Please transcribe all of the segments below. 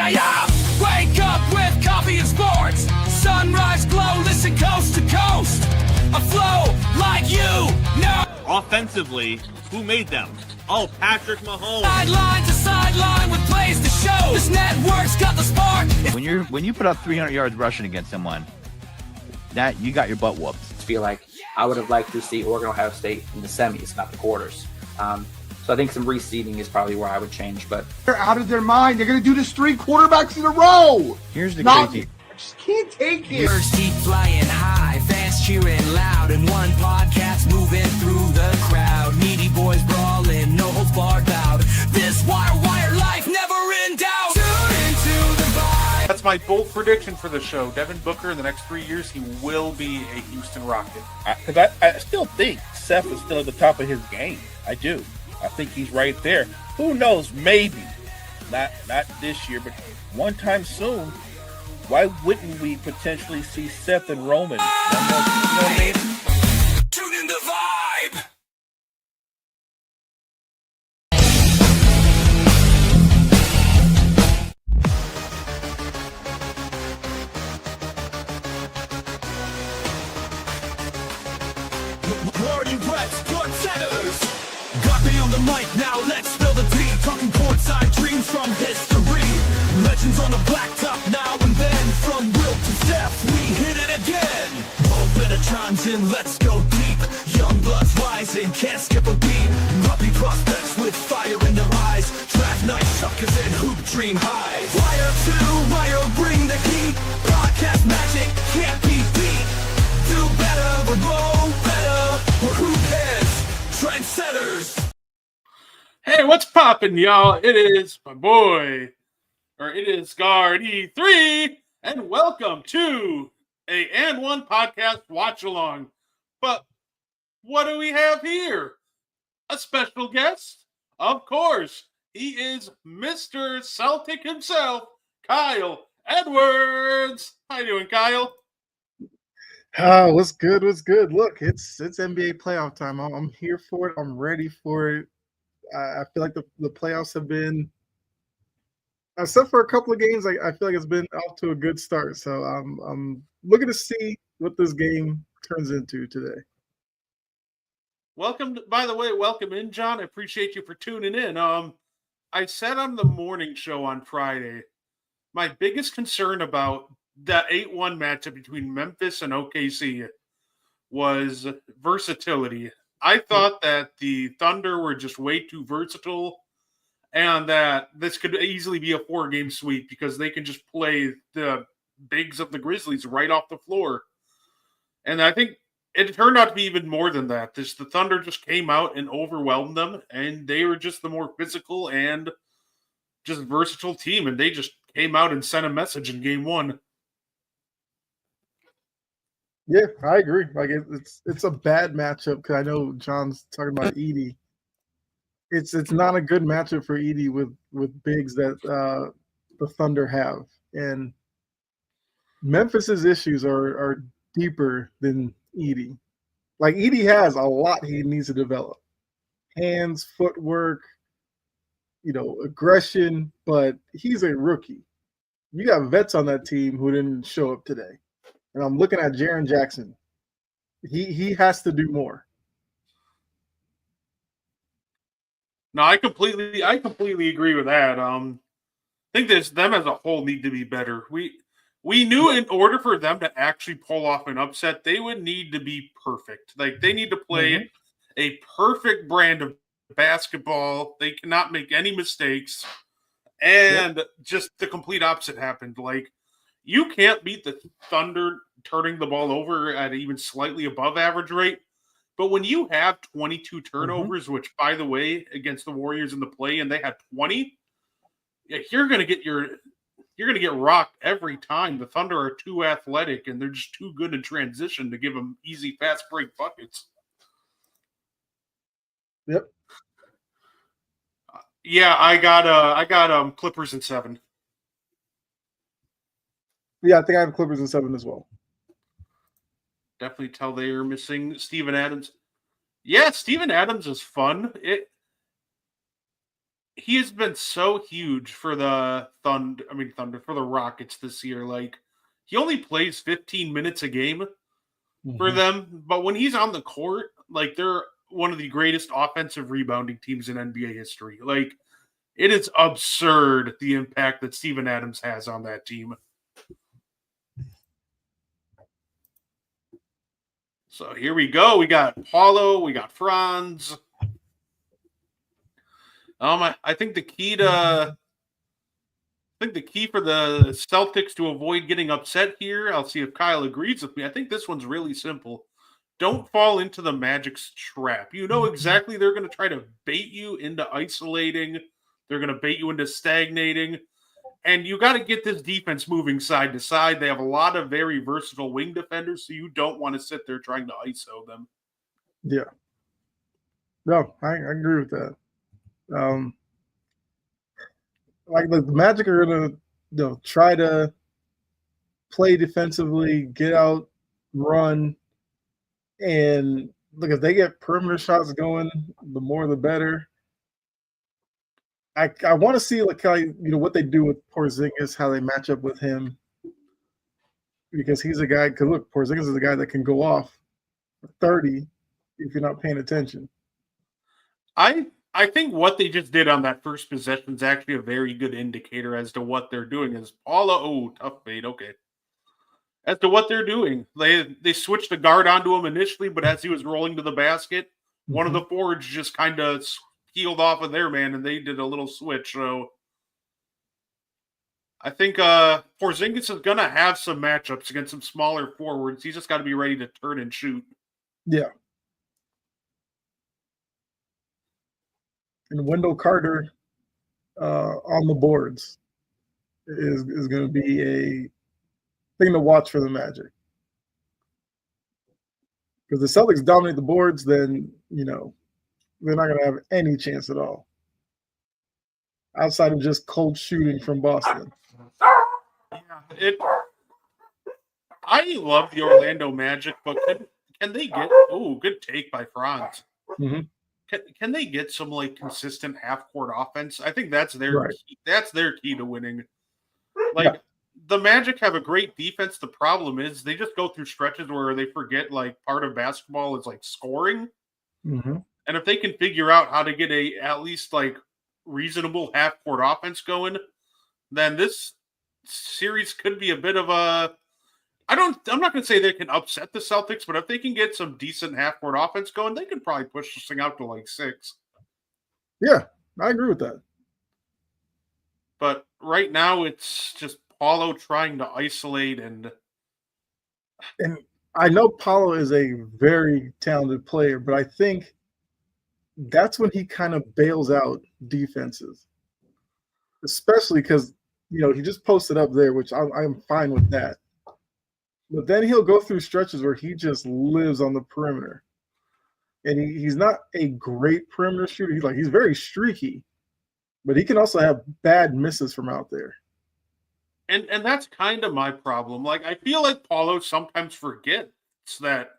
Yeah. Wake up with coffee and sports. Sunrise glow, listen coast to coast. A flow like you know. Offensively, who made them? Oh, Patrick Mahomes. Sideline to sideline with plays to show. This network's got the spark. When you put up 300 yards rushing against someone, that you got your butt whooped. I feel like I would have liked to see Oregon Ohio State in the semis, not the quarters. So I think some reseeding is probably where I would change. But they're out of their mind. They're going to do this 3 quarterbacks in a row. Here's the crazy. I just can't take it. Birds keep flying high, fans cheering loud, and one podcast moving through the crowd. Needy boys brawling, no holds barred bout. This wire life never in doubt. Tune into the vibe. That's my bold prediction for the show. Devin Booker, in the next 3 years, he will be a Houston Rocket. Because I still think Seth is still at the top of his game. I do. I think he's right there. Who knows? Maybe. Not this year, but one time soon. Why wouldn't we potentially see Seth and Roman? Tune in the vibe. Party Reds, good centers. Got me on the mic now, let's spill the tea. Talking courtside dreams from history. Legends on the blacktop now and then. From Will to Steph, we hit it again. Open a chimes in, let's go deep. Young bloods rising, can't skip a beat. Puppy prospects with fire in their eyes. Draft night suckers and hoop dream highs. Wire to wire, bring the heat. Broadcast magic, can't be beat. Do better, or go better, or who cares? Trendsetters. Hey, what's poppin', y'all? It is my boy, or it is Guard E3, and welcome to a And One Podcast Watch Along. But what do we have here? A special guest? Of course, he is Mr. Celtic himself, Kyle Edwards. How you doing, Kyle? What's good? Look, it's NBA playoff time. I'm here for it. I'm ready for it. I feel like the playoffs have been, except for a couple of games, I feel like it's been off to a good start. So I'm looking to see what this game turns into today. Welcome in, John. I appreciate you for tuning in. I said on the morning show on Friday, my biggest concern about the 8-1 matchup between Memphis and OKC was versatility. I thought that the Thunder were just way too versatile and that this could easily be a 4-game sweep because they can just play the bigs of the Grizzlies right off the floor. And I think it turned out to be even more than that. The Thunder just came out and overwhelmed them, and they were just the more physical and just versatile team, and they just came out and sent a message in game 1. Yeah, I agree. Like it's a bad matchup because I know John's talking about Edey. It's not a good matchup for Edey with bigs that the Thunder have, and Memphis's issues are deeper than Edey. Like Edey has a lot he needs to develop: hands, footwork, aggression. But he's a rookie. You got vets on that team who didn't show up today. And I'm looking at Jaren Jackson. He has to do more. No, I completely agree with that. I think them as a whole need to be better. We knew in order for them to actually pull off an upset, they would need to be perfect. Like they need to play a perfect brand of basketball. They cannot make any mistakes. And just the complete opposite happened. Like you can't beat the Thunder turning the ball over at even slightly above average rate. But when you have 22 turnovers, which, by the way, against the Warriors in the play, and they had 20, you're going to get rocked every time. The Thunder are too athletic, and they're just too good in transition to give them easy, fast break buckets. Yep. Yeah, I got Clippers in 7. Yeah, I think I have Clippers in 7 as well. definitely tell they are missing Steven Adams. Yeah, Steven Adams is fun. He has been so huge for the Thunder for the Rockets this year. Like he only plays 15 minutes a game for them, but when he's on the court, like they're one of the greatest offensive rebounding teams in NBA history. Like it is absurd the impact that Steven Adams has on that team. So here we go. We got Paulo, we got Franz. I think the key for the Celtics to avoid getting upset here, I'll see if Kyle agrees with me. I think this one's really simple. Don't fall into the Magic's trap. You know exactly they're going to try to bait you into isolating. They're going to bait you into stagnating. And you got to get this defense moving side to side. They have a lot of very versatile wing defenders, so you don't want to sit there trying to ISO them. Yeah. No, I agree with that. Like the Magic are gonna try to play defensively, get out, run, and look, if they get perimeter shots going, the more the better. I want to see like how what they do with Porzingis, how they match up with him, because he's a guy. Because look, Porzingis is a guy that can go off 30 if you're not paying attention. I think what they just did on that first possession is actually a very good indicator as to what they're doing. Is Paula, tough bait, okay. As to what they're doing. They switched the guard onto him initially, but as he was rolling to the basket, one of the forwards just kind of peeled off of their man, and they did a little switch. So I think Porzingis is going to have some matchups against some smaller forwards. He's just got to be ready to turn and shoot. Yeah. And Wendell Carter on the boards is going to be a thing to watch for the Magic. Because the Celtics dominate the boards, then, they're not going to have any chance at all. Outside of just cold shooting from Boston. Yeah, I love the Orlando Magic, but can they get good take by Franz. Mm-hmm. Can they get some like consistent half court offense? I think that's their key. That's their key to winning. Like the Magic have a great defense. The problem is they just go through stretches where they forget like part of basketball is like scoring. Mm-hmm. And if they can figure out how to get a at least like reasonable half court offense going, then this series could be a bit of a I'm not going to say they can upset the Celtics, but if they can get some decent half-court offense going, they could probably push this thing out to like 6. Yeah, I agree with that. But right now, it's just Paulo trying to isolate and I know Paulo is a very talented player, but I think that's when he kind of bails out defenses, especially because he just posted up there, which I'm fine with that. But then he'll go through stretches where he just lives on the perimeter. And he's not a great perimeter shooter. He's very streaky, but he can also have bad misses from out there. And that's kind of my problem. Like, I feel like Paulo sometimes forgets that,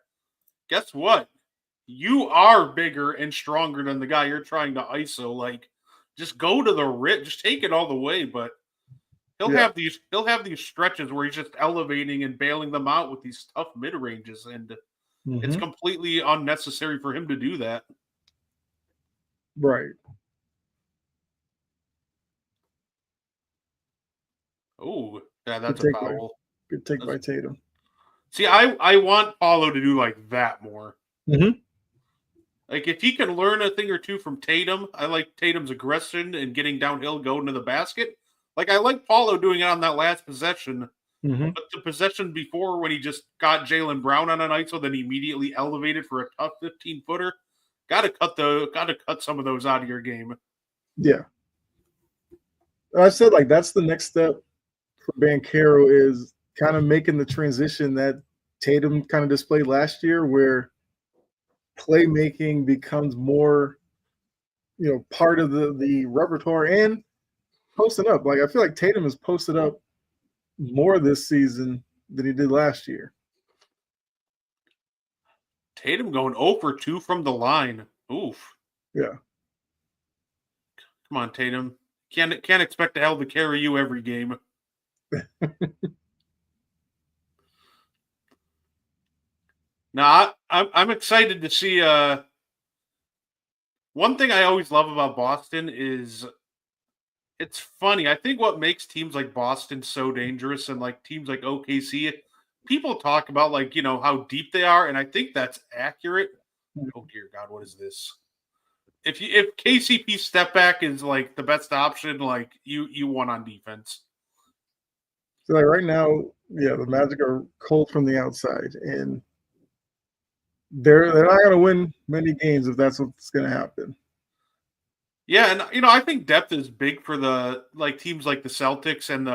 guess what? You are bigger and stronger than the guy you're trying to ISO. Like, just go to the rim. Just take it all the way. But he'll have these stretches where he's just elevating and bailing them out with these tough mid ranges, and it's completely unnecessary for him to do that. Right. Oh, yeah, that's a foul. Good take by Tatum. See, I want Paulo to do like that more. Mm-hmm. Like if he can learn a thing or two from Tatum, I like Tatum's aggression and getting downhill, going to the basket. Like I like Paulo doing it on that last possession, but the possession before when he just got Jaylen Brown on an ISO, then he immediately elevated for a tough 15-footer. Got to cut some of those out of your game. Yeah, I said like that's the next step for Banchero is kind of making the transition that Tatum kind of displayed last year, where playmaking becomes more, part of the repertoire and posting up. Like I feel like Tatum has posted up more this season than he did last year. Tatum going 0 for 2 from the line. Oof. Yeah. Come on, Tatum. Can't expect the hell to carry you every game. Now, I'm excited to see. One thing I always love about Boston is it's funny. I think what makes teams like Boston so dangerous and like teams like OKC, people talk about like how deep they are, and I think that's accurate. Oh dear God, what is this? If KCP step back is like the best option, like you won on defense. So like right now, yeah, the Magic are cold from the outside, and they're not going to win many games if that's what's going to happen. Yeah, and I think depth is big for the teams like the Celtics and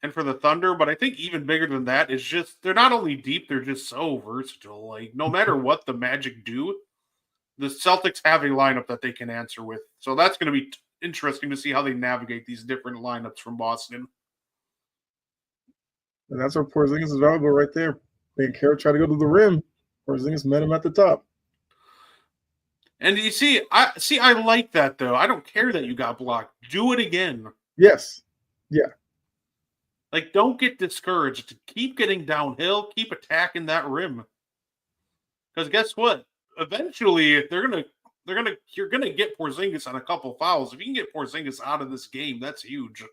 and for the Thunder, but I think even bigger than that is just they're not only deep, they're just so versatile. Like no matter what the Magic do, the Celtics have a lineup that they can answer with. So that's going to be interesting to see how they navigate these different lineups from Boston. And that's where Porzingis is valuable right there. Banchero tried to go to the rim. Porzingis met him at the top. And you see, I like that though. I don't care that you got blocked. Do it again. Yes. Yeah. Like, don't get discouraged. Keep getting downhill. Keep attacking that rim. Because guess what? Eventually, you're gonna get Porzingis on a couple fouls. If you can get Porzingis out of this game, that's huge.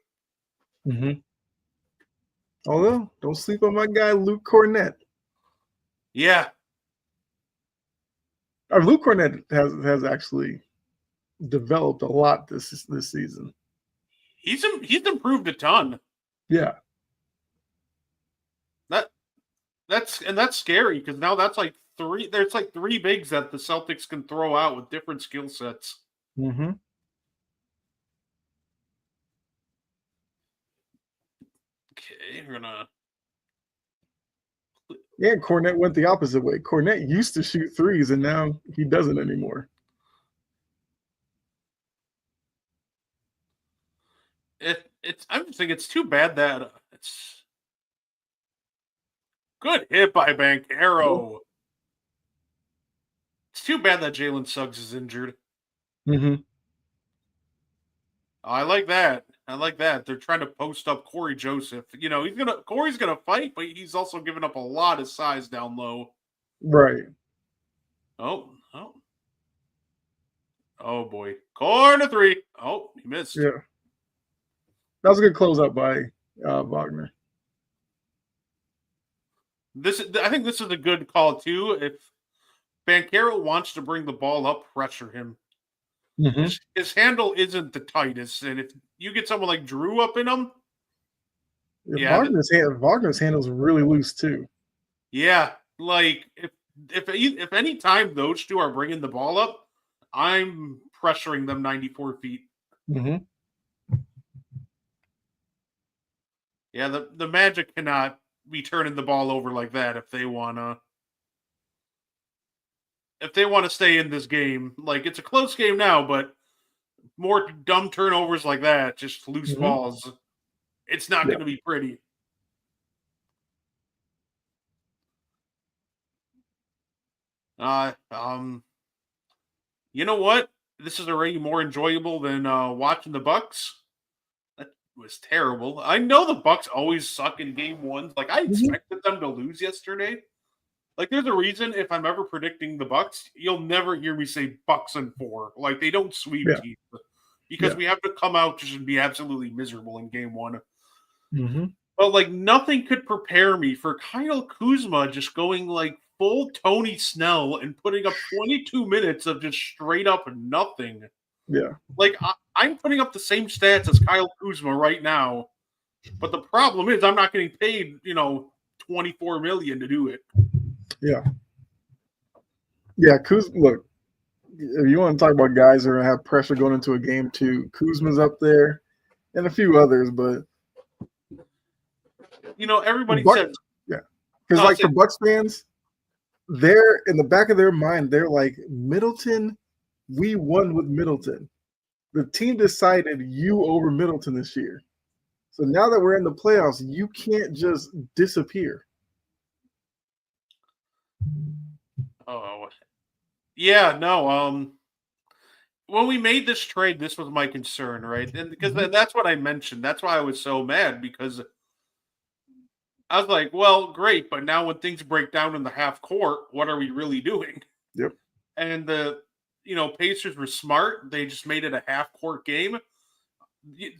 Mm-hmm. Although, don't sleep on my guy Luke Cornett. Yeah. Luke Cornett has actually developed a lot this season. He's improved a ton. Yeah. That's scary because now that's like three. There's like three bigs that the Celtics can throw out with different skill sets. Mm-hmm. Okay, we're gonna. Yeah, Cornett went the opposite way. Cornett used to shoot threes, and now he doesn't anymore. I'm just thinking it's too bad that it's good hit by Banchero. It's too bad that Jalen Suggs is injured. Mm-hmm. I like that. They're trying to post up Corey Joseph. Corey's gonna fight, but he's also giving up a lot of size down low. Right. Oh boy. Corner three. Oh, he missed. Yeah. That was a good closeout by Wagner. I think this is a good call too. If Banchero wants to bring the ball up, pressure him. Mm-hmm. His handle isn't the tightest, and if you get someone like Drew up in him, Wagner's handle's really loose too. Yeah, like if any time those two are bringing the ball up, I'm pressuring them 94 feet. Mm-hmm. Yeah, the Magic cannot be turning the ball over like that if they wanna stay in this game. Like it's a close game now, but more dumb turnovers like that, just loose balls, it's not going to be pretty. You know what? This is already more enjoyable than watching the Bucks. That was terrible. I know the Bucks always suck in game ones. Like I expected them to lose yesterday. Like there's a reason if I'm ever predicting the Bucks, you'll never hear me say Bucks and 4. Like they don't sweep teams because we have to come out just and be absolutely miserable in game one. Mm-hmm. But like nothing could prepare me for Kyle Kuzma just going like full Tony Snell and putting up 22 minutes of just straight up nothing. Yeah. Like I'm putting up the same stats as Kyle Kuzma right now, but the problem is I'm not getting paid, $24 million to do it. Yeah. Yeah, Kuzma, look, if you want to talk about guys who are going to have pressure going into a game too, Kuzma's up there and a few others, but everybody said because for Bucks fans, they're in the back of their mind, they're like, Middleton, we won with Middleton. The team decided you over Middleton this year. So now that we're in the playoffs, you can't just disappear. Oh, yeah, no. When we made this trade, this was my concern, right? And because that's what I mentioned. That's why I was so mad because I was like, well, great, but now when things break down in the half court, what are we really doing? Yep. And the Pacers were smart. They just made it a half court game.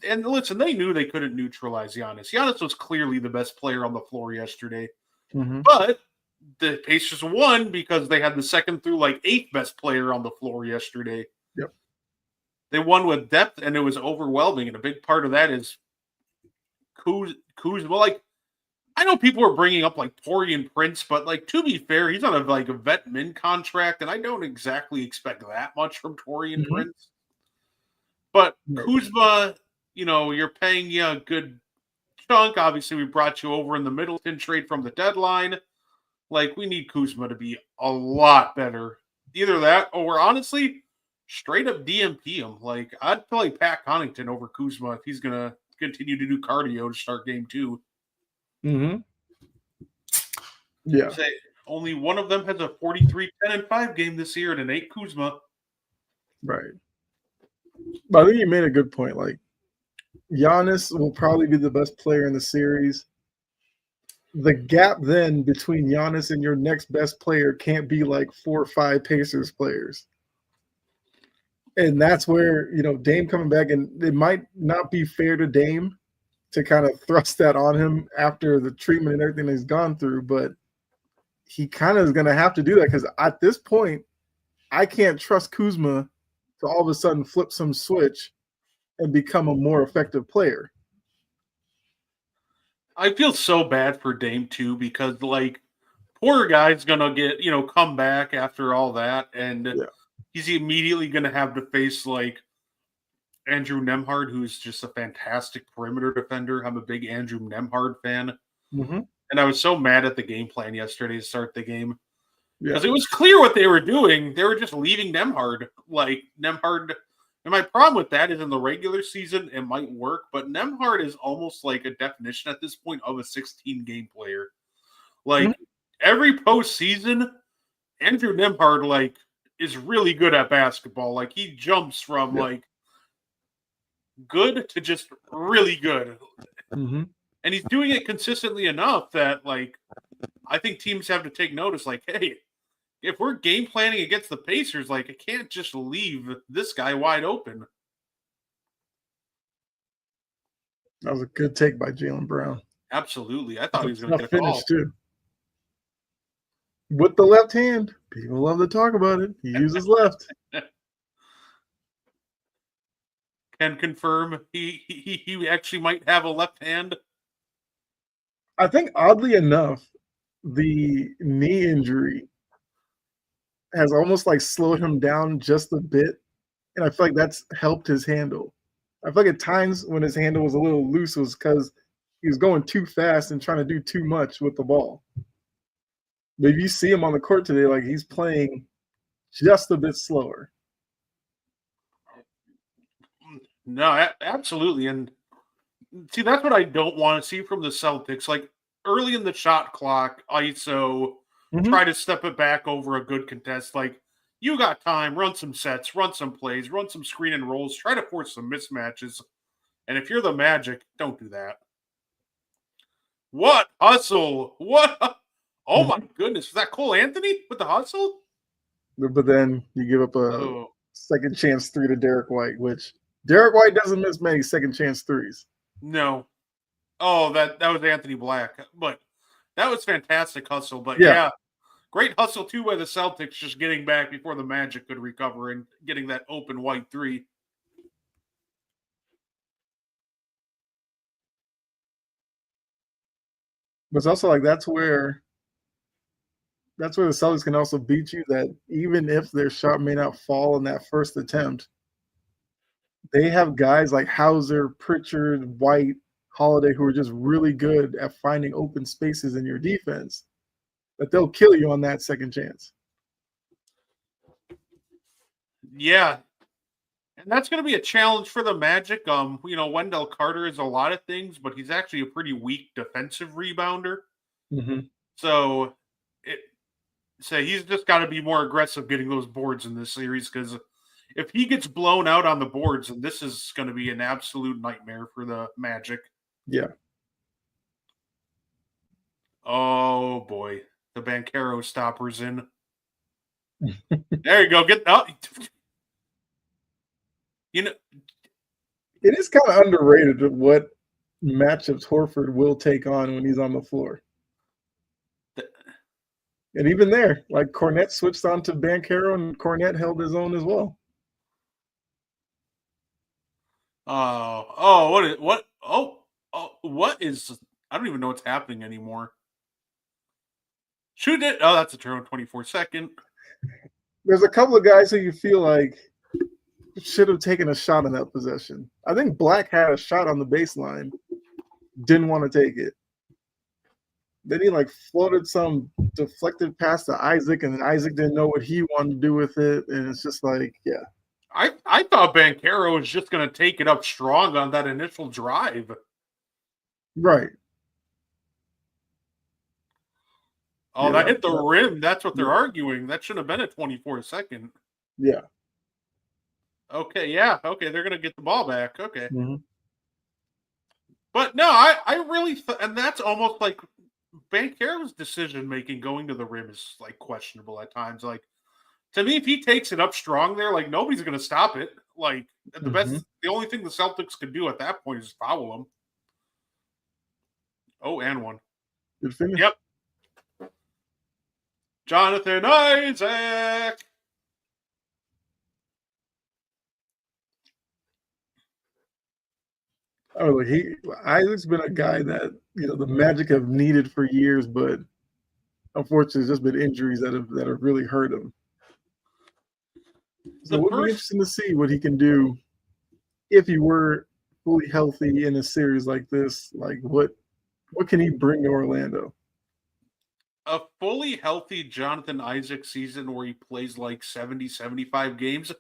And listen, they knew they couldn't neutralize Giannis. Giannis was clearly the best player on the floor yesterday. Mm-hmm. But the Pacers won because they had the second through eighth best player on the floor yesterday. Yep. They won with depth, and it was overwhelming. And a big part of that is Kuz. Well, I know people are bringing up Torian Prince, but to be fair, he's on a vet min contract, and I don't exactly expect that much from Torian Prince. But Kuzma, you're paying you a good chunk. Obviously, we brought you over in the Middleton trade from the deadline. We need Kuzma to be a lot better. Either that, or honestly, straight up DMP him. I'd play Pat Connaughton over Kuzma if he's gonna continue to do cardio to start game 2. Mm-hmm. Yeah. Say only one of them has a 43-10-5 game this year, and it ain't Kuzma. Right. But I think you made a good point. Giannis will probably be the best player in the series. The gap then between Giannis and your next best player can't be 4 or 5 Pacers players. And that's where, Dame coming back, and it might not be fair to Dame to kind of thrust that on him after the treatment and everything he's gone through, but he kind of is going to have to do that because at this point, I can't trust Kuzma to all of a sudden flip some switch and become a more effective player. I feel so bad for Dame too because poor guy's gonna get come back after all that, and he's immediately gonna have to face Andrew Nembhard, who's just a fantastic perimeter defender. I'm a big Andrew Nembhard fan, and I was so mad at the game plan yesterday to start the game because it was clear what they were doing. They were just leaving Nembhard. Nembhard. And my problem with that is in the regular season, it might work, but Nembhard is almost a definition at this point of a 16-game player. Every postseason, Andrew Nembhard, is really good at basketball. He jumps from, good to just really good. Mm-hmm. And he's doing it consistently enough that, I think teams have to take notice, hey, if we're game planning against the Pacers, I can't just leave this guy wide open. That was a good take by Jaylen Brown. Absolutely. I thought he was going to get a finish call. too. With the left hand. People love to talk about it. He uses left. Can confirm he actually might have a left hand. I think oddly enough, the knee injury has almost slowed him down just a bit. And I feel that's helped his handle. I feel at times when his handle was a little loose was because he was going too fast and trying to do too much with the ball. But if you see him on the court today, he's playing just a bit slower. No, absolutely. And see, that's what I don't want to see from the Celtics. Early in the shot clock, ISO, try to step it back over a good contest. You got time, run some sets, run some plays, run some screen and rolls, try to force some mismatches. And if you're the Magic, don't do that. What hustle? What? Oh my goodness. Was that Cole Anthony with the hustle? But then you give up a second chance 3 to Derek White, which Derek White doesn't miss many second chance 3s. No. Oh, that was Anthony Black. But that was fantastic hustle. But yeah, great hustle too by the Celtics, just getting back before the Magic could recover and getting that open White 3. But it's also that's where the Celtics can also beat you, that even if their shot may not fall in that first attempt, they have guys like Hauser, Pritchard, White, Holiday, who are just really good at finding open spaces in your defense, that they'll kill you on that second chance. Yeah. And that's going to be a challenge for the Magic. Wendell Carter is a lot of things, but he's actually a pretty weak defensive rebounder. Mm-hmm. So say he's just got to be more aggressive getting those boards in this series because if he gets blown out on the boards, then this is going to be an absolute nightmare for the Magic. Yeah. Oh boy, the Banchero stopper's in. There you go. Get up. You know, It is kind of underrated of what matchups Horford will take on when he's on the floor. And even there, like Cornette switched on to Banchero, and Cornette held his own as well. what is? I don't even know what's happening anymore. Shoot it! Oh, that's a turn on 24-second. There's a couple of guys who you feel like should have taken a shot in that possession. I think Black had a shot on the baseline, didn't want to take it. Then he like floated some deflected pass to Isaac, and then Isaac didn't know what he wanted to do with it, and it's just like, yeah. I thought Banchero was just going to take it up strong on that initial drive. Right. Oh, that hit the rim. That's what they're arguing. That should have been a 24-second. Yeah. Okay, yeah. Okay, they're going to get the ball back. Okay. Mm-hmm. But no, I really and that's almost like Banchero's decision-making going to the rim is like questionable at times. Like, to me, if he takes it up strong there, like nobody's going to stop it. Like, at the best, the only thing the Celtics could do at that point is foul him. Oh, and one. Good finish. Yep. Jonathan Isaac. Oh, like Isaac's been a guy that the Magic have needed for years, but unfortunately, there's just been injuries that have really hurt him. So it would be interesting to see what he can do if he were fully healthy in a series like this. Like, what can he bring to Orlando? A fully healthy Jonathan Isaac season where he plays like 70, 75 games.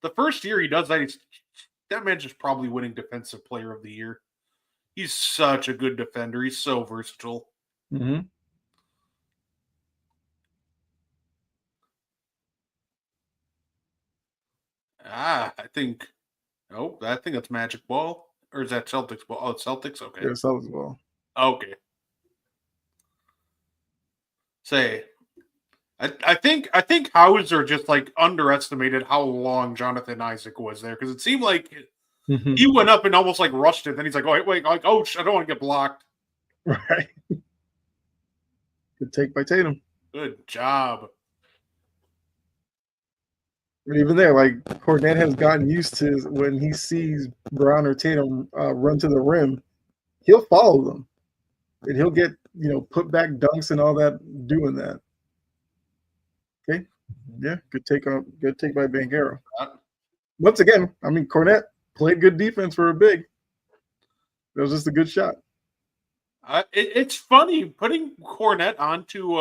The first year he does that, that man's just probably winning Defensive Player of the Year. He's such a good defender. He's so versatile. Mm-hmm. I think that's Magic Ball. Or is that Celtics Ball? Oh, it's Celtics? Okay. Yeah, Celtics Ball. Okay. I think Hauser just like underestimated how long Jonathan Isaac was there because it seemed like he went up and almost like rushed it. Then he's like, "Oh wait, like, oh, I don't want to get blocked." Right. Good take by Tatum. Good job. But even there, like Cornette has gotten used to when he sees Brown or Tatum run to the rim, he'll follow them, and he'll get put back dunks and all that doing that. Okay, yeah, good take by Banchero. Once again, I mean Cornette played good defense for a big. That was just a good shot. It's funny putting Cornette onto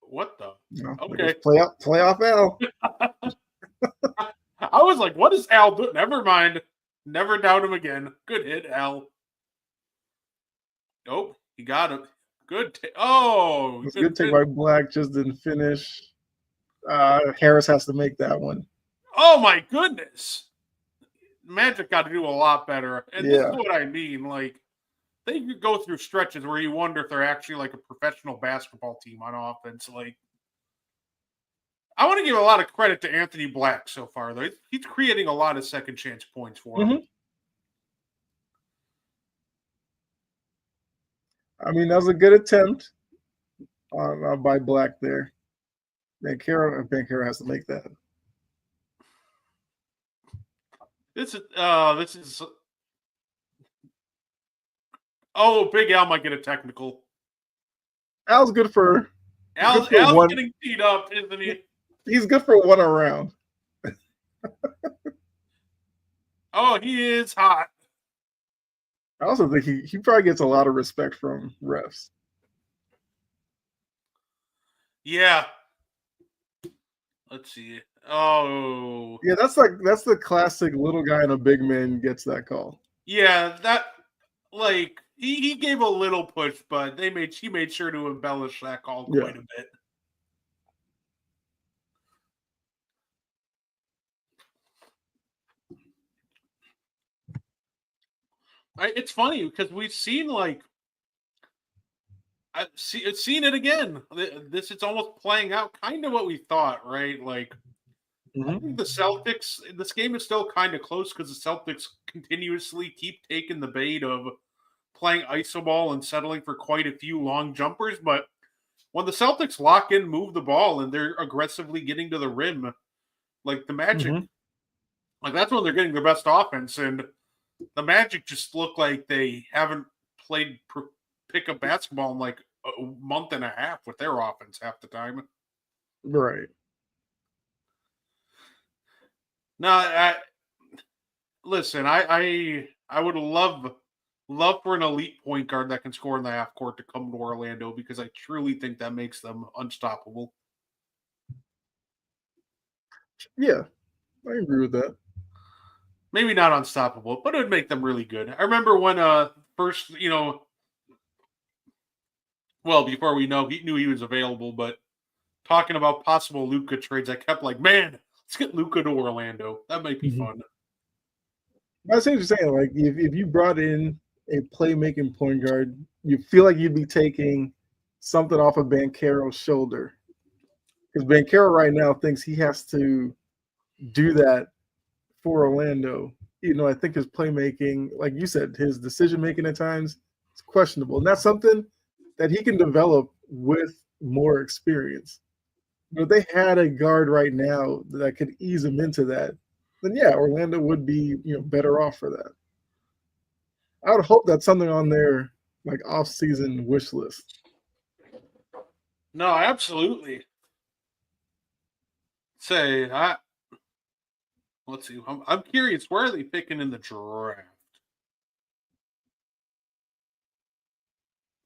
what the okay playoff Al. I was like, what is Al doing? Never mind. Never doubt him again. Good hit, Al. Nope, he got him. Good. Good take by Black. Just didn't finish. Harris has to make that one. Oh my goodness! Magic got to do a lot better, and this is what I mean. Like they could go through stretches where you wonder if they're actually like a professional basketball team on offense. Like I want to give a lot of credit to Anthony Black so far, though. He's creating a lot of second chance points for him. I mean, that was a good attempt by Black there. Banchero has to make that. This is. Oh, Big Al might get a technical. Al's good for. Al's getting teed up, isn't he? He's good for one around. Oh, he is hot. I also think he probably gets a lot of respect from refs. Yeah. Let's see. Oh. Yeah, that's the classic little guy and a big man gets that call. Yeah, that like he gave a little push, but he made sure to embellish that call quite a bit. It's funny because we've seen it's seen it again. This it's almost playing out kind of what we thought, right? Like I think the Celtics. This game is still kind of close because the Celtics continuously keep taking the bait of playing iso ball and settling for quite a few long jumpers. But when the Celtics lock in, move the ball, and they're aggressively getting to the rim, like the Magic, like that's when they're getting their best offense. And the Magic just look like they haven't played pickup basketball in like a month and a half with their offense half the time. Right. No, listen, I would love for an elite point guard that can score in the half court to come to Orlando because I truly think that makes them unstoppable. Yeah, I agree with that. Maybe not unstoppable, but it would make them really good. I remember when first, well, before we knew he was available, but talking about possible Luka trades, I kept like, man, let's get Luka to Orlando. That might be fun. I see what you're saying. Like, if you brought in a playmaking point guard, you feel like you'd be taking something off of Banchero's shoulder. Because Banchero right now thinks he has to do that for Orlando. I think his playmaking, like you said, his decision making at times is questionable. And that's something that he can develop with more experience. But if they had a guard right now that could ease him into that, then yeah, Orlando would be better off for that. I would hope that's something on their like off-season wish list. No, absolutely. Let's see. I'm curious. Where are they picking in the draft?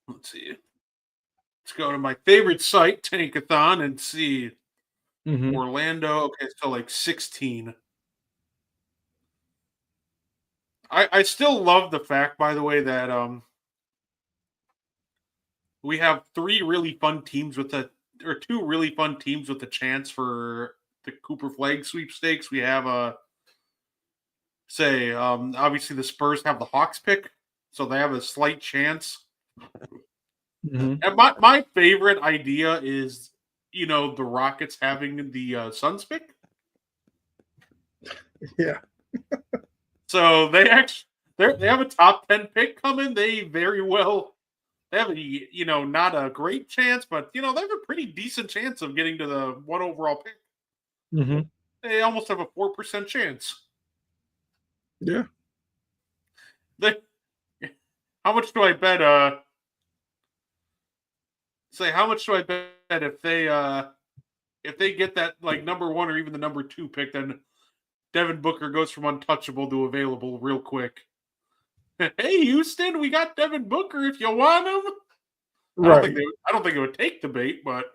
Let's see. Let's go to my favorite site, Tankathon, and see Orlando. Okay, so like 16. I still love the fact, by the way, that we have two really fun teams with the chance for the Cooper Flag sweepstakes. We have obviously the Spurs have the Hawks pick, so they have a slight chance. And my favorite idea is the Rockets having the Suns pick. Yeah. So they have a top 10 pick coming. They have a not a great chance, but they have a pretty decent chance of getting to the one overall pick. They almost have a 4% chance. Yeah. How much do I bet? How much do I bet if they get that like number 1 or even the number 2 pick, then Devin Booker goes from untouchable to available real quick. Hey, Houston, we got Devin Booker if you want him. Right. I don't think it would take the bait, but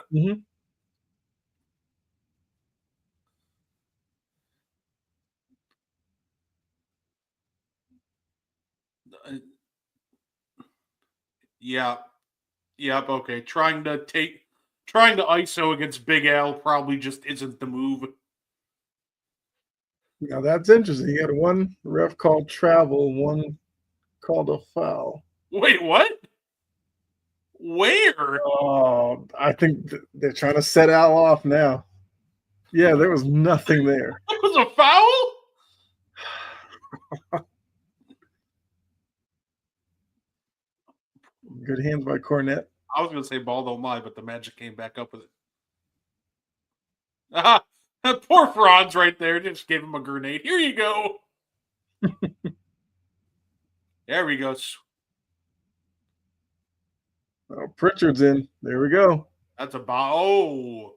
yeah, yep. Okay, trying to ISO against Big Al probably just isn't the move. Now that's interesting. You had one ref called travel, one called a foul. Wait, what? Where? Oh, I think they're trying to set Al off now. Yeah, there was nothing there. That was a foul? Good hands by Cornette. I was going to say ball don't lie, but the Magic came back up with it. Ah, poor Franz right there. Just gave him a grenade. Here you go. There he goes. Oh, Pritchard's in. There we go. That's a oh.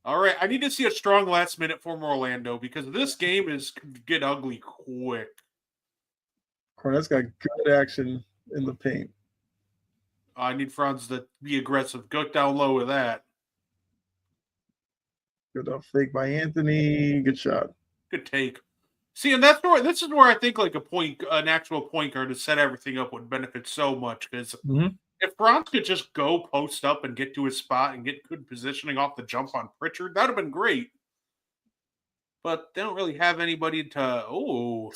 All right. I need to see a strong last minute from Orlando because this game is get ugly quick. Cornette's got good action in the paint. I need Franz to be aggressive. Go down low with that. Good up fake by Anthony. Good shot. Good take. See, and this is where I think like an actual point guard to set everything up would benefit so much because if Franz could just go post up and get to his spot and get good positioning off the jump on Pritchard, that would have been great. But they don't really have anybody to. Oh,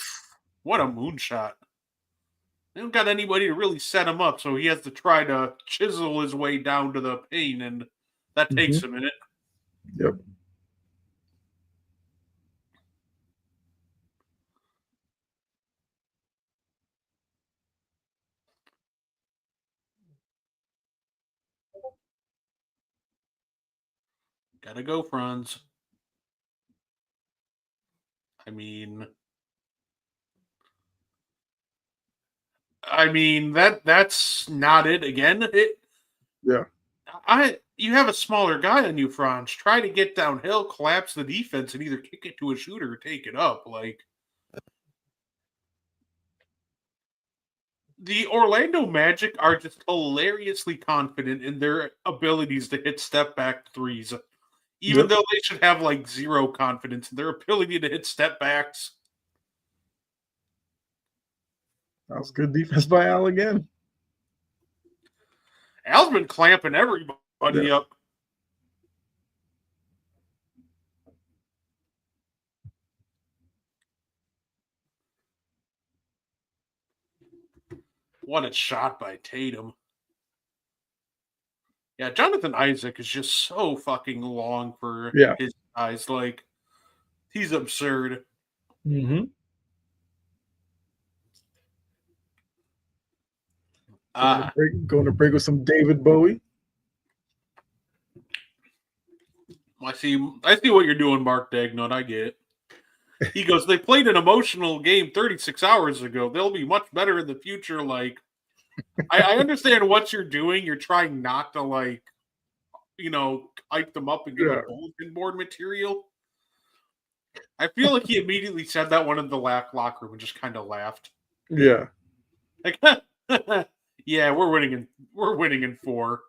What a moonshot. They don't got anybody to really set him up, so he has to try to chisel his way down to the paint, and that takes a minute. Yep. Gotta go, Franz. I mean, that's not it again. Yeah. You have a smaller guy on you, Franz. Try to get downhill, collapse the defense, and either kick it to a shooter or take it up. Like the Orlando Magic are just hilariously confident in their abilities to hit step back threes, even though they should have like zero confidence in their ability to hit step backs. That was good defense by Al again. Al's been clamping everybody up. What a shot by Tatum. Yeah, Jonathan Isaac is just so fucking long for his size. Like, he's absurd. Mm-hmm. Going to break with some David Bowie. I see what you're doing, Mark Dagnott. I get it. He goes, they played an emotional game 36 hours ago. They'll be much better in the future. Like, I understand what you're doing. You're trying not to, like, hype them up and give them bulletin board material. I feel like he immediately said that one in the locker room and just kind of laughed. Yeah. Like, yeah, we're winning in 4.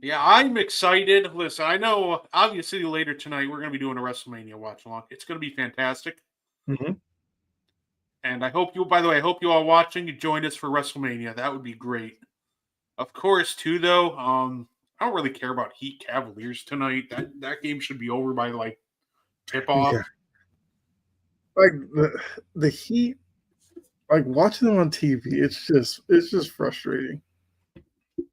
Yeah, I'm excited. Listen, I know obviously later tonight we're going to be doing a WrestleMania watch along. It's going to be fantastic. Mm-hmm. And I hope you all watching, you joined us for WrestleMania. That would be great. Of course, too, though, I don't really care about Heat Cavaliers tonight. That game should be over by like tip off. Yeah. Like the Heat, like watching them on TV, it's just frustrating.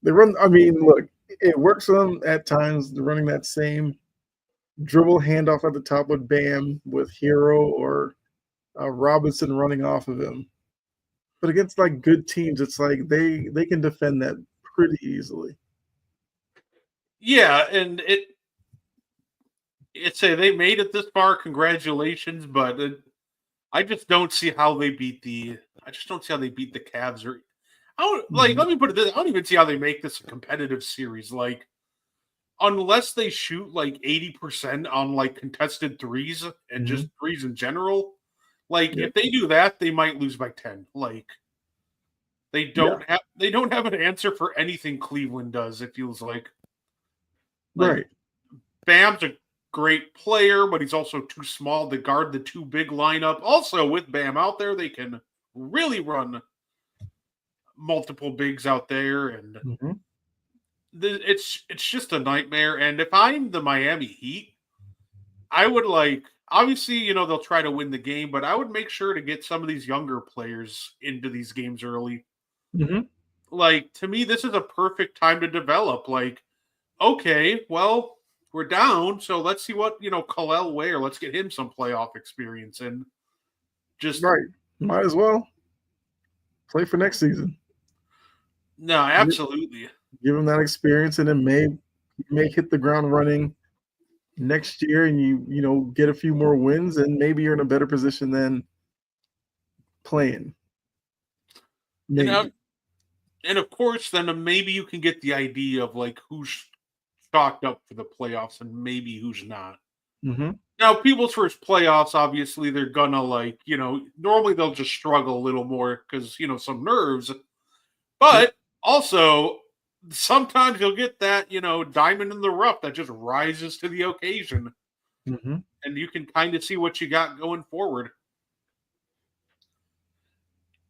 They run. I mean, look, it works for them at times. They're running that same dribble handoff at the top with Bam, with Hero or Robinson running off of him. But against like good teams, it's like they can defend that pretty easily. Yeah, and it's they made it this far. Congratulations, but I just don't see how they beat the. I just don't see how they beat the Cavs. Or let me put it this: I don't even see how they make this a competitive series. Like, unless they shoot like 80% on like contested threes and just threes in general. Like, if they do that, they might lose by 10. Like, they don't have an answer for anything Cleveland does. It feels like Right. Bam's a great player, but he's also too small to guard the too big lineup. Also, with Bam out there, they can really run multiple bigs out there, and it's just a nightmare. And if I'm the Miami Heat, I would obviously, they'll try to win the game, but I would make sure to get some of these younger players into these games early. Mm-hmm. Like, to me, this is a perfect time to develop. Like, okay, well, we're down, so let's see what, Khalil Ware, let's get him some playoff experience and just... Right. Might as well play for next season. No, absolutely. Give him that experience, and then may hit the ground running next year, and you get a few more wins, and maybe you're in a better position than playing. Maybe. And of course, then maybe you can get the idea of like who's stocked up for the playoffs and maybe who's not. Mm-hmm. Now, people's first playoffs, obviously, they're gonna normally they'll just struggle a little more because some nerves, but also sometimes you'll get that diamond in the rough that just rises to the occasion, and you can kind of see what you got going forward.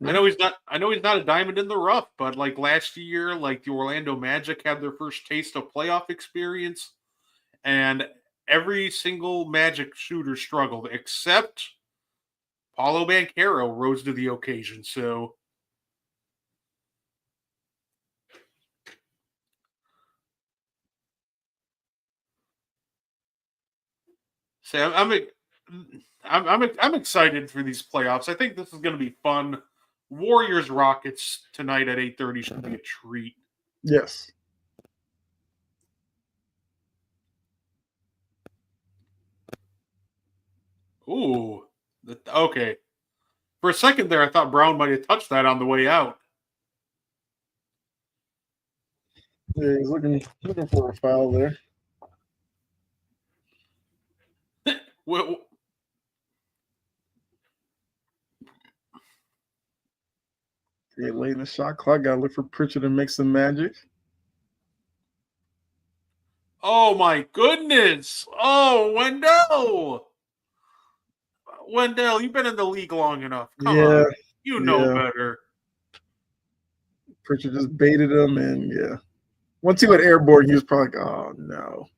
I know he's not a diamond in the rough, but like last year, like the Orlando Magic had their first taste of playoff experience, and every single Magic shooter struggled except Paulo Banchero rose to the occasion. So Sam, I'm excited for these playoffs. I think this is going to be fun. Warriors Rockets tonight at 8:30 should be a treat. Yes. Ooh, okay. For a second there, I thought Brown might have touched that on the way out. Yeah, he's looking for a foul there. Well, Yeah, late in the shot clock. Got to look for Pritchard to make some magic. oh my goodness! Oh, Wendell, you've been in the league long enough. Come Yeah, on, you know yeah. better. Pritchard just baited him, and yeah. Once he went airborne, he was probably like, "Oh no."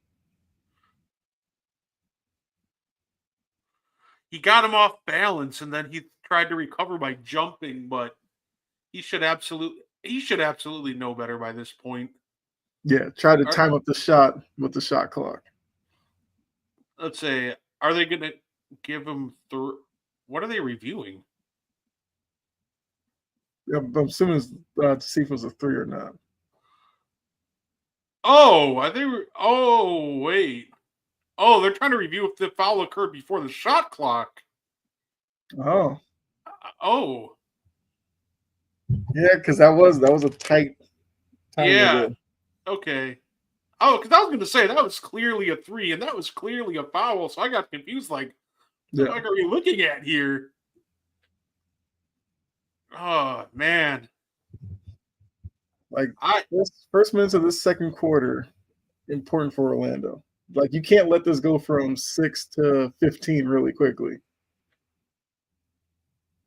He got him off balance, and then he tried to recover by jumping, but he should absolutely know better by this point. Yeah, try to time up the shot with the shot clock. Let's say, are they going to give him what are they reviewing? Yeah, I'm assuming to see if it was a 3 or not. Oh, are they? Oh, wait. Oh, they're trying to review if the foul occurred before the shot clock. Oh, Oh, yeah, because that was a tight time. yeah. Okay. Oh, because I was going to say that was clearly a 3, and that was clearly a foul. So I got confused. Like, what are we looking at here? Oh man! Like first minutes of this second quarter, important for Orlando. Like you can't let this go from 6 to 15 really quickly.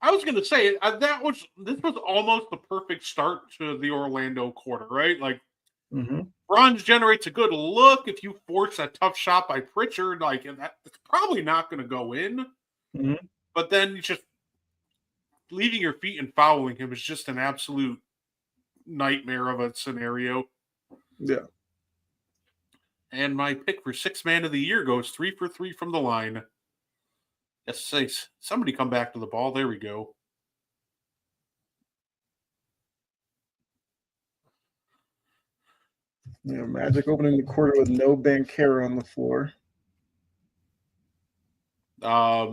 I was going to say this was almost the perfect start to the Orlando quarter, right? Like, Bronze generates a good look. If you force a tough shot by Pritchard, like it's probably not going to go in. But then you just leaving your feet and fouling him is just an absolute nightmare of a scenario. Yeah. And my pick for sixth man of the year goes 3 for 3 from the line. Yes, somebody come back to the ball. There we go. Yeah, Magic opening the quarter with no Banchero on the floor. Yeah,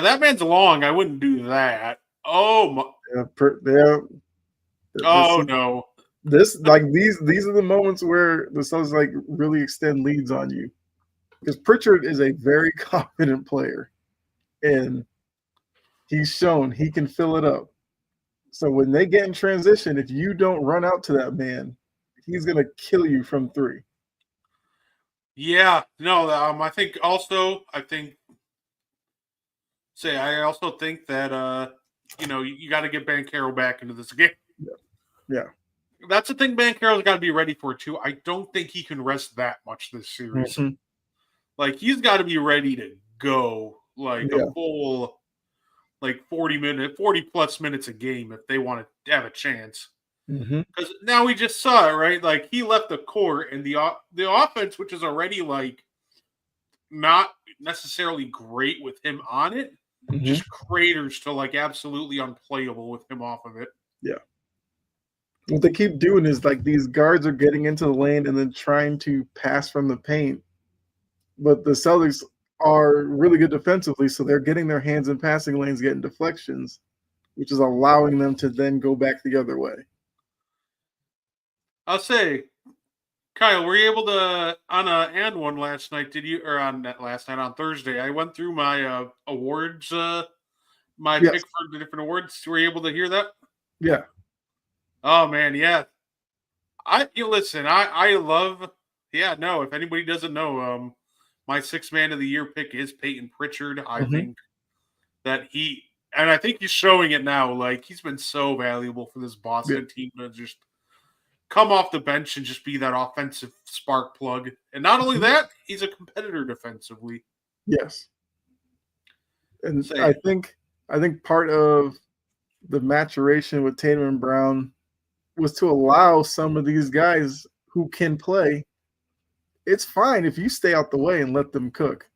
that man's long. I wouldn't do that. Oh my. No. These are the moments where the Celtics like really extend leads on you, because Pritchard is a very confident player, and he's shown he can fill it up. So when they get in transition, if you don't run out to that man, he's gonna kill you from 3. Yeah, no. I also think that you got to get Banchero back into this game. Yeah. That's the thing Banchero's got to be ready for too. I don't think he can rest that much this series. Like he's got to be ready to go like a full 40 plus minutes a game if they want to have a chance. Because now we just saw it, right? Like he left the court and the offense, which is already like not necessarily great with him on it, just craters to like absolutely unplayable with him off of it. Yeah. What they keep doing is like these guards are getting into the lane and then trying to pass from the paint. But the Celtics are really good defensively, so they're getting their hands in passing lanes, getting deflections, which is allowing them to then go back the other way. I'll say, Kyle, were you able to on a and one last night? Did you on Thursday? I went through my awards, my pick for the different awards. Were you able to hear that? Yeah. Oh man, yeah. I love. Yeah, no. If anybody doesn't know, my sixth man of the year pick is Peyton Pritchard. I think that I think he's showing it now. Like he's been so valuable for this Boston team to just come off the bench and just be that offensive spark plug. And not only that, he's a competitor defensively. Yes. And Say- I think part of the maturation with Tatum and Brown was to allow some of these guys who can play. It's fine if you stay out the way and let them cook.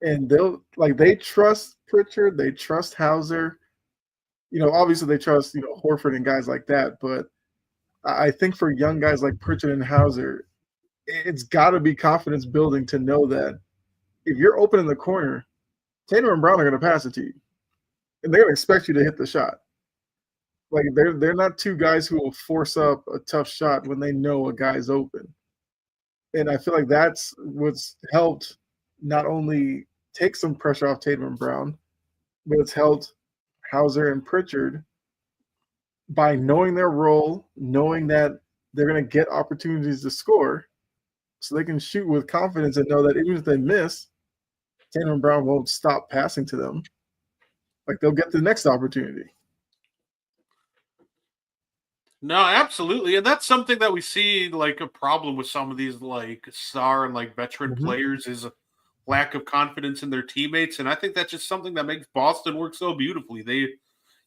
And they trust Pritchard, they trust Hauser. Obviously they trust, Horford and guys like that. But I think for young guys like Pritchard and Hauser, it's got to be confidence building to know that if you're open in the corner, Tatum and Brown are going to pass it to you, and they're going to expect you to hit the shot. Like they're not two guys who will force up a tough shot when they know a guy's open. And I feel like that's what's helped not only take some pressure off Tatum and Brown, but it's helped Hauser and Pritchard by knowing their role, knowing that they're going to get opportunities to score, so they can shoot with confidence and know that even if they miss, Tatum and Brown won't stop passing to them. Like they'll get the next opportunity. No, absolutely. And that's something that we see like a problem with some of these like star and like veteran players is a lack of confidence in their teammates. And I think that's just something that makes Boston work so beautifully.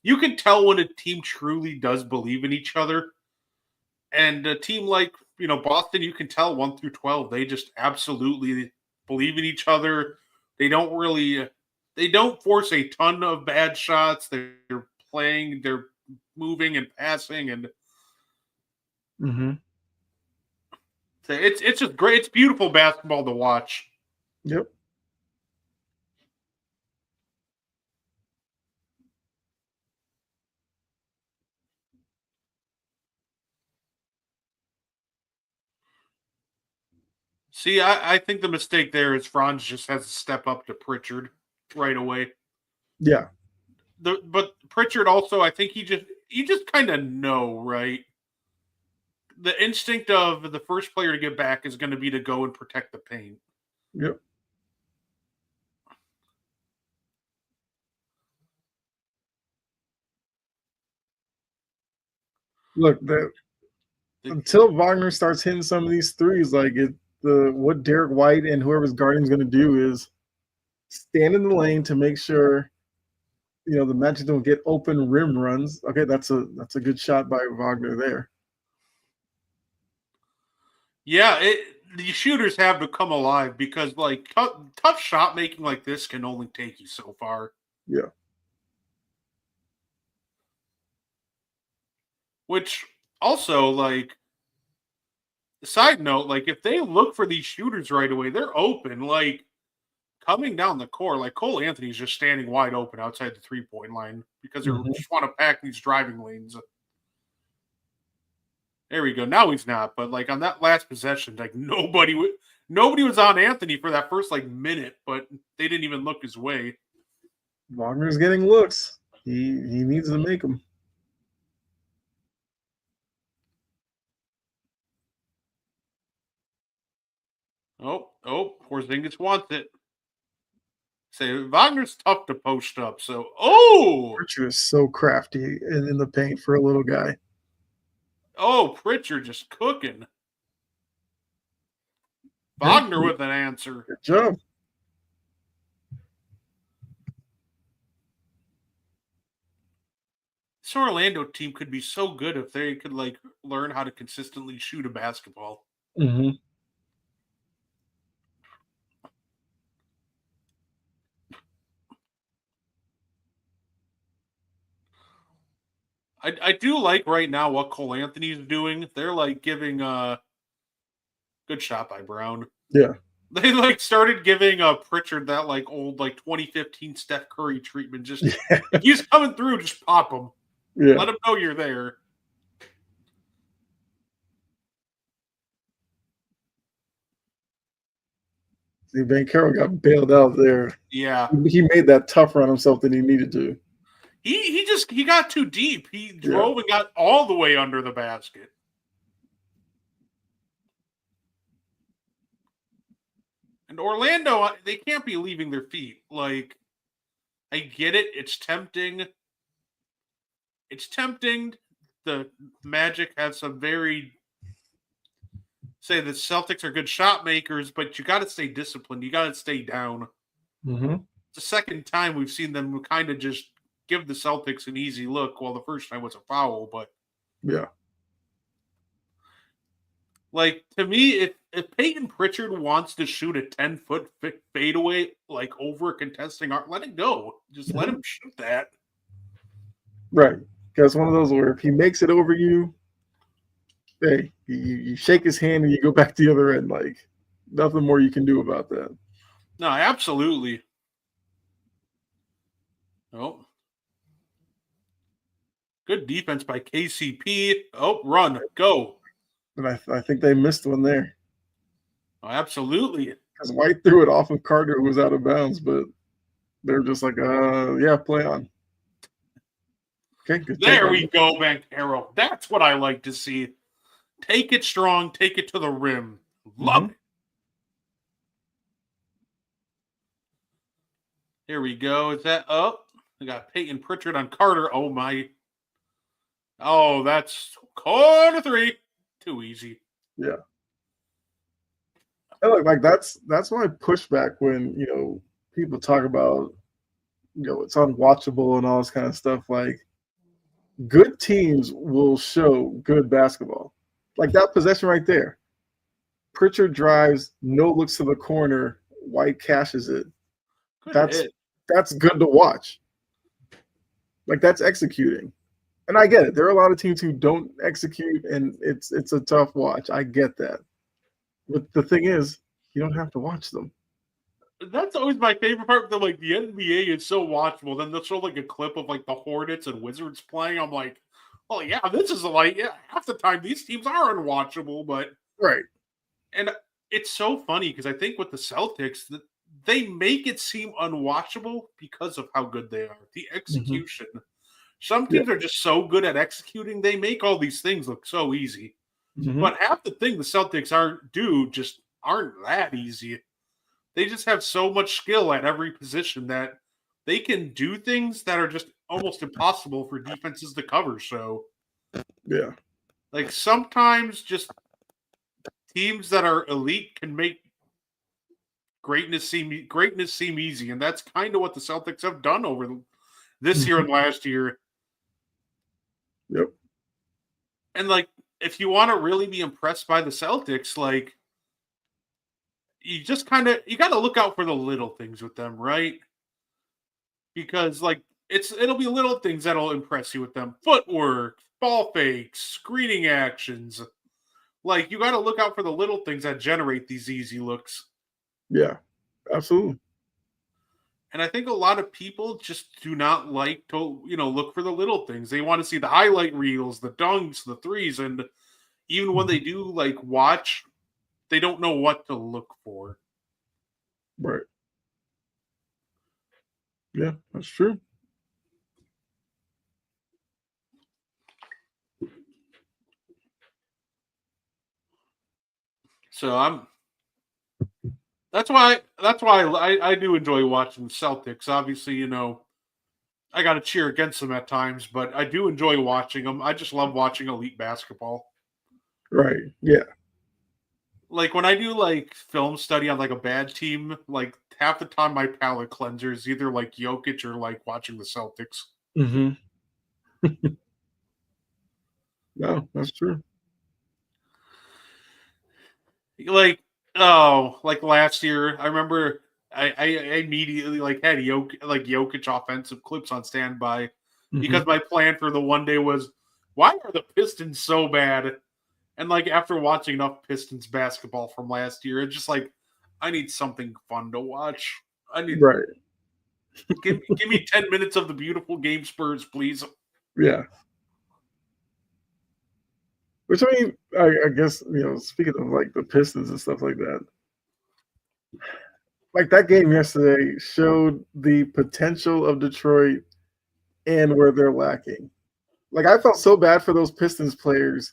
You can tell when a team truly does believe in each other. And a team like, Boston, you can tell 1 through 12, they just absolutely believe in each other. They don't force a ton of bad shots. They're playing, they're moving and passing, and it's just great. It's beautiful basketball to watch. Yep. See, I think the mistake there is Franz just has to step up to Pritchard right away. Yeah. But Pritchard also, I think you just kind of know, right? The instinct of the first player to get back is going to be to go and protect the paint. Yep. Look, until Wagner starts hitting some of these threes, what Derek White and whoever's guarding is going to do is stand in the lane to make sure the Magic don't get open rim runs. Okay, that's a good shot by Wagner there. Yeah, the shooters have to come alive because like tough shot making like this can only take you so far. Yeah. Which also, like, side note, like if they look for these shooters right away, they're open. Like coming down the court, like Cole Anthony's just standing wide open outside the 3-point line because they just want to pack these driving lanes. There we go. Now he's not, but like on that last possession, like nobody was on Anthony for that first like minute, but they didn't even look his way. Wagner's getting looks. He needs to make them. Oh, Porzingis wants it. Say Wagner's tough to post up. So, Pritchard is so crafty in the paint for a little guy. Pritchard just cooking. Wagner with an answer. Good job. This Orlando team could be so good if they could like learn how to consistently shoot a basketball. Mm-hmm. I do like right now what Cole Anthony's doing. They're like giving good shot by Brown. Yeah. They like started giving Pritchard that like old like 2015 Steph Curry treatment. Just if he's coming through, just pop him. Yeah. Let him know you're there. See, Banchero got bailed out there. Yeah. He made that tougher on himself than he needed to. He got too deep. He drove and got all the way under the basket. And Orlando, they can't be leaving their feet. Like, I get it. It's tempting. The Magic have some very say the Celtics are good shot makers, but you got to stay disciplined. You got to stay down. Mm-hmm. It's the second time we've seen them kind of just give the Celtics an easy look. Well, the first time was a foul, but Yeah. like to me, if Peyton Pritchard wants to shoot a 10-foot fadeaway like over a contesting arc, let it go. Just let him shoot that. Right. Because one of those where if he makes it over you, hey, you shake his hand and you go back to the other end. Like nothing more you can do about that. No, absolutely. Oh. Good defense by KCP. Oh, run, go. And I think they missed one there. Oh, absolutely. Because White threw it off of Carter, who was out of bounds, but they're just like, yeah, play on. Okay, good. There we go, Banchero. That's what I like to see. Take it strong, take it to the rim. Love it. Here we go. Is that up? We got Peyton Pritchard on Carter. Oh, my. Oh, that's corner three. Too easy. Yeah. And look, like that's my pushback when, people talk about, it's unwatchable and all this kind of stuff. Like, good teams will show good basketball. Like that possession right there. Pritchard drives, no looks to the corner, White cashes it. That's good to watch. Like that's executing. And I get it. There are a lot of teams who don't execute, and it's a tough watch. I get that. But the thing is, you don't have to watch them. That's always my favorite part. Like the NBA is so watchable. Then they'll show like a clip of like the Hornets and Wizards playing. I'm like, well, yeah, this is half the time these teams are unwatchable, but right. And it's so funny because I think with the Celtics, they make it seem unwatchable because of how good they are. The execution. Some teams are just so good at executing, they make all these things look so easy. But half the thing the Celtics just aren't that easy. They just have so much skill at every position that they can do things that are just almost impossible for defenses to cover. So, yeah, like sometimes just teams that are elite can make greatness seem easy, and that's kind of what the Celtics have done over this year and last year. Yep. And like, if you want to really be impressed by the Celtics, like you just you got to look out for the little things with them, right? Because like it'll be little things that'll impress you with them. Footwork, ball fakes, screening actions. Like you got to look out for the little things that generate these easy looks. Yeah, absolutely. And I think a lot of people just do not like to, look for the little things. They want to see the highlight reels, the dunks, the threes, and even when they do like watch, they don't know what to look for. Right. Yeah, that's true. So that's why I do enjoy watching the Celtics. Obviously, I got to cheer against them at times, but I do enjoy watching them. I just love watching elite basketball. Right. Yeah. Like when I do like film study on like a bad team, like half the time my palate cleanser is either like Jokic or like watching the Celtics. No, that's true. Like last year, I remember I immediately like had Jokic offensive clips on standby because my plan for the one day was, why are the Pistons so bad? And like after watching enough Pistons basketball from last year, it's just like I need something fun to watch. Right. Give me 10 minutes of the beautiful game Spurs, please. Yeah. Which I mean, I guess, speaking of like the Pistons and stuff like that, like that game yesterday showed the potential of Detroit and where they're lacking. Like I felt so bad for those Pistons players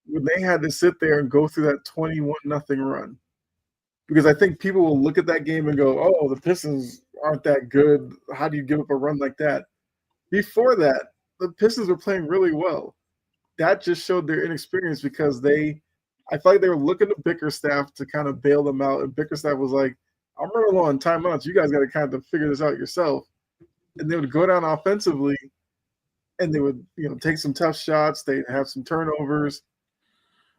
when they had to sit there and go through that 21-0 run. Because I think people will look at that game and go, oh, the Pistons aren't that good. How do you give up a run like that? Before that, the Pistons were playing really well. That just showed their inexperience because they I felt like they were looking to Bickerstaff to kind of bail them out, and Bickerstaff was like, "I'm running low on timeouts. You guys got to kind of figure this out yourself." And they would go down offensively, and they would take some tough shots. They'd have some turnovers,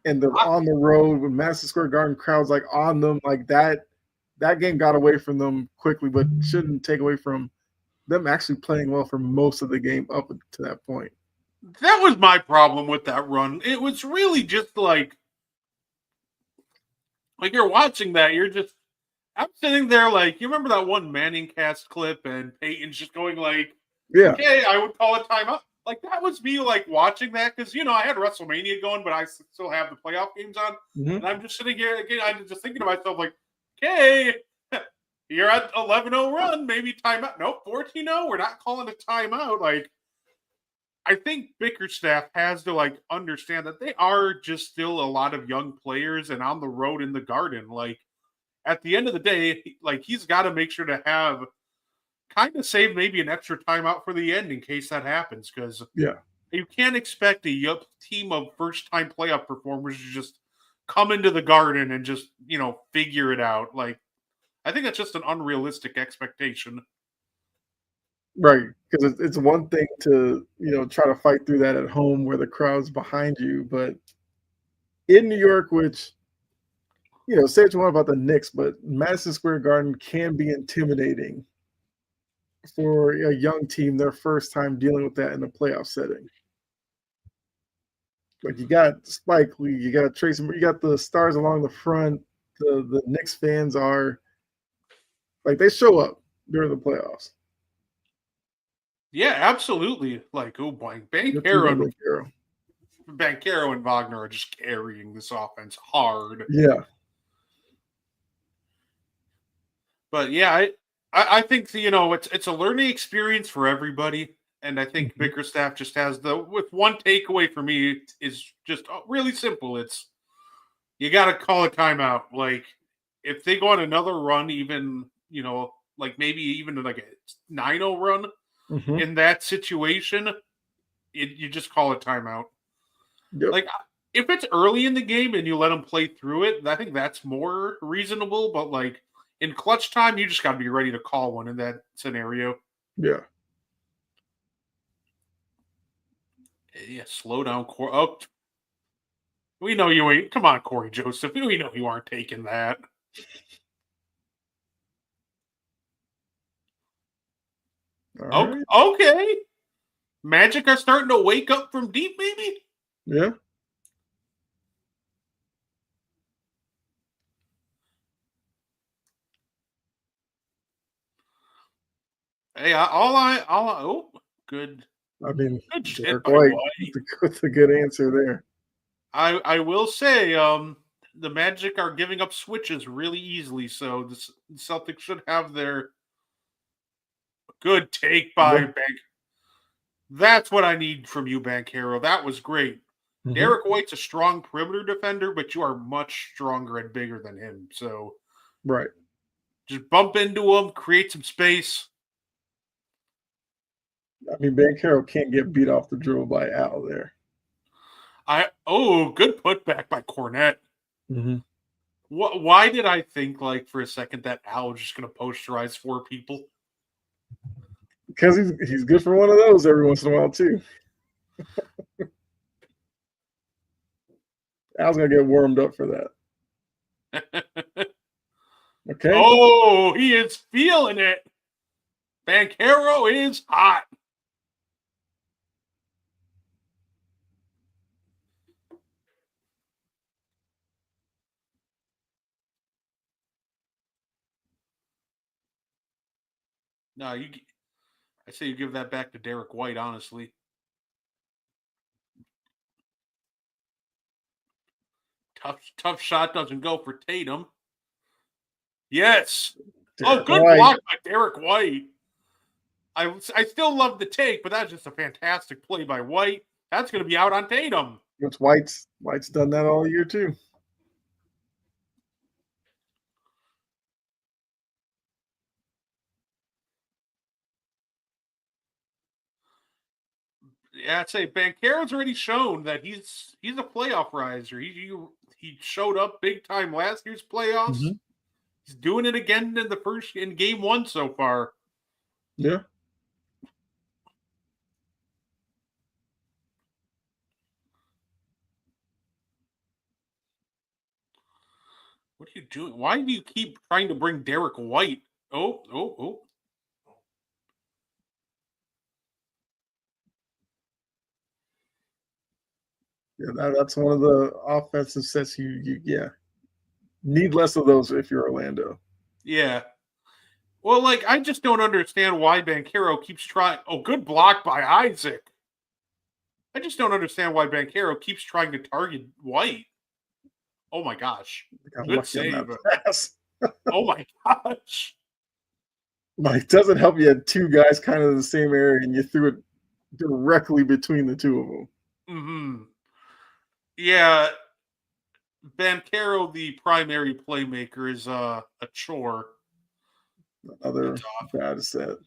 and they're on the road with Madison Square Garden crowds like on them like that. That game got away from them quickly, but shouldn't take away from them actually playing well for most of the game up to that point. That was my problem with that run. It was really just like you're watching that, I'm sitting there like, you remember that one Manning cast clip and Peyton's just going like, Yeah. okay, I would call it timeout. Like that was me like watching that because I had WrestleMania going, but I still have the playoff games on, and I'm just sitting here again. I'm just thinking to myself like, okay, you're at 11-0 run, maybe timeout. Nope, 14-0. We're not calling a timeout. Like, I think Bickerstaff has to like understand that they are just still a lot of young players and on the road in the Garden. Like at the end of the day, like he's got to make sure to have kind of save maybe an extra timeout for the end in case that happens. Because you can't expect a team of first-time playoff performers to just come into the Garden and just figure it out. Like I think that's just an unrealistic expectation. Right, because it's one thing to try to fight through that at home where the crowd's behind you, but in New York, which say what you want about the Knicks, but Madison Square Garden can be intimidating for a young team their first time dealing with that in a playoff setting. Like you got Spike Lee, you got Tracy, you got the stars along the front. The Knicks fans are like they show up during the playoffs. Yeah, absolutely. Like, oh boy, Banchero and Wagner are just carrying this offense hard. Yeah. But yeah, I think it's a learning experience for everybody, and I think Bickerstaff just has with one takeaway for me is just really simple. It's you got to call a timeout. Like if they go on another run, even like maybe even like a 9-0 run. In that situation, you just call a timeout. Yep. Like if it's early in the game and you let them play through it, I think that's more reasonable. But like in clutch time, you just got to be ready to call one in that scenario. Yeah. Yeah, slow down, Corey. Oh, we know you ain't. Come on, Corey Joseph. We know you aren't taking that. Right. Okay. Magic are starting to wake up from deep, maybe? Yeah. Hey, good. I mean, Good shit Derek by White White. with a good answer there. I will say, the Magic are giving up switches really easily, so the Celtics should have their good take by Bank. That's what I need from you, Banchero. That was great. Derek White's a strong perimeter defender, but you are much stronger and bigger than him. So, right, just bump into him, create some space. I mean, Banchero can't get beat off the dribble by Al there. Good putback by Cornette. Why did I think like for a second that Al was just going to posterize 4 people? Because he's good for one of those every once in a while too. Al's gonna get warmed up for that. Okay. Oh, he is feeling it. Banchero is hot. No, I say you give that back to Derek White, honestly. Tough shot doesn't go for Tatum. Yes. Good block by Derek White. I still love the take, but that's just a fantastic play by White. That's going to be out on Tatum. It's White's done that all year too. Yeah, I'd say Banchero's already shown that he's a playoff riser. He showed up big time last year's playoffs. Mhm. He's doing it again in game one so far. Yeah. What are you doing? Why do you keep trying to bring Derek White? Oh. Yeah, that's one of the offensive sets you need less of those if you're Orlando. Yeah. Well, like, I just don't understand why Banchero keeps trying. Oh, good block by Isaac. I just don't understand why Banchero keeps trying to target White. Oh my gosh. Got Good lucky on save. that pass. Oh my gosh. Like, it doesn't help you had two guys kind of in the same area and you threw it directly between the two of them. Mm-hmm. Yeah. Banchero, the primary playmaker, is a chore. Another bad set.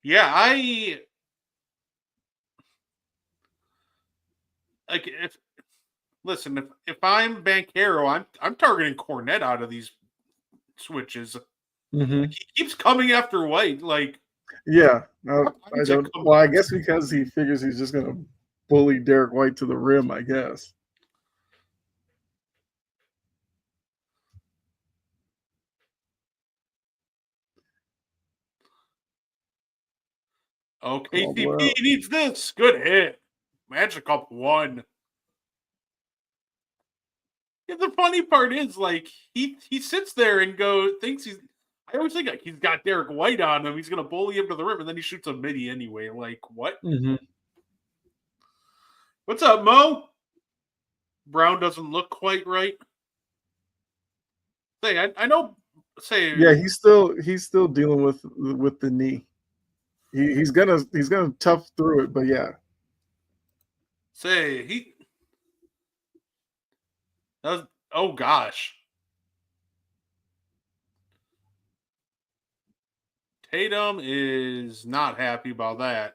Yeah, I like if I'm Banchero, I'm targeting Cornet out of these switches. Mm-hmm. He keeps coming after White. Like, Yeah, no, I Isaac don't. Well, I guess because he figures he's just going to bully Derek White to the rim. I guess. oh, Caldwell. KCP needs this. Good hit. Magic up one. Yeah, the funny part is, like, he sits there and thinks he's. I always think like he's got Derek White on him. He's gonna bully him to the rim, and then he shoots a midi anyway. Like, what? Mm-hmm. What's up, Mo? Brown doesn't look quite right. Say, I know. Say, Yeah, he's still dealing with the knee. He's gonna tough through it, but yeah. say he. That was, oh gosh. Tatum is not happy about that.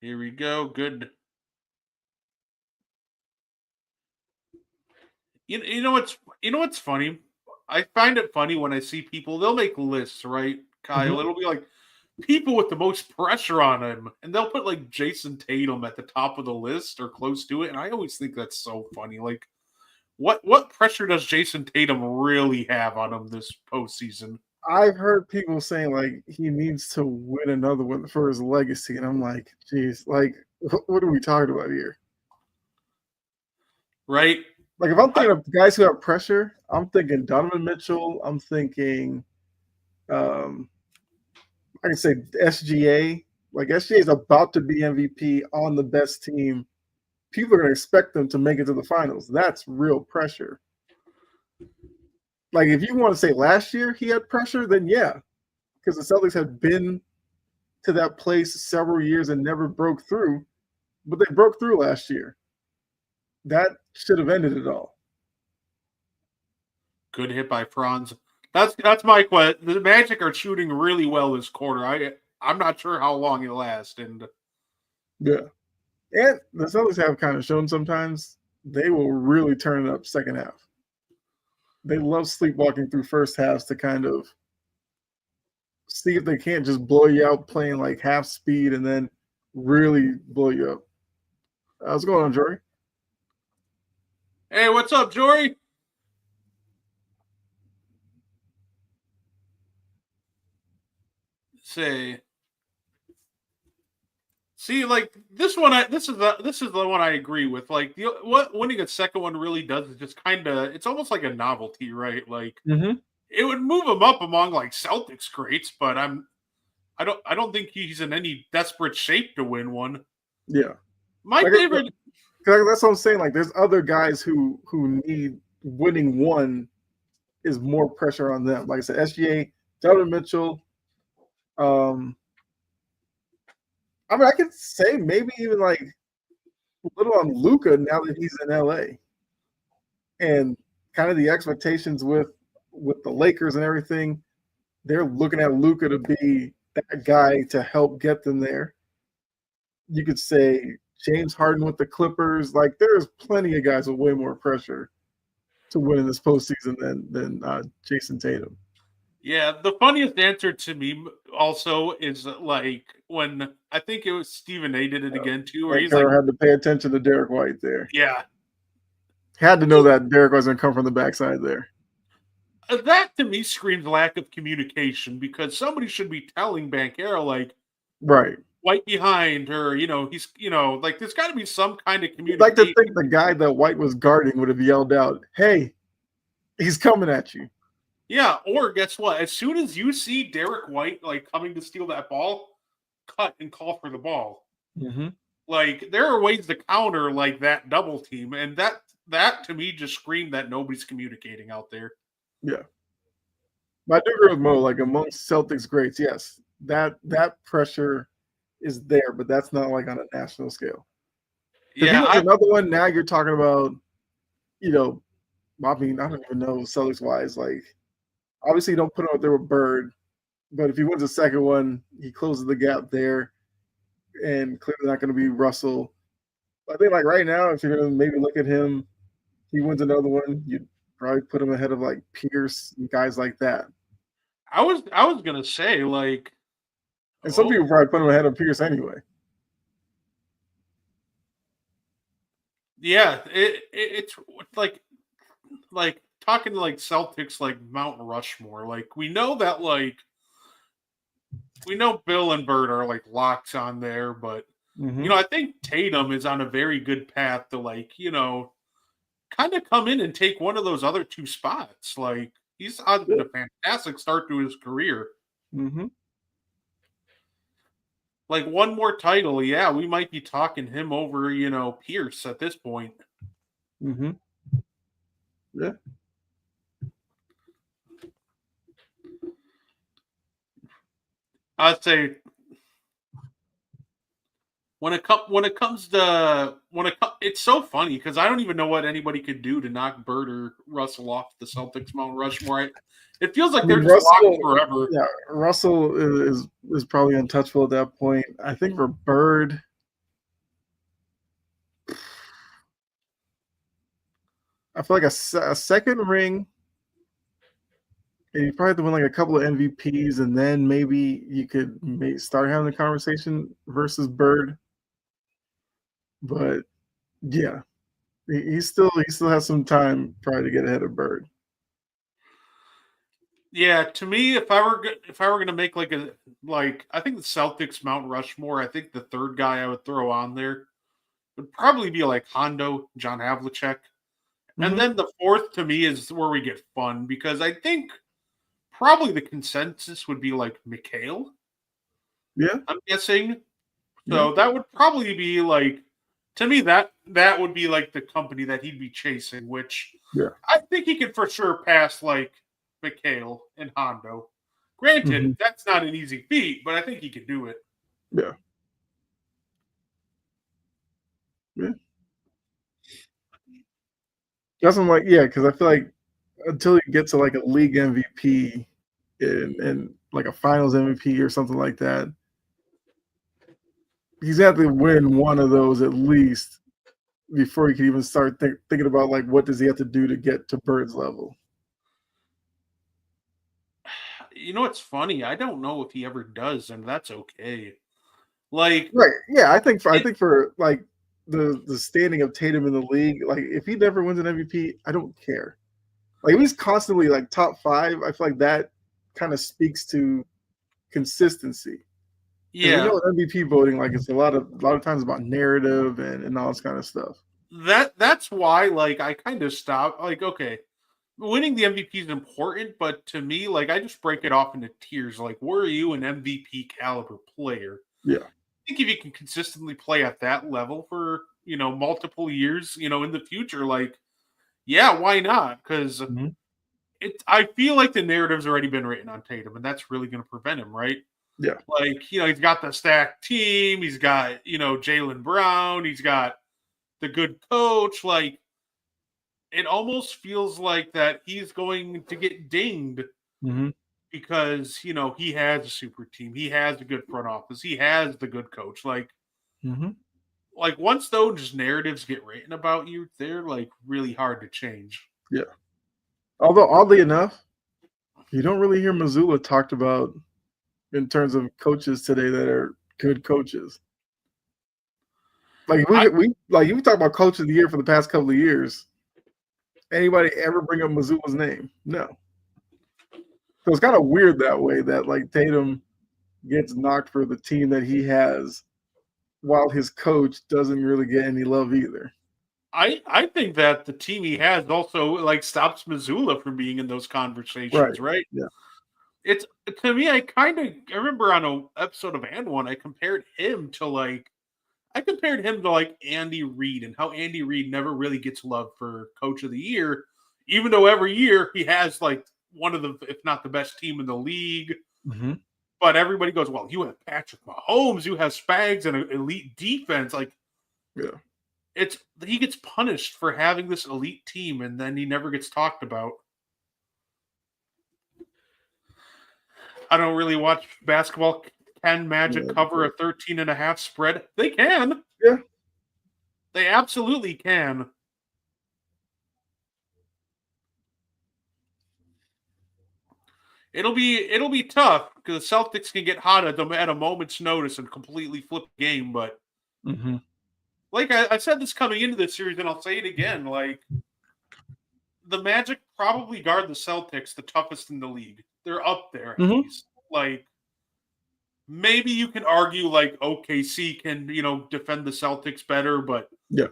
Here we go. Good. You know what's funny? I find it funny when I see people. They'll make lists, right, Kyle? Mhm. It'll be like people with the most pressure on him, and they'll put like Jason Tatum at the top of the list or close to it. And I always think that's so funny. Like, what pressure does Jason Tatum really have on him this postseason? I've heard people saying like he needs to win another one for his legacy, and I'm like, geez, like what are we talking about here? Right? Like if I'm thinking of guys who have pressure, I'm thinking Donovan Mitchell. I'm thinking, I can say SGA. Like SGA is about to be MVP on the best team. People are going to expect them to make it to the finals. That's real pressure. Like if you want to say last year he had pressure, then yeah, because the Celtics had been to that place several years and never broke through, but they broke through last year. That should have ended it all. Good hit by Franz. That's my question. The Magic are shooting really well this quarter. I'm not sure how long it'll last. And yeah, and the Celtics have kind of shown sometimes they will really turn it up second half. They love sleepwalking through first halves to kind of see if they can't just blow you out playing like half speed and then really blow you up. What's going on, Jory? hey, what's up, Jory? Say, see, like this one. This is the one I agree with. Like what winning a second one really does is just kind of. It's almost like a novelty, right? Like it would move him up among like Celtics greats, but I don't think he's in any desperate shape to win one. Yeah, My favorite. That's what I'm saying. Like, there's other guys who need winning one is more pressure on them. Like I said, SGA, Donovan Mitchell, I mean, I could say maybe even like a little on Luca now that he's in LA, and kind of the expectations with the Lakers and everything. They're looking at Luca to be that guy to help get them there. You could say James Harden with the Clippers. Like there's plenty of guys with way more pressure to win in this postseason than Jason Tatum. Yeah, the funniest answer to me also is like when I think it was Stephen A. did it again too, where he's like, had to pay attention to Derek White there. yeah, Had to know that Derek was going to come from the backside there. that to me screams lack of communication because somebody should be telling Banchero like, Right. White behind, or he's like there's got to be some kind of You'd communication. like to think the guy that White was guarding would have yelled out, "Hey, he's coming at you." Yeah, or guess what? As soon as you see Derek White like coming to steal that ball, cut and call for the ball. Mm-hmm. Like there are ways to counter like that double team, and that to me just screamed that nobody's communicating out there. Yeah. But I do agree with Mo, like amongst Celtics greats, yes, that pressure is there, but that's not like on a national scale. Yeah, Another one now you're talking about, I mean, I don't even know Celtics wise. Like, obviously, you don't put him out there with Bird, but if he wins the second one, he closes the gap there, and clearly not going to be Russell. I think, like, right now, if you're going to maybe look at him, he wins another one, you'd probably put him ahead of, like, Pierce and guys like that. I was going to say, like, and some people probably put him ahead of Pierce anyway. Yeah, it's like talking like Celtics, like Mount Rushmore. Like we know that, like we know Bill and Bird are like locks on there, but I think Tatum is on a very good path to kind of come in and take one of those other two spots. Like he's on a fantastic start to his career. Mm-hmm. Like one more title, yeah, we might be talking him over, Pierce at this point. Mm-hmm. Yeah. I'd say it's so funny because I don't even know what anybody could do to knock Bird or Russell off the Celtics Mount Rushmore. It feels like they're just locked forever. Yeah, Russell is probably untouchable at that point. I think for Bird, I feel like a second ring, and you probably have to win like a couple of MVPs, and then maybe you could start having the conversation versus Bird. But yeah, he still has some time probably to get ahead of Bird. Yeah, to me, if I were going to make I think the Celtics Mount Rushmore, I think the third guy I would throw on there would probably be like Hondo, John Havlicek. And then the fourth to me is where we get fun because I think probably the consensus would be like Mikhail. Yeah. I'm guessing. So that would probably be like, to me, that would be like the company that he'd be chasing, which I think he could for sure pass like Mikhail and Hondo. Granted, that's not an easy feat, but I think he could do it. Yeah. Yeah. That's what I'm like, because I feel like until you get to like a league MVP and like a finals MVP or something like that, he's got to win one of those at least before he can even start thinking about like what does he have to do to get to Bird's level. You know what's funny? I don't know if he ever does, and that's okay. Like, right? Yeah, I think for like the standing of Tatum in the league, like if he never wins an MVP, I don't care. Like if he's constantly like top 5, I feel like that kind of speaks to consistency. Yeah, MVP voting, like it's a lot of times about narrative and all this kind of stuff. That's why like I kind of stopped. Like, okay, winning the MVP is important, but to me, like I just break it off into tiers. Like, were you an MVP caliber player? Yeah. I think if you can consistently play at that level for, multiple years, in the future, like, yeah, why not? Because I feel like the narrative's already been written on Tatum, and that's really going to prevent him, right? Yeah. Like, he's got the stacked team. He's got, Jaylen Brown. He's got the good coach. Like, it almost feels like that he's going to get dinged Mm-hmm. because, he has a super team. He has a good front office. He has the good coach. Mm-hmm. Like once those narratives get written about you, they're like really hard to change. Yeah. Although, oddly enough, you don't really hear Missoula talked about in terms of coaches today that are good coaches. Like if we talk about coach of the year for the past couple of years. Anybody ever bring up Missoula's name? No. So it's kind of weird that way that like Tatum gets knocked for the team that he has, while his coach doesn't really get any love either. I think that the team he has also like stops Missoula from being in those conversations, right? Yeah. It's to me, I remember on an episode of And One, I compared him to like Andy Reid and how Andy Reid never really gets love for Coach of the Year, even though every year he has like one of the, if not the best team in the league. Mm-hmm. But everybody goes, well, you have Patrick Mahomes, you have Spags and an elite defense. Like, yeah, he gets punished for having this elite team, and then he never gets talked about. I don't really watch basketball. Can Magic cover a 13.5 spread? They can. Yeah. They absolutely can. It'll be tough because the Celtics can get hot at a moment's notice and completely flip the game. But like I said this coming into this series, and I'll say it again, like the Magic probably guard the Celtics the toughest in the league. They're up there at least. Like maybe you can argue like OKC can, defend the Celtics better, but yeah.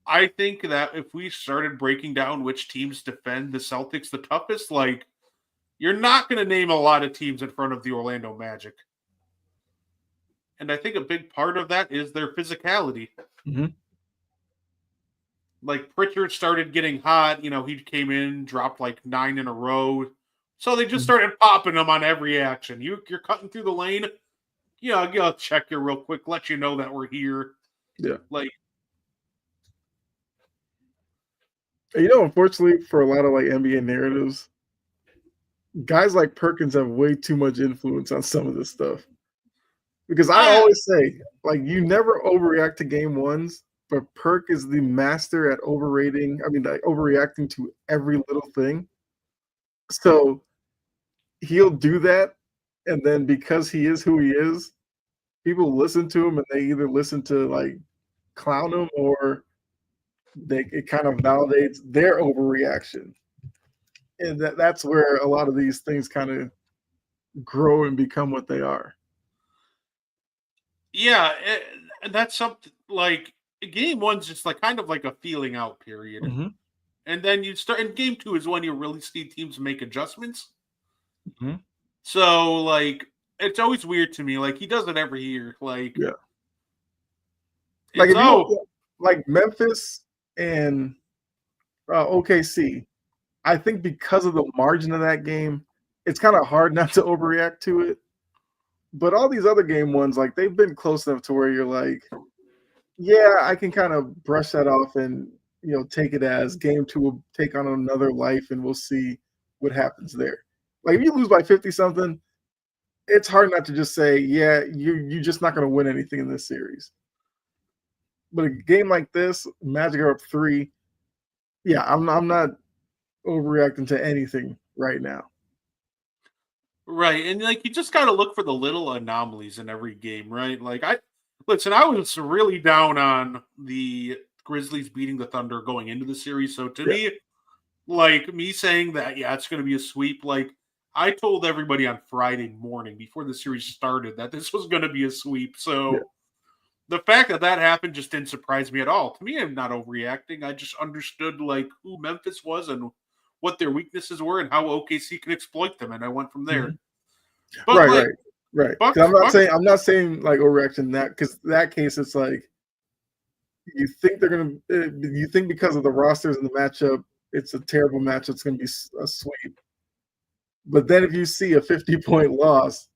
I think that if we started breaking down which teams defend the Celtics the toughest, like you're not going to name a lot of teams in front of the Orlando Magic. And I think a big part of that is their physicality. Mm-hmm. Like Pritchard started getting hot. He came in, dropped like 9 in a row. So they just started popping them on every action. You're cutting through the lane. I'll check you real quick, let you know that we're here. Yeah. Like, unfortunately for a lot of like NBA narratives, guys like Perkins have way too much influence on some of this stuff. Because I always say, like, you never overreact to game ones, but Perk is the master at overreacting to every little thing. So he'll do that, and then because he is who he is, people listen to him, and they either listen to like clown him or it kind of validates their overreaction. And that's where a lot of these things kind of grow and become what they are. Yeah, and that's something like game one's just like kind of like a feeling out period. Mm-hmm. And then you start, and game two is when you really see teams make adjustments. Mm-hmm. So, like, it's always weird to me. Like, he does it every year. Like, yeah. Like, like Memphis and OKC, I think because of the margin of that game, it's kind of hard not to overreact to it. But all these other game ones, like, they've been close enough to where you're like, yeah, I can kind of brush that off and, take it as game two will take on another life and we'll see what happens there. Like, if you lose by 50-something, it's hard not to just say, yeah, you're just not going to win anything in this series. But a game like this, Magic are up 3. Yeah, I'm not overreacting to anything right now. Right, and like you just got to look for the little anomalies in every game, right? Like I was really down on the Grizzlies beating the Thunder going into the series. So to me, like me saying that, yeah, it's going to be a sweep. Like I told everybody on Friday morning before the series started that this was going to be a sweep. So the fact that happened just didn't surprise me at all. To me, I'm not overreacting. I just understood like who Memphis was and what their weaknesses were and how OKC can exploit them, and I went from there. Mm-hmm. But right. I'm not saying like overreaction that, because that case it's like you think you think because of the rosters and the matchup, it's a terrible matchup. It's going to be a sweep. But then if you see a 50-point loss,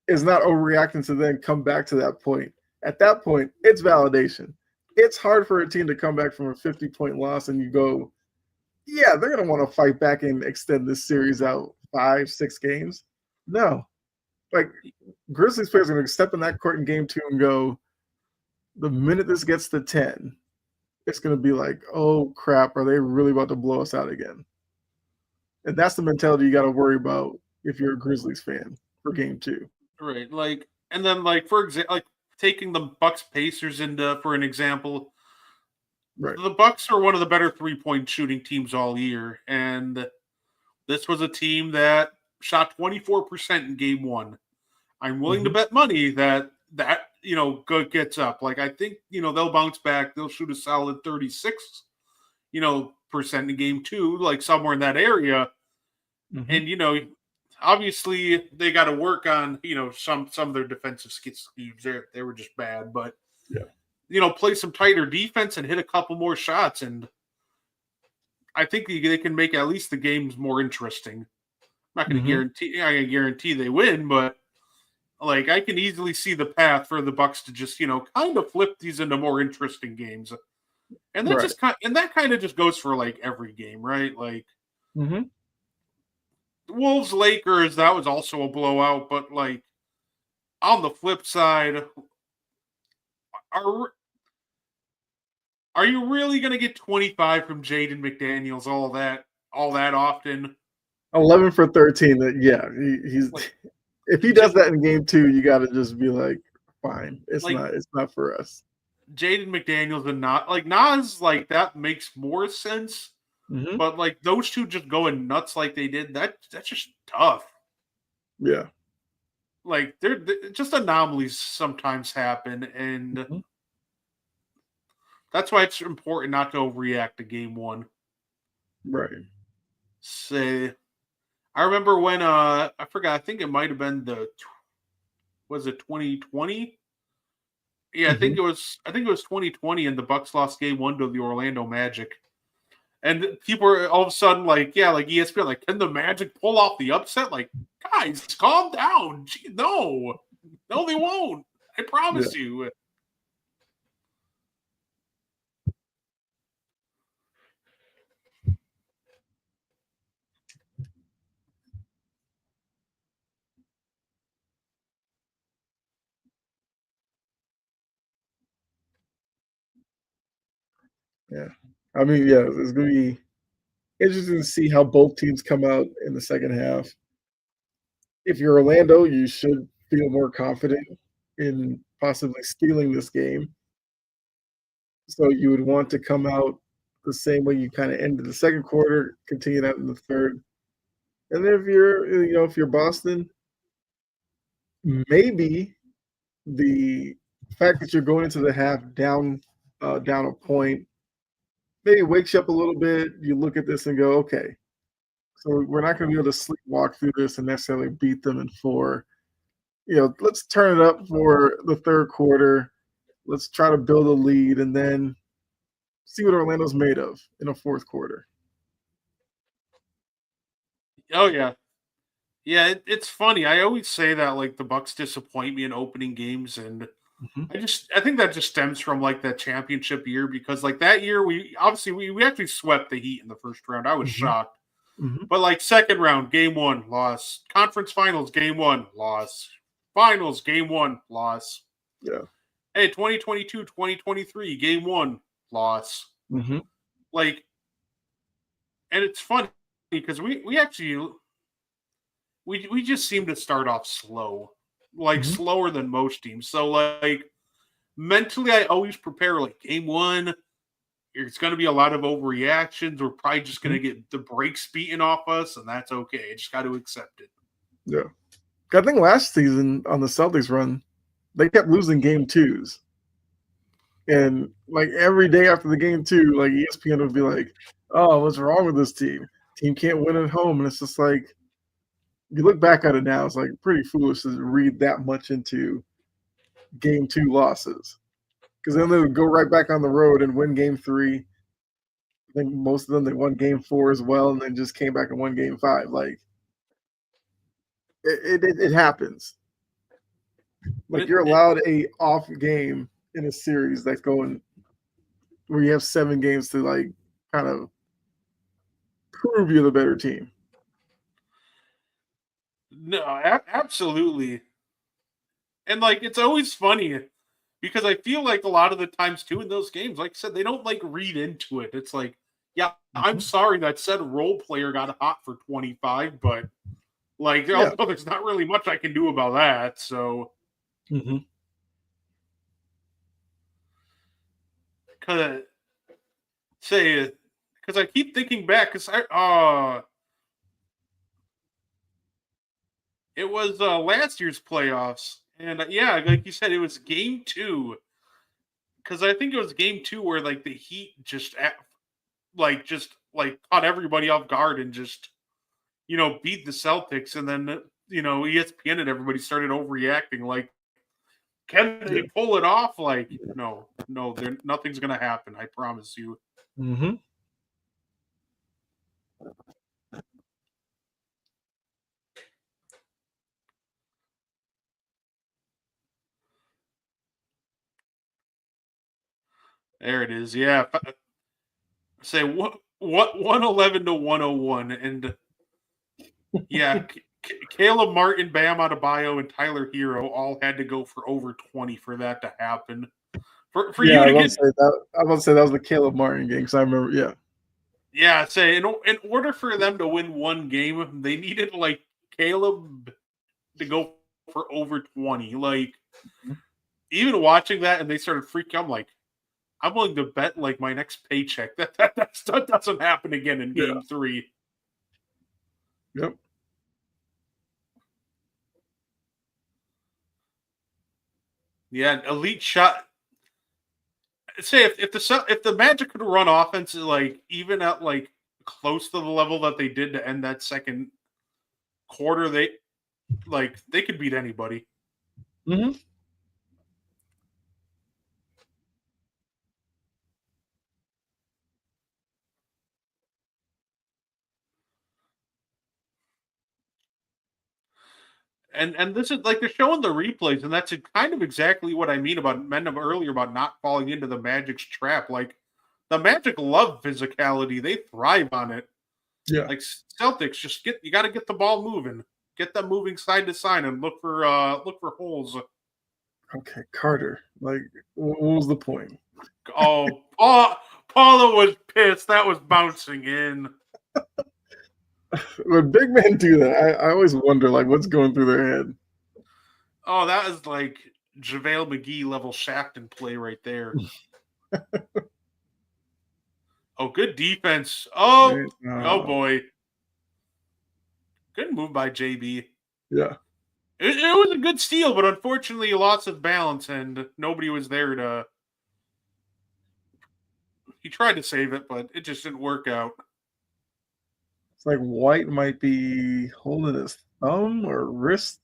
is not overreacting to then come back to that point. At that point, it's validation. It's hard for a team to come back from a 50-point loss and you go, yeah, they're going to want to fight back and extend this series out 5-6 games. No. Like, Grizzlies players are going to step in that court in game 2 and go, the minute this gets to 10, it's going to be like, oh, crap, are they really about to blow us out again? And that's the mentality you got to worry about if you're a Grizzlies fan for game 2. Right. Like, and then, like, for example, like taking the Bucks Pacers into for an example, Right. the Bucks are one of the better 3-point shooting teams all year, and this was a team that shot 24% in game 1. I'm willing to bet money that gets up. Like, I think they'll bounce back. They'll shoot a solid 36 percent in game 2, like somewhere in that area. And obviously they got to work on some of their defensive schemes. They were just bad, but play some tighter defense and hit a couple more shots, and I think they can make at least the games more interesting. I'm not going to guarantee they win, but like I can easily see the path for the Bucks to just kind of flip these into more interesting games, and that that kind of just goes for like every game, right? Like Wolves Lakers, that was also a blowout, but like on the flip side, are you really going to get 25 from Jaden McDaniels all that often? 11 for 13. Yeah, he's if he does that in game 2, you got to just be like, fine, it's not for us. Jaden McDaniels and Nas, like that makes more sense. But like those two just going nuts like they did, that's just tough. Yeah, like they're just anomalies sometimes happen, and that's why it's important not to overreact to game 1. Right. Say, I remember when I forgot. I think it might have been was it 2020? Yeah, I think it was 2020, and the Bucks lost game 1 to the Orlando Magic. And people are all of a sudden like ESPN, like, can the Magic pull off the upset? Like, guys, calm down. Gee, no, they won't. I promise you. Yeah. I mean, yeah, it's going to be interesting to see how both teams come out in the second half. If you're Orlando, you should feel more confident in possibly stealing this game. So you would want to come out the same way you kind of ended the second quarter, continue that in the third. And then if you're Boston, maybe the fact that you're going into the half down a point maybe wakes you up a little bit. You look at this and go, okay, so we're not going to be able to sleepwalk through this and necessarily beat them in 4. Let's turn it up for the third quarter. Let's try to build a lead and then see what Orlando's made of in a fourth quarter. Oh yeah. Yeah, it's funny. I always say that like the Bucks disappoint me in opening games, and I think that just stems from like that championship year, because like that year we actually swept the Heat in the first round. I was shocked. But like second round, game 1, loss. Conference finals, game 1, loss. Finals, game 1, loss. Yeah. Hey, 2022, 2023, game 1, loss. Like, and it's funny because we actually we just seem to start off slow, like slower than most teams. So like mentally, I always prepare like game 1. It's going to be a lot of overreactions. We're probably just going to get the brakes beaten off us, and that's okay. I just got to accept it. Yeah. I think last season on the Celtics run, they kept losing game 2s. And like every day after the game 2, like ESPN would be like, oh, what's wrong with this team? Team can't win at home. And it's just like, you look back at it now, it's like pretty foolish to read that much into game 2 losses. Because then they would go right back on the road and win game 3. I think most of them, they won game 4 as well, and then just came back and won game 5. Like, it happens. Like you're allowed a off game in a series that's going where you have 7 games to like kind of prove you're the better team. No, absolutely. And like it's always funny because I feel like a lot of the times too in those games, like I said, they don't like read into it. It's like, yeah, I'm sorry that said role player got hot for 25, but like also, there's not really much I can do about that. So because say because I keep thinking back because it was last year's playoffs, and yeah, like you said, it was game 2 because I think it was game 2 where like the Heat just caught everybody off guard and just beat the Celtics, and then ESPN and everybody started overreacting. Like, can they pull it off? Like, no, nothing's gonna happen. I promise you. Mm-hmm. There it is. Yeah, say what 111 to 101, and yeah. Caleb Martin, Bam Adebayo, and Tyler Hero all had to go for over 20 for that to happen. For you to get, I was gonna say that was the Caleb Martin game because I remember, say in order for them to win one game, they needed like Caleb to go for over 20. Like even watching that, and they started freaking. I'm like, I'm willing to bet like my next paycheck that doesn't happen again in Game 3. Yep. Yeah, elite shot. Say if the Magic could run offense like even at like close to the level that they did to end that second quarter, they could beat anybody. Mm-hmm. And this is like they're showing the replays, and that's kind of exactly what I mean about mentioned earlier about not falling into the Magic's trap. Like the Magic love physicality; they thrive on it. Yeah. Like Celtics, you got to get the ball moving, get them moving side to side, and look for holes. Okay, Carter. Like, what was the point? Oh, Paula was pissed. That was bouncing in. When big men do that, I always wonder like what's going through their head. Oh, that is like JaVale McGee level Shafton play right there. Oh, good defense. Oh boy. Good move by JB. Yeah. It was a good steal, but unfortunately he lost his balance and nobody was there to. He tried to save it, but it just didn't work out. It's like White might be holding his thumb or wrist.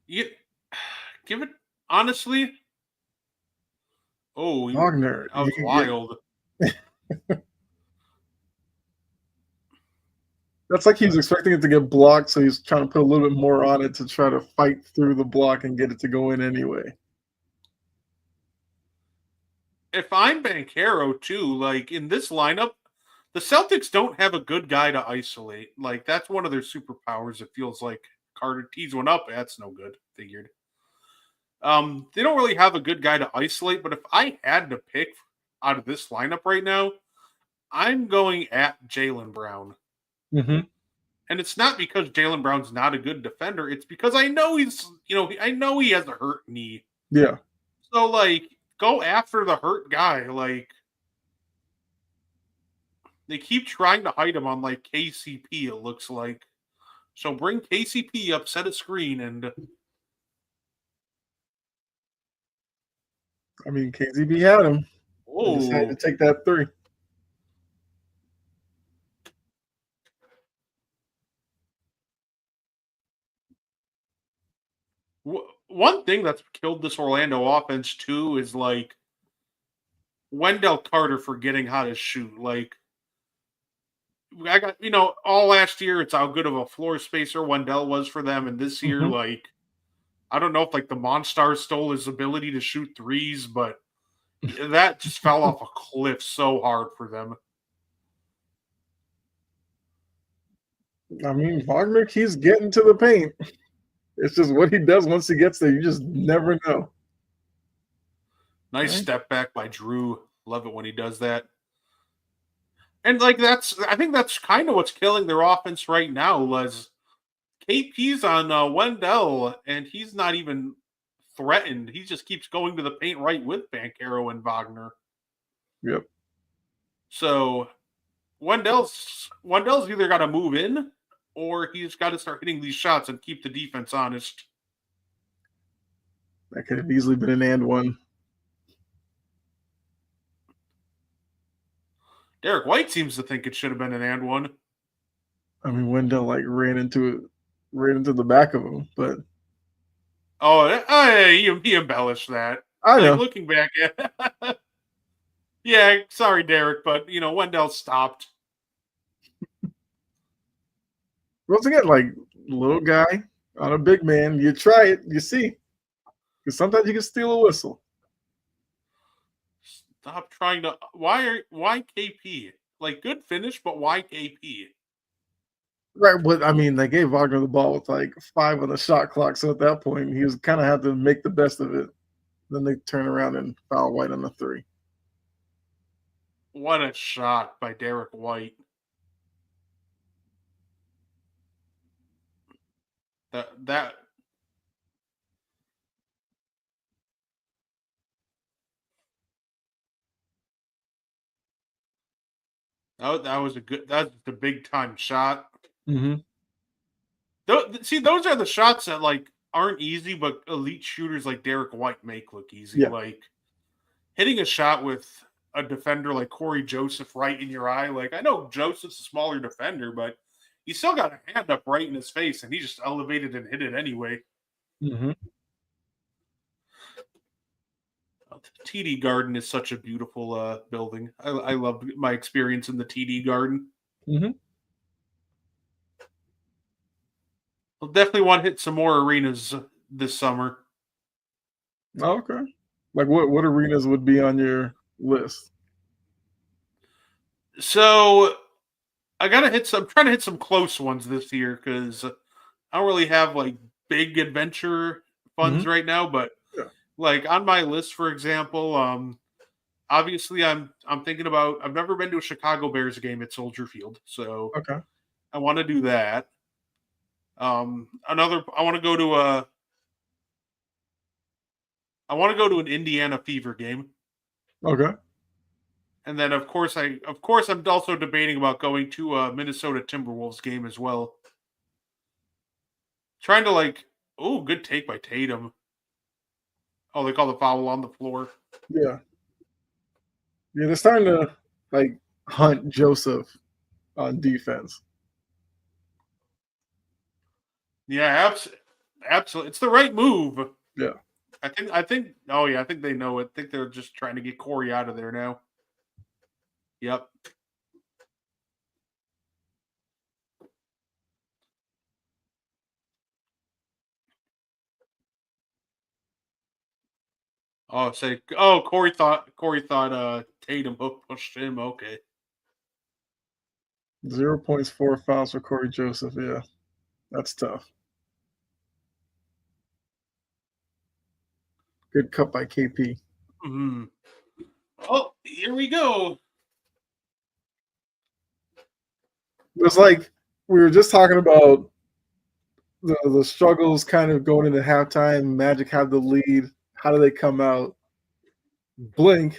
Give it honestly. Oh, Wagner. That was wild. That's like he was expecting it to get blocked, so he's trying to put a little bit more on it to try to fight through the block and get it to go in anyway. If I'm Banchero too, like in this lineup, the Celtics don't have a good guy to isolate. Like that's one of their superpowers. It feels like Carter tees one up. That's no good. Figured. They don't really have a good guy to isolate. But if I had to pick out of this lineup right now, I'm going at Jaylen Brown. Mm-hmm. And it's not because Jaylen Brown's not a good defender. It's because I know I know he has a hurt knee. Yeah. So like, go after the hurt guy. Like. They keep trying to hide him on like KCP, it looks like. So bring KCP up, set a screen, and I mean, KCP had him. He just had to take that 3. One thing that's killed this Orlando offense too is like Wendell Carter forgetting how to shoot. Like I got all last year, it's how good of a floor spacer Wendell was for them, and this year, like I don't know if like the Monstar stole his ability to shoot threes, but that just fell off a cliff so hard for them. I mean, Wagner keeps getting to the paint. It's just what he does once he gets there. You just never know. Nice Right. step back by Drew. Love it when he does that. And like I think that's kind of what's killing their offense right now. Was KP's on Wendell, and he's not even threatened. He just keeps going to the paint right with Banchero and Wagner. Yep. So Wendell's either got to move in or he's got to start hitting these shots and keep the defense honest. That could have easily been an and one. Derek White seems to think it should have been an and one. I mean, Wendell like ran into the back of him, but He embellished that. I know. Looking back at yeah, sorry, Derek, but Wendell stopped. Once again, like little guy on a big man, you try it, you see. Because sometimes you can steal a whistle. Stop trying to. Why KP? Like good finish, but why KP? Right, but I mean, they gave Wagner the ball with like 5 on the shot clock, so at that point, he was kind of had to make the best of it. Then they turn around and foul White on the 3. What a shot by Derek White. That was that's the big time shot. Mm-hmm. See, those are the shots that like aren't easy, but elite shooters like Derek White make look easy. Yeah. Like hitting a shot with a defender like Corey Joseph right in your eye. Like I know Joseph's a smaller defender, but he still got a hand up right in his face, and he just elevated and hit it anyway. Mm-hmm. The TD Garden is such a beautiful building. I love my experience in the TD Garden. Mm-hmm. I'll definitely want to hit some more arenas this summer. Oh, okay. Like what arenas would be on your list? So I'm trying to hit some close ones this year because I don't really have like big adventure funds right now, but Yeah. like on my list, for example, obviously I'm thinking about I've never been to a Chicago Bears game at Soldier Field, so Okay. I want to do that. I want to go to an Indiana Fever game. Okay. And then of course I'm also debating about going to a Minnesota Timberwolves game as well. Trying to good take by Tatum. Oh, they call the foul on the floor. Yeah. Yeah, they're starting to like hunt Joseph on defense. Yeah, absolutely. It's the right move. Yeah. I think they know it. I think they're just trying to get Corey out of there now. Yep. Corey thought Tatum pushed him. Okay. 0 points, 4 fouls for Corey Joseph. Yeah. That's tough. Good cut by KP. Mm-hmm. Oh, here we go. It was like we were just talking about the struggles kind of going into halftime. Magic had the lead. How do they come out? Blink.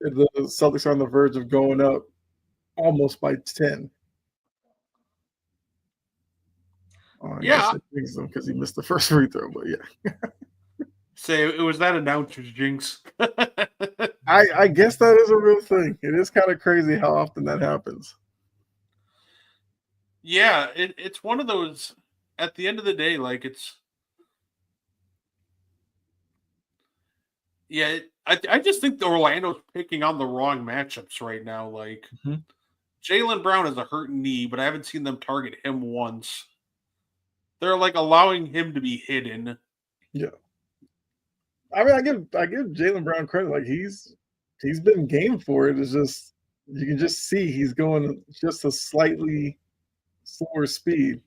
The Celtics are on the verge of going up almost by 10. I guess it brings them because he missed the first free throw, but yeah. Say it was that announcer's jinx. I guess that is a real thing. It is kind of crazy how often that happens. Yeah, it's one of those. At the end of the day, like it's. Yeah, I just think the Orlando's picking on the wrong matchups right now. Like Jaylen Brown has a hurt knee, but I haven't seen them target him once. They're like allowing him to be hidden. Yeah. I mean, I give Jaylen Brown credit. Like he's been game for it. It's just you can just see he's going just a slightly slower speed.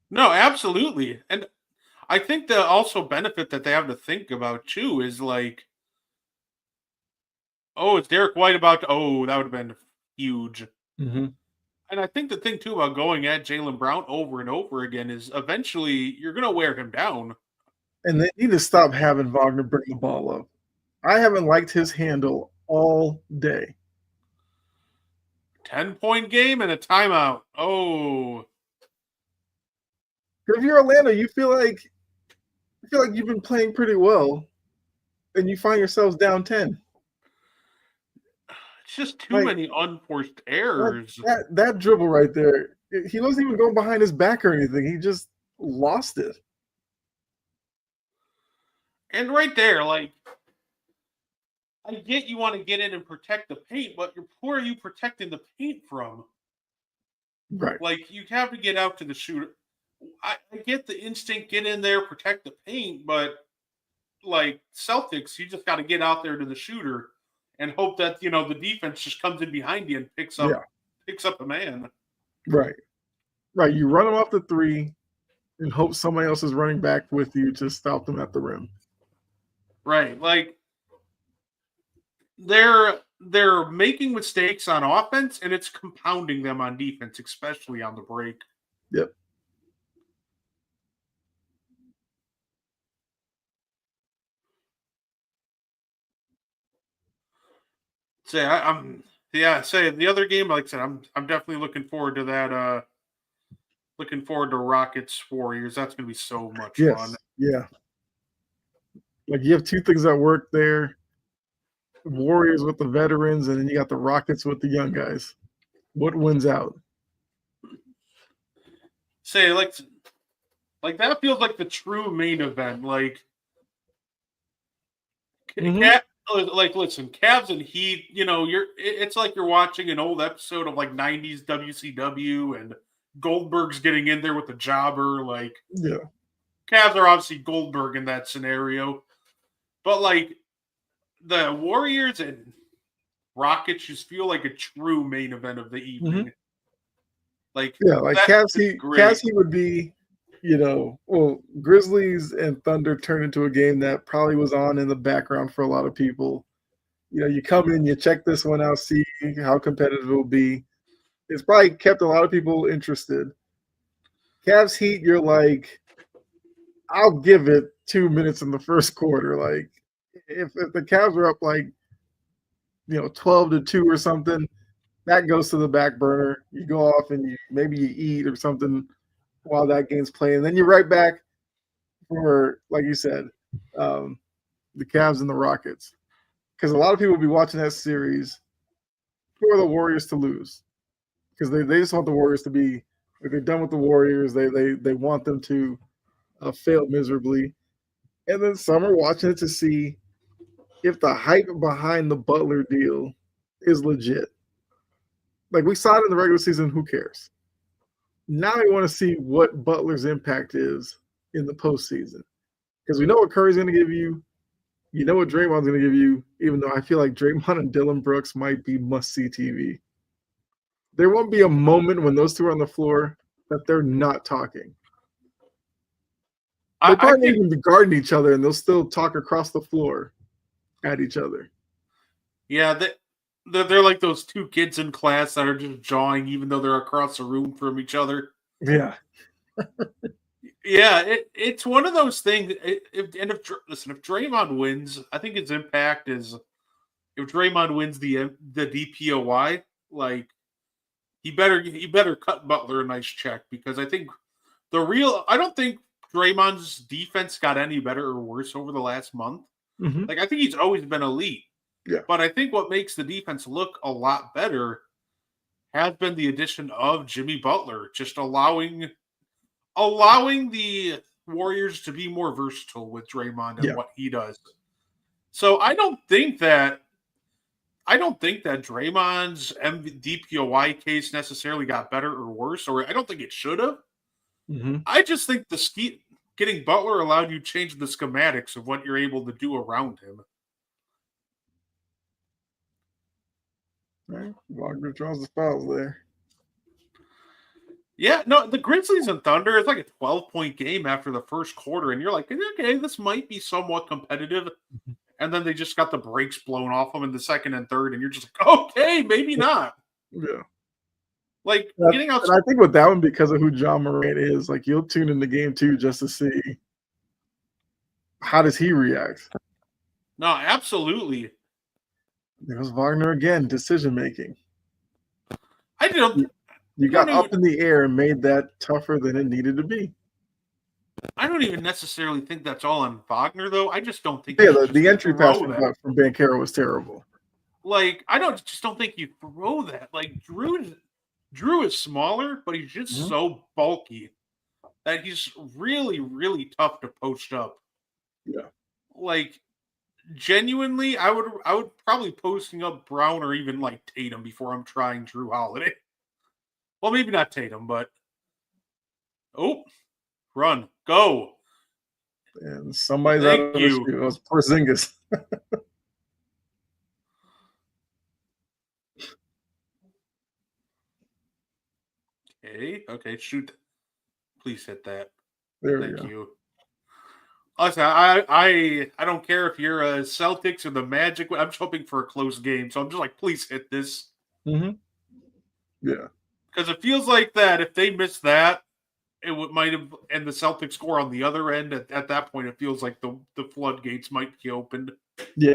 No, absolutely. And I think the also benefit that they have to think about too is like, oh, is Derek White about to, oh, that would have been huge. Mm-hmm. And I think the thing too about going at Jaylen Brown over and over again is eventually you're gonna wear him down. And they need to stop having Wagner bring the ball up. I haven't liked his handle all day. 10-point game and a timeout. Oh. If you're Orlando, you feel like you've been playing pretty well, and you find yourselves down 10. It's just too many unforced errors. That dribble right there, he wasn't even going behind his back or anything. He just lost it. And right there, like, I get you want to get in and protect the paint, but who are you protecting the paint from? Right. Like, you have to get out to the shooter. I get the instinct, get in there, protect the paint, but like Celtics, you just got to get out there to the shooter and hope that the defense just comes in behind you and picks up a man. Right. Right. You run them off the three and hope somebody else is running back with you to stop them at the rim. Right. Like they're making mistakes on offense and it's compounding them on defense, especially on the break. Yep. Say the other game, like I said, I'm definitely looking forward to that. Looking forward to Rockets Warriors. That's gonna be so much fun. Yeah. Like you have two things that work there. Warriors with the veterans, and then you got the Rockets with the young guys. What wins out? Say like that feels like the true main event. Like listen, Cavs and Heat, it's like you're watching an old episode of like 90s WCW and Goldberg's getting in there with the jobber. Like, yeah, Cavs are obviously Goldberg in that scenario. But like the Warriors and Rockets just feel like a true main event of the evening. Mm-hmm. Like, like Cavs Heat would be, Grizzlies and Thunder turned into a game that probably was on in the background for a lot of people. You come in, you check this one out, see how competitive it will be. It's probably kept a lot of people interested. Cavs Heat, you're like, I'll give it 2 minutes in the first quarter. Like, if the Cavs are up like, 12-2 or something, that goes to the back burner. You go off and maybe you eat or something while that game's playing. Then you're right back for, like you said, the Cavs and the Rockets. Because a lot of people will be watching that series for the Warriors to lose. Because they just want the Warriors to be, like, they're done with the Warriors. They want them to fail miserably. And then some are watching it to see if the hype behind the Butler deal is legit. Like, we saw it in the regular season, who cares? Now we want to see what Butler's impact is in the postseason. Because we know what Curry's going to give you. You know what Draymond's going to give you, even though I feel like Draymond and Dillon Brooks might be must-see TV. There won't be a moment when those two are on the floor that they're not talking. They probably even be guarding each other, and they'll still talk across the floor at each other. Yeah, they're like those two kids in class that are just jawing even though they're across the room from each other. Yeah. Yeah, it's one of those things. If Draymond wins, I think its impact is if Draymond wins the DPOY, like he better cut Butler a nice check, because I think I don't think Draymond's defense got any better or worse over the last month. Mm-hmm. Like, I think he's always been elite. Yeah. But I think what makes the defense look a lot better has been the addition of Jimmy Butler, just allowing the Warriors to be more versatile with Draymond and what he does. So I don't think that Draymond's DPOY case necessarily got better or worse, or I don't think it should have. Mm-hmm. I just think the getting Butler allowed you to change the schematics of what you're able to do around him. Right. Wagner draws the fouls there. Yeah, no, the Grizzlies and Thunder, it's like a 12-point game after the first quarter, and you're like, okay, this might be somewhat competitive. And then they just got the brakes blown off them in the second and third, and you're just like, okay, maybe not. Yeah. Like, getting out. And I think with that one, because of who John Morant is, like, you'll tune in the game too just to see how does he react. No, absolutely. There's Wagner again, decision making. I don't. You got up in the air and made that tougher than it needed to be. I don't even necessarily think that's all on Wagner, though. I just don't think. Yeah, the entry pass from Banchero was terrible. Like, I just don't think you throw that. Like, Drew is smaller, but he's just so bulky that he's really, really tough to post up. Yeah. Like, genuinely, I would probably posting up Brown or even like Tatum before I'm trying Drew Holiday. Well, maybe not Tatum, but run, go. And somebody's out of the shoe. It was Porzingis. Okay, shoot. Please hit that. Thank you. Listen, I don't care if you're a Celtics or the Magic. I'm just hoping for a close game, so I'm just like, please hit this. Mm-hmm. Yeah. Because it feels like that if they miss that, might have, and the Celtics score on the other end. At that point, it feels like the floodgates might be opened. Yeah.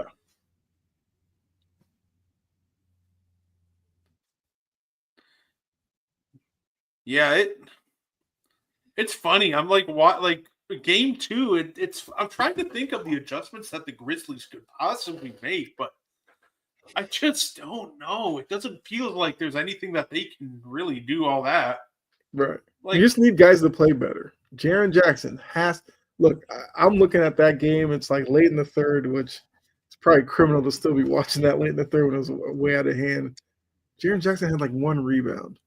Yeah, it's funny. I'm like, what? Like game 2, I'm trying to think of the adjustments that the Grizzlies could possibly make, but I just don't know. It doesn't feel like there's anything that they can really do all that. Right. Like, you just need guys to play better. Jaren Jackson look, I'm looking at that game. It's like late in the third, which it's probably criminal to still be watching that late in the third when it was way out of hand. Jaren Jackson had like 1 rebound.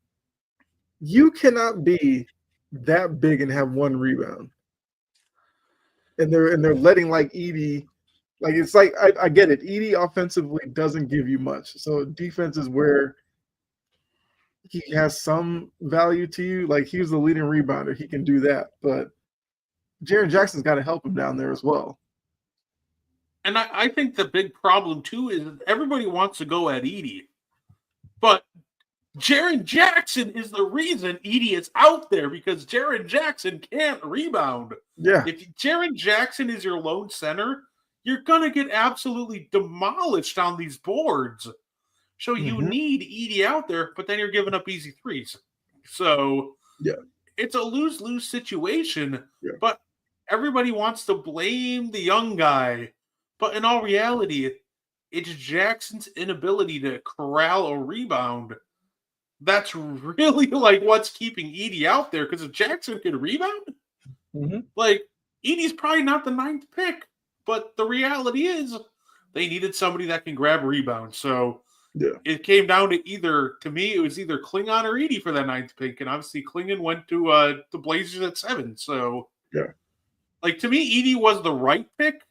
You cannot be that big and have 1 rebound. And they're letting like Edey, like it's like I get it. Edey offensively doesn't give you much. So defense is where he has some value to you. Like he was the leading rebounder. He can do that. But Jaren Jackson's got to help him down there as well. And I think the big problem too is everybody wants to go at Edey. But Jaren Jackson is the reason Edey is out there because Jaren Jackson can't rebound. Yeah. If Jaren Jackson is your lone center, you're going to get absolutely demolished on these boards. So you need Edey out there, but then you're giving up easy threes. So it's a lose-lose situation, but everybody wants to blame the young guy. But in all reality, it's Jackson's inability to corral a rebound. That's really like what's keeping Edey out there. Because if Jackson can rebound, like Edey's probably not the 9th pick. But the reality is they needed somebody that can grab rebounds. So it came down to to me, it was either Klingon or Edey for that 9th pick. And obviously Klingon went to the Blazers at 7. So like to me, Edey was the right pick,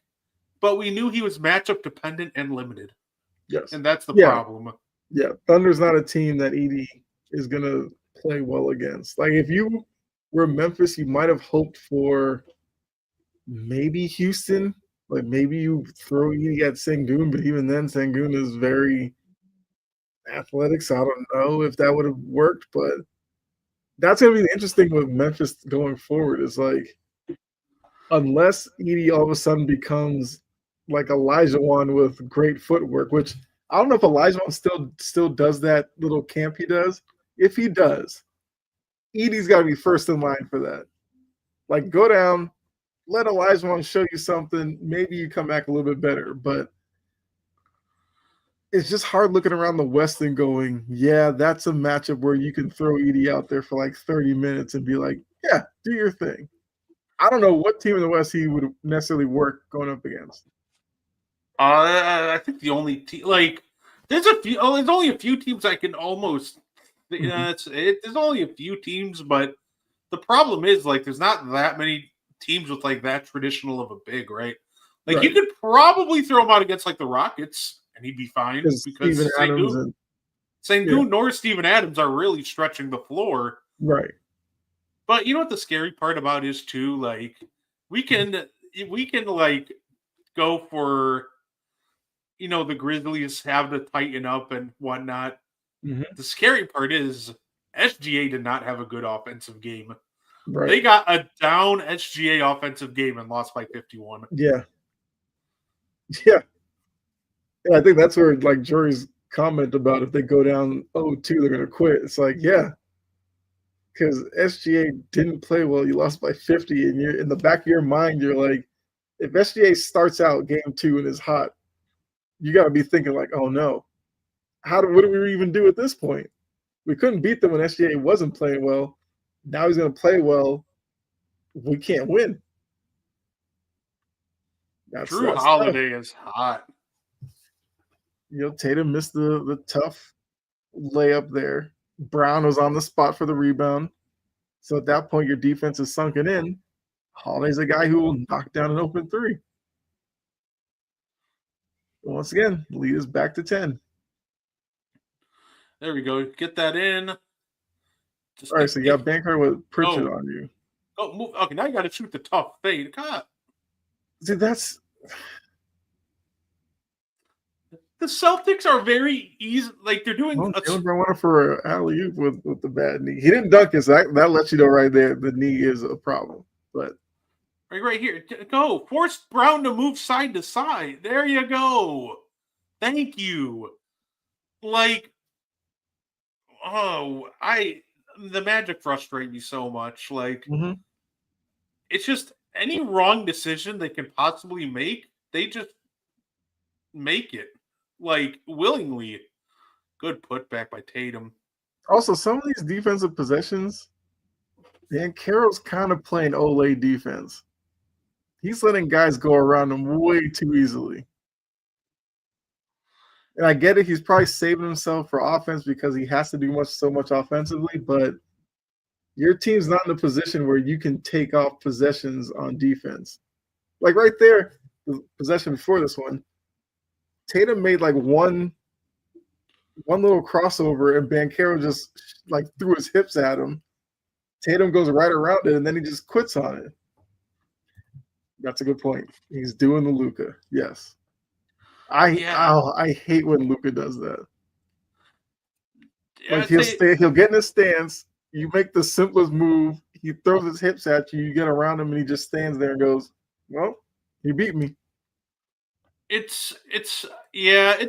but we knew he was matchup dependent and limited. Yes. And that's the problem. Yeah, Thunder's not a team that Edey is going to play well against. Like, if you were Memphis, you might have hoped for maybe Houston. Like, maybe you throw Edey at Sengun, but even then, Sengun is very athletic, so I don't know if that would have worked. But that's going to be the interesting with Memphis going forward is, like, unless Edey all of a sudden becomes like Olajuwon with great footwork, which – I don't know if Olajuwon still does that little camp he does. If he does, Edey's got to be first in line for that. Like, go down, let Olajuwon show you something. Maybe you come back a little bit better. But it's just hard looking around the West and going, yeah, that's a matchup where you can throw Edey out there for like 30 minutes and be like, yeah, do your thing. I don't know what team in the West he would necessarily work going up against. I think the only team, like, there's only a few teams I can almost, there's only a few teams, but the problem is, like, there's not that many teams with like that traditional of a big, right? Like Right. you could probably throw him out against like the Rockets and he'd be fine Because because Steven Adams and Sengun nor Steven Adams are really stretching the floor. right. But you know what the scary part about is too, like we can like go for the Grizzlies have to tighten up and whatnot. Mhm. The scary part is SGA did not have a good offensive game. Right. They got a down SGA offensive game and lost by 51. Yeah. Yeah. And I think that's where like Jory's comment about if they go down 0-2, they're gonna quit. It's like, yeah. Because SGA didn't play well, you lost by 50, and you're in the back of your mind, you're like, if SGA starts out game 2 and is hot, you gotta be thinking like, oh no. What do we even do at this point? We couldn't beat them when SGA wasn't playing well. Now he's gonna play well. We can't win. Drew That's tough. Holiday is hot. Tatum missed the tough layup there. Brown was on the spot for the rebound. So at that point, your defense is sunken in. Holiday's a guy who will knock down an open three. Once again, lead is back to 10. There we go. Get that in. All right, so you got Bankard with Pritchard on you. Oh, move. Okay, now you got to shoot the tough fade. God. See, that's the Celtics are very easy. Like they're doing. Jalen Brown went for an alley oop with the bad knee. He didn't dunk it, so that lets you know right there the knee is a problem. But right here, go force Brown to move side to side. There you go. Thank you. Like, the Magic frustrate me so much. Like, it's just any wrong decision they can possibly make, they just make it. Like, willingly. Good putback by Tatum. Also, some of these defensive possessions, Dan Carroll's kind of playing Olay defense. He's letting guys go around him way too easily. And I get it, he's probably saving himself for offense because he has to do so much offensively, but your team's not in a position where you can take off possessions on defense. Like right there, the possession before this one, Tatum made like one little crossover and Banchero just like threw his hips at him. Tatum goes right around it and then he just quits on it. That's a good point. He's doing the Luka. Yes. I hate when Luka does that. Like he'll get in his stance, you make the simplest move, he throws his hips at you, you get around him and he just stands there and goes, well, he beat me. It's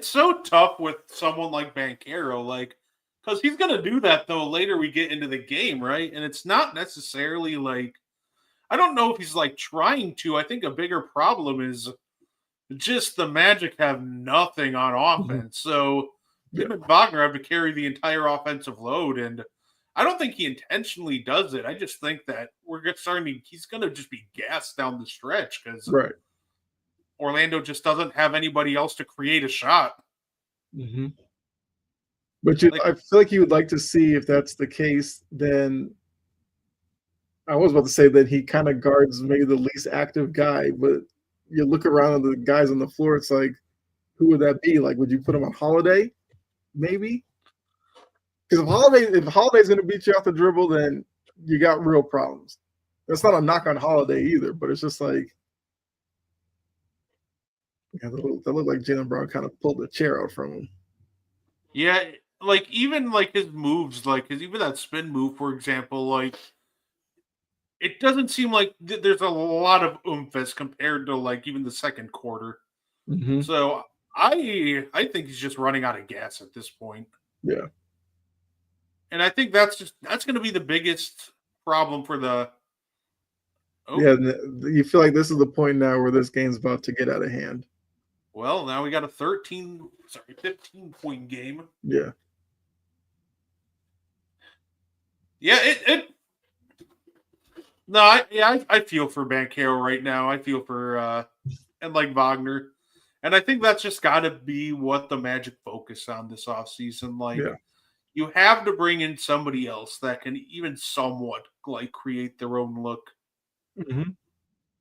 so tough with someone like Banchero, like, because he's gonna do that though later we get into the game, right? And it's not necessarily like, I don't know if he's like trying to. I think a bigger problem is just the Magic have nothing on offense, so him and Wagner have to carry the entire offensive load, and I don't think he intentionally does it. I just think that he's gonna just be gassed down the stretch because Orlando just doesn't have anybody else to create a shot. Mm-hmm. But I feel like you would like to see if that's the case, then I was about to say that he kind of guards maybe the least active guy, but you look around at the guys on the floor, it's like, who would that be? Like, would you put him on Holiday? Maybe? Because if Holiday's going to beat you off the dribble, then you got real problems. That's not a knock on Holiday either, but it's just like, that looked like Jalen Brown kind of pulled the chair out from him. Yeah, like even like his moves, like even that spin move, for example, like it doesn't seem like there's a lot of oomph as compared to like even the second quarter. Mm-hmm. So I think he's just running out of gas at this point. Yeah. And I think that's going to be the biggest problem for the. Oh. Yeah, you feel like this is the point now where this game's about to get out of hand. Well, now we got a 15-point game. Yeah. Yeah, I feel for Banchero right now. I feel for and like Wagner. And I think that's just got to be what the Magic focus on this offseason. Like, you have to bring in somebody else that can even somewhat like create their own look. Mm-hmm.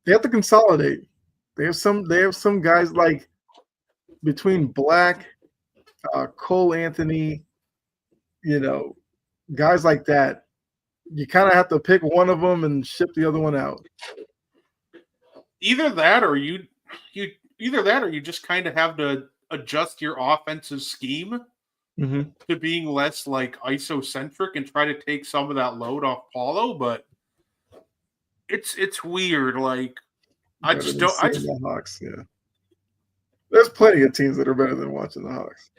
They have to consolidate. They have some guys like between Black, Cole Anthony, guys like that. You kind of have to pick one of them and ship the other one out. Either that, or you just kind of have to adjust your offensive scheme to being less like isocentric and try to take some of that load off Paulo. But it's weird. Like I just don't. The Hawks, yeah. There's plenty of teams that are better than watching the Hawks.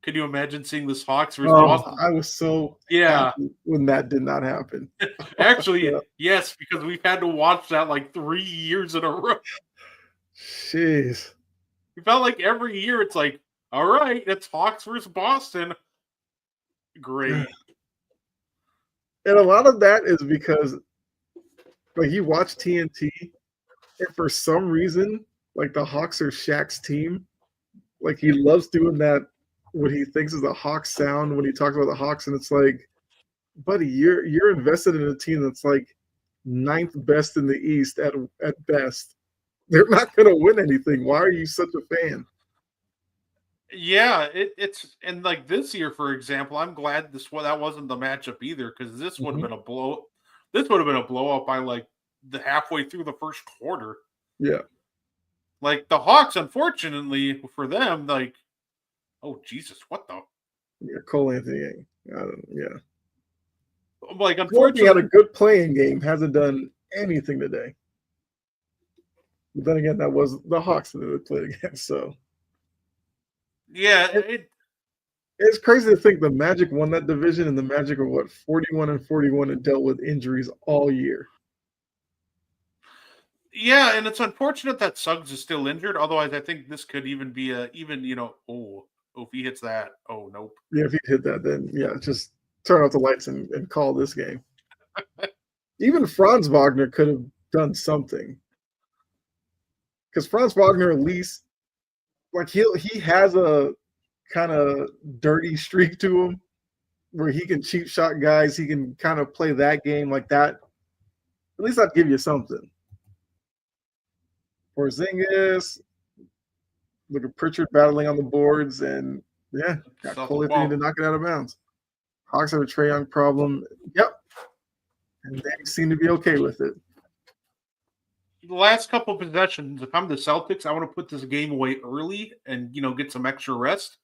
Can you imagine seeing this Hawks versus Boston? I was so happy when that did not happen. Actually, yes, because we've had to watch that like 3 years in a row. Jeez. It felt like every year it's like, all right, it's Hawks versus Boston. Great. And a lot of that is because like you watch TNT and for some reason, like the Hawks are Shaq's team. Like he loves doing that, what he thinks is a Hawks sound when he talks about the Hawks, and it's like, buddy, you're invested in a team that's like 9th best in the East at best. They're not going to win anything. Why are you such a fan? Yeah, it's and like this year, for example, I'm glad that wasn't the matchup either, because this would have been a blow. This would have been a blowout by like the halfway through the first quarter. Yeah, like the Hawks, unfortunately for them, like, oh Jesus, what the? Yeah, Cole Anthony. Yeah, like unfortunately, he had a good playing game. Hasn't done anything today. But then again, that was the Hawks that they played against. So yeah, it's crazy to think the Magic won that division, and the Magic are 41-41 and dealt with injuries all year. Yeah, and it's unfortunate that Suggs is still injured. Otherwise, I think this could even be if he hits that, oh nope. Yeah, if he hit that, then yeah, just turn off the lights and call this game. Even Franz Wagner could have done something. Because Franz Wagner, at least, like he has a kind of dirty streak to him, where he can cheap shot guys. He can kind of play that game like that. At least I'd give you something. Porzingis, look at Pritchard battling on the boards, and yeah, got Cole Anthony to knock it out of bounds. Hawks have a Trae Young problem. Yep, and they seem to be okay with it. The last couple of possessions, if I'm the Celtics, I want to put this game away early and get some extra rest.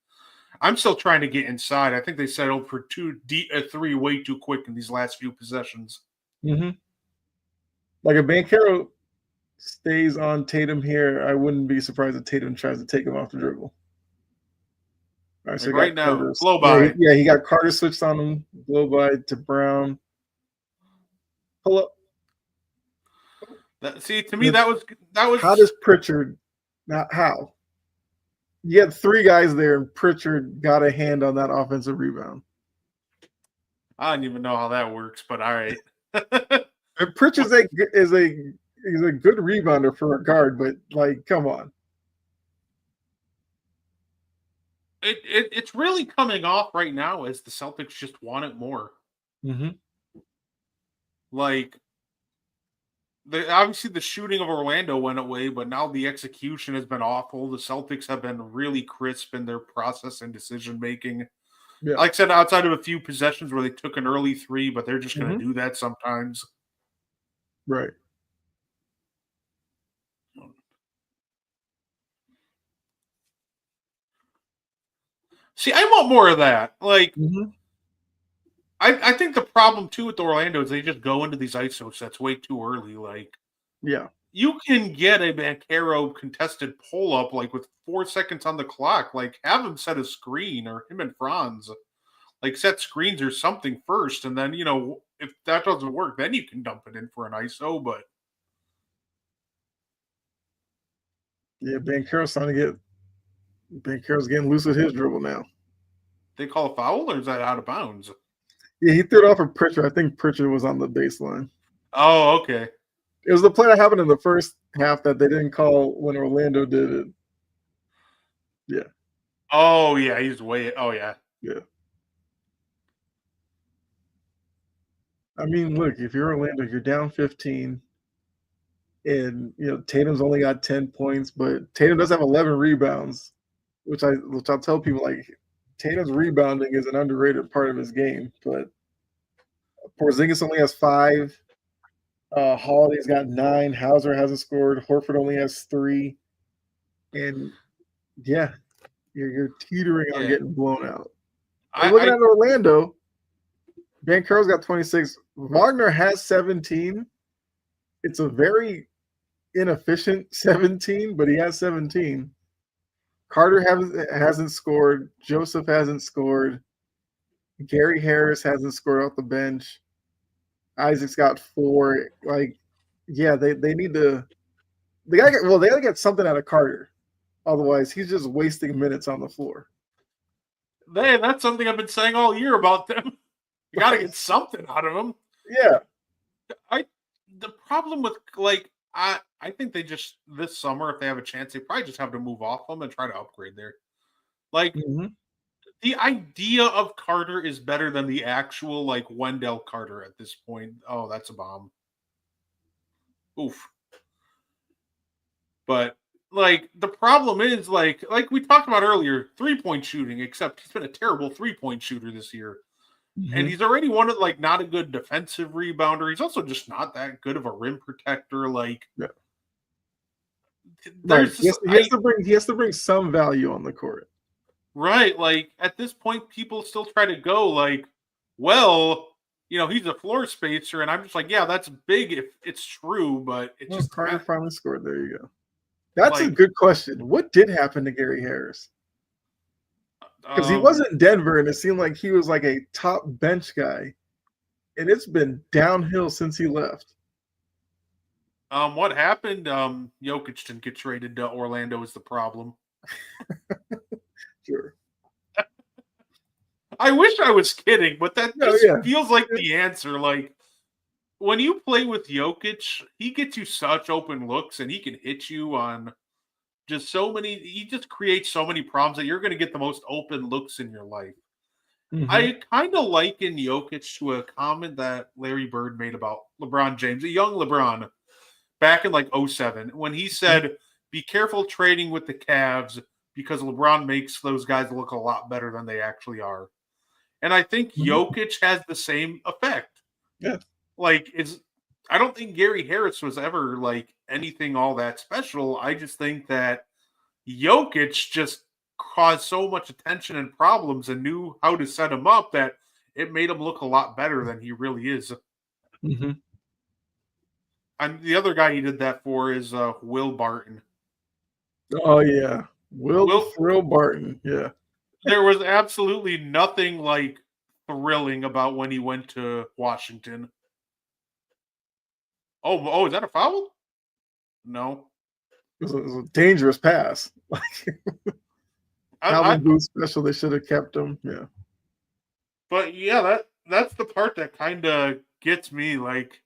I'm still trying to get inside. I think they settled for 3 way too quick in these last few possessions. Mm-hmm. Like if Banchero stays on Tatum here, I wouldn't be surprised if Tatum tries to take him off the dribble. All right, so right now, blow by. Yeah, he got Carter switched on him. Blow by to Brown. Pull up. To me, that was. How does Pritchard? Not how. You had 3 guys there, and Pritchard got a hand on that offensive rebound. I don't even know how that works, but all right. And Pritchard is a good rebounder for a guard, but like, come on. It's really coming off right now as the Celtics just want it more. Mm-hmm. Like, obviously the shooting of Orlando went away, but now the execution has been awful. The Celtics have been really crisp in their process and decision making. Yeah. Like I said, outside of a few possessions where they took an early 3, but they're just going to do that sometimes. Right. See, I want more of that. Like, I think the problem too with Orlando is they just go into these ISO sets way too early. Like, yeah, you can get a Banchero contested pull up like with 4 seconds on the clock. Like, have him set a screen, or him and Franz, like, set screens or something first, and then if that doesn't work, then you can dump it in for an ISO. But yeah, Banchero's getting loose with his dribble now. They call a foul, or is that out of bounds? Yeah, he threw it off of Pritchard. I think Pritchard was on the baseline. Oh, okay. It was the play that happened in the first half that they didn't call when Orlando did it. Yeah. Oh, yeah. He's way. Oh, yeah. Yeah. I mean, look, if you're Orlando, you're down 15. And Tatum's only got 10 points, but Tatum does have 11 rebounds, which I'll tell people, like, Tatum's rebounding is an underrated part of his game. But Porzingis only has 5. Holiday's got 9. Hauser hasn't scored. Horford only has 3. And yeah, you're teetering on getting blown out. Looking at Orlando, Banchero's got 26. Wagner has 17. It's a very inefficient 17, but he has 17. Carter hasn't scored. Joseph hasn't scored. Gary Harris hasn't scored off the bench. Isaac's got 4. Like, yeah, they need to. They gotta get something out of Carter. Otherwise, he's just wasting minutes on the floor. That's something I've been saying all year about them. You got to get something out of them. Yeah. The problem with, like, I think they just, this summer, if they have a chance, they probably just have to move off them and try to upgrade there. Like, the idea of Carter is better than the actual, like, Wendell Carter at this point. Oh, that's a bomb. Oof. But, like, the problem is, like we talked about earlier, 3-point shooting, except he's been a terrible 3-point shooter this year. And he's already one of, like, not a good defensive rebounder. He's also just not that good of a rim protector. Like, he has to bring some value on the court. Right. Like, at this point, people still try to go, like, well, he's a floor spacer. And I'm just like, yeah, that's big if it's true, but it's just. Carter finally scored. There you go. That's a good question. What did happen to Gary Harris? Because he was in Denver, and it seemed like he was like a top bench guy, and it's been downhill since he left. What happened? Jokic didn't get traded to Orlando is the problem. Sure. I wish I was kidding, but that just feels like the answer. Like, when you play with Jokic, he gets you such open looks, and he can hit you on just so many. He just creates so many problems that you're going to get the most open looks in your life. I kind of liken Jokic to a comment that Larry Bird made about LeBron James, a young LeBron, back in like 2007, when he said, be careful trading with the Cavs because LeBron makes those guys look a lot better than they actually are. And I think Jokic has the same effect. Yeah. Like, I don't think Gary Harris was ever like anything all that special. I just think that Jokic just caused so much attention and problems and knew how to set him up that it made him look a lot better than he really is. And the other guy he did that for is Will Barton. Oh, yeah. Will Barton. Yeah. There was absolutely nothing like thrilling about when he went to Washington. Oh, is that a foul? No. It was a dangerous pass. Calvin Booth special. They should have kept him. Yeah. But yeah, that's the part that kind of gets me. Like,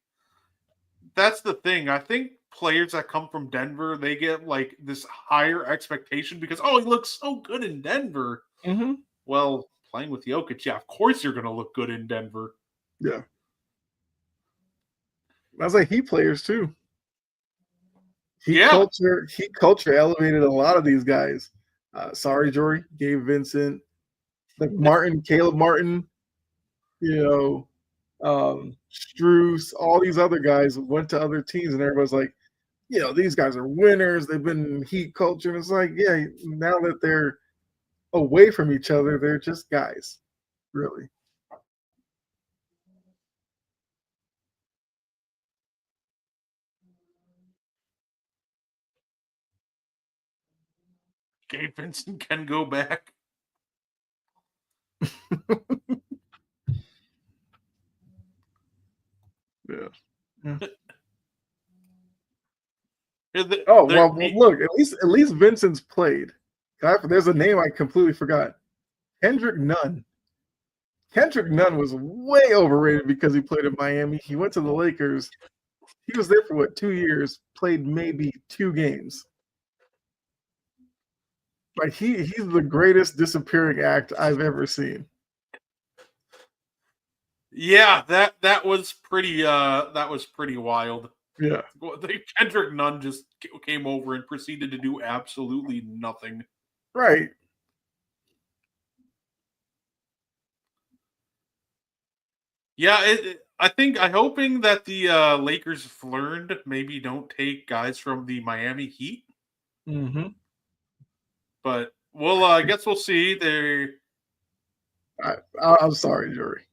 that's the thing. I think players that come from Denver, they get like this higher expectation because, he looks so good in Denver. Well, playing with Jokic, yeah, of course you're going to look good in Denver. Yeah. That's like Heat players too. Heat culture elevated a lot of these guys. Sorry, Jory, Gabe Vincent, like Martin, Caleb Martin, Strus, all these other guys went to other teams, and everybody's like, these guys are winners. They've been in Heat culture, and it's like, yeah, now that they're away from each other, they're just guys, really. Gabe Vincent can go back. Yeah. Look, at least Vincent's played. There's a name I completely forgot. Kendrick Nunn. Kendrick Nunn was way overrated because he played in Miami. He went to the Lakers. He was there for 2 years, played maybe 2 games. Like, he's the greatest disappearing act I've ever seen. Yeah, that was pretty wild. Yeah. Well, Kendrick Nunn just came over and proceeded to do absolutely nothing. Right. Yeah, I'm hoping that the Lakers have learned maybe don't take guys from the Miami Heat, Mm-hmm. but I guess we'll see. They I'm sorry, Jory.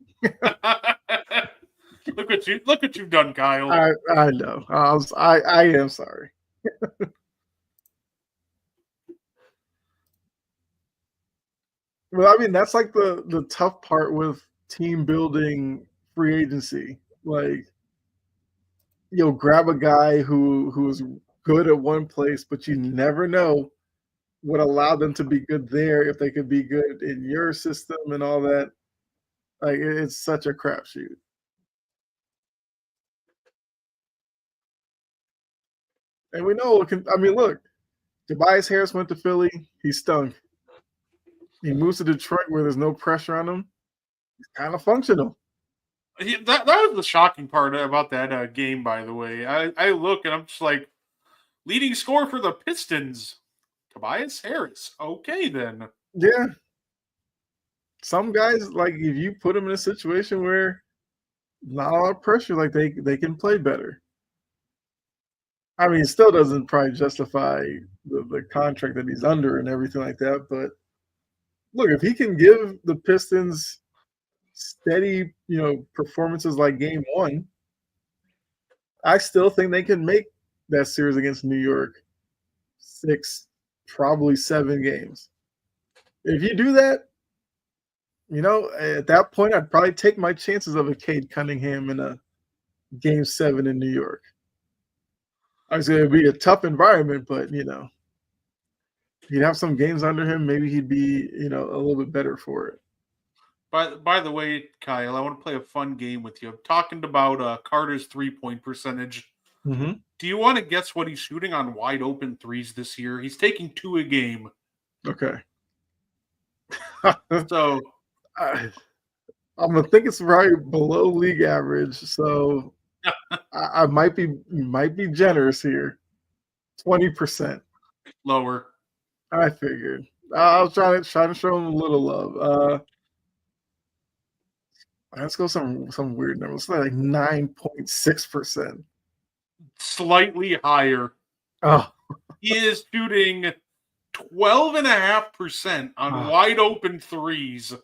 look what you've done, Kyle. I know. I am sorry. Well, I mean, that's like the tough part with team building free agency. Like, you'll grab a guy who's good at one place, but you never know what allowed them to be good there if they could be good in your system and all that. Like, it's such a crapshoot. And we know, I mean, look, Tobias Harris went to Philly. He stunk. He moves to Detroit where there's no pressure on him. He's kind of functional. That was the shocking part about that game, by the way. I look and I'm just like, leading scorer for the Pistons, Tobias Harris. Okay, then. Yeah. Some guys, like, if you put them in a situation where not a lot of pressure, like they can play better. I mean, it still doesn't probably justify the contract that he's under and everything like that. But look, if he can give the Pistons steady, performances like game one, I still think they can make that series against New York 6, probably 7 games. If you do that, at that point, I'd probably take my chances of a Cade Cunningham in a game 7 in New York. Obviously, it'd be a tough environment, but he'd have some games under him. Maybe he'd be, a little bit better for it. By the way, Kyle, I want to play a fun game with you. I'm talking about Carter's 3-point percentage. Mm-hmm. Do you want to guess what he's shooting on wide open threes this year? He's taking 2 a game. Okay. So I'm gonna think it's probably below league average. So I might be generous here. 20%. lower. I figured. I was trying to show him a little love. Let's go some weird numbers. It's like 9.6%. Slightly higher. Oh, He is shooting 12.5% on wide open threes.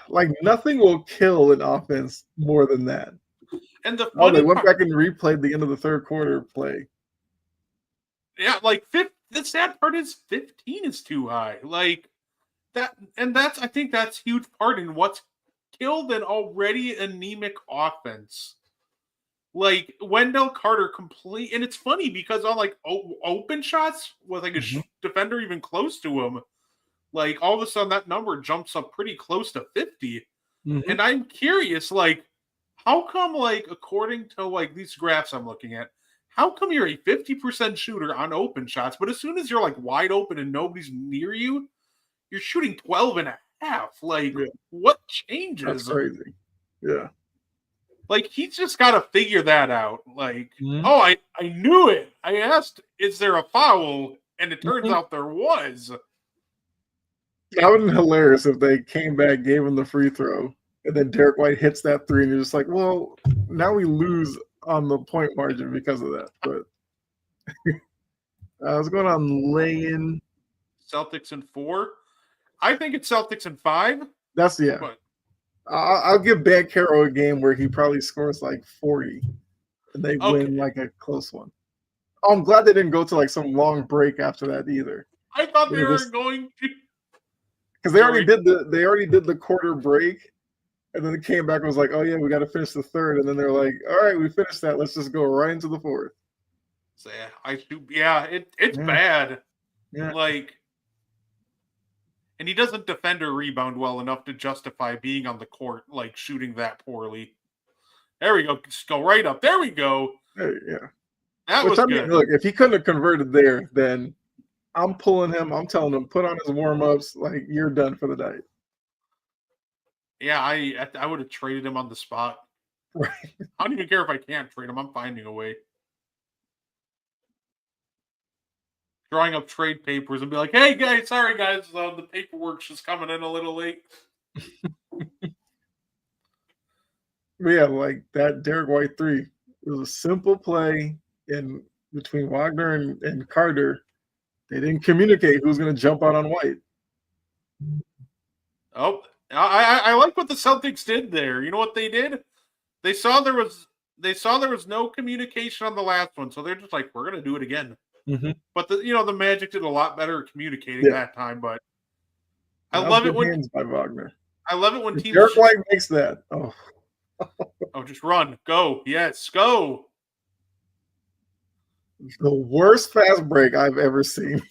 like nothing will kill an offense more than that. And the Oh, they funny went part, back and replayed the end of the third quarter play. yeah, like the sad part is 15 is too high. Like that, and I think that's a huge part in what's killed an already anemic offense. Like Wendell Carter and it's funny because on like open shots with like a defender even close to him, like all of a sudden that number jumps up pretty close to 50. Mm-hmm. And I'm curious, like, how come, like, according to like these graphs I'm looking at, how come you're a 50% shooter on open shots, but as soon as you're like wide open and nobody's near you, you're shooting 12.5? Like, what changes? That's crazy. Yeah. Like, he's just got to figure that out. Like, I knew it. I asked, is there a foul? And it turns out there was. That would have been hilarious if they came back, gave him the free throw, and then Derek White hits that 3, and you're just like, well, now we lose on the point margin because of that. But what's going on, laying? Celtics in 4. I think it's Celtics in 5. That's But I'll give Banchero a game where he probably scores like 40, and they win like a close one. Oh, I'm glad they didn't go to like some long break after that either. I thought they were going to, because they already did the quarter break, and then they came back and was like, oh yeah, we got to finish the third, and then they're like, all right, we finished that. Let's just go right into the fourth. So it's bad. Yeah. Like. And he doesn't defend or rebound well enough to justify being on the court, like shooting that poorly. There we go. Just go right up. There we go. Yeah. That was good. Look, if he couldn't have converted there, then I'm pulling him. I'm telling him, put on his warm-ups. Like, you're done for the night. Yeah, I would have traded him on the spot. Right. I don't even care if I can't trade him. I'm finding a way. Drawing up trade papers and be like, hey, guys, sorry, guys. The paperwork's just coming in a little late. Yeah, like that Derek White 3. It was a simple play in between Wagner and Carter. They didn't communicate who's going to jump out on White. Oh, I like what the Celtics did there. You know what they did? They saw there was no communication on the last one, so they're just like, we're gonna do it again. Mhm. But the Magic did a lot better at communicating that time. But I That was love it good when hands by Wagner. teams Derek White makes that. Oh, just run, go, yes, go. the worst fast break I've ever seen.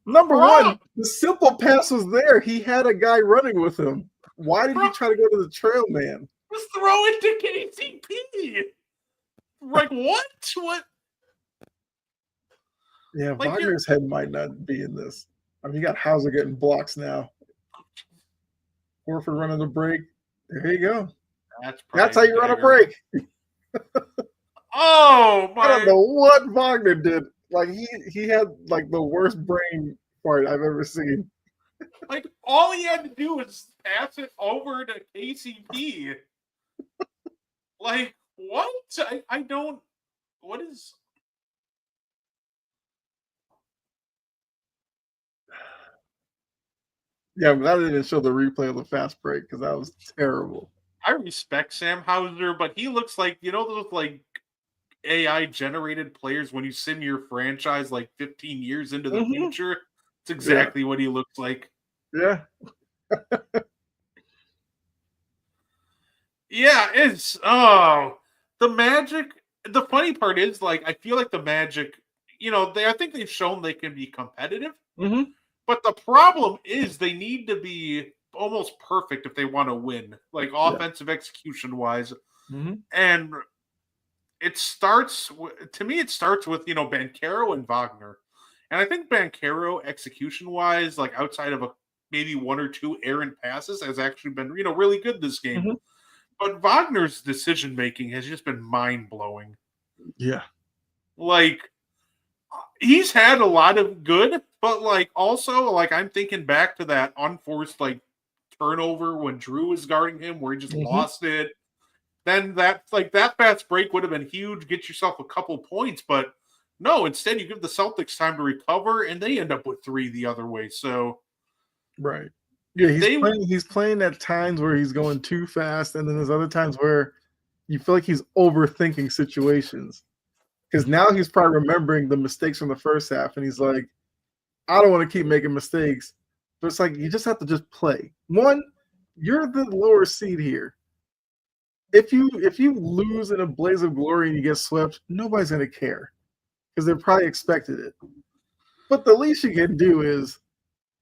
Number one, the simple pass was there. He had a guy running with him. Why did he try to go to the trail man? Just throw it to KCP. Like what? What? Yeah, Like Wagner's head might not be in this. I mean, you got Hauser getting blocks now. Horford running the break. There you go. That's how you run a break. Oh my! I don't know what Wagner did. Like he had like the worst brain fart I've ever seen. Like all he had to do was pass it over to KCP. Like what? I don't. What is? Yeah, but I didn't show the replay of the fast break because that was terrible. I respect Sam Hauser, but he looks like those like AI generated players when you sim your franchise like 15 years into the future. It's exactly what he looks like. Yeah. Yeah, it's the Magic. The funny part is, like, I feel like the Magic, I think they've shown they can be competitive. Mm-hmm. But the problem is they need to be almost perfect if they want to win, like offensive execution wise. Mm-hmm. And it starts with Banchero and Wagner. And I think Banchero execution wise, like outside of maybe one or two errant passes, has actually been really good this game. Mm-hmm. But Wagner's decision making has just been mind blowing. Yeah. Like he's had a lot of good, but like also like I'm thinking back to that unforced like turnover when Drew was guarding him where he just lost it. Then that fast break would have been huge, get yourself a couple points, but no, instead you give the Celtics time to recover and they end up with 3 the other way. So right. Yeah, he's playing at times where he's going too fast, and then there's other times where you feel like he's overthinking situations. Because now he's probably remembering the mistakes from the first half, and he's like, I don't want to keep making mistakes. But it's like you just have to just play. One, you're the lower seed here. If you lose in a blaze of glory and you get swept, nobody's gonna care. Because they probably expected it. But the least you can do is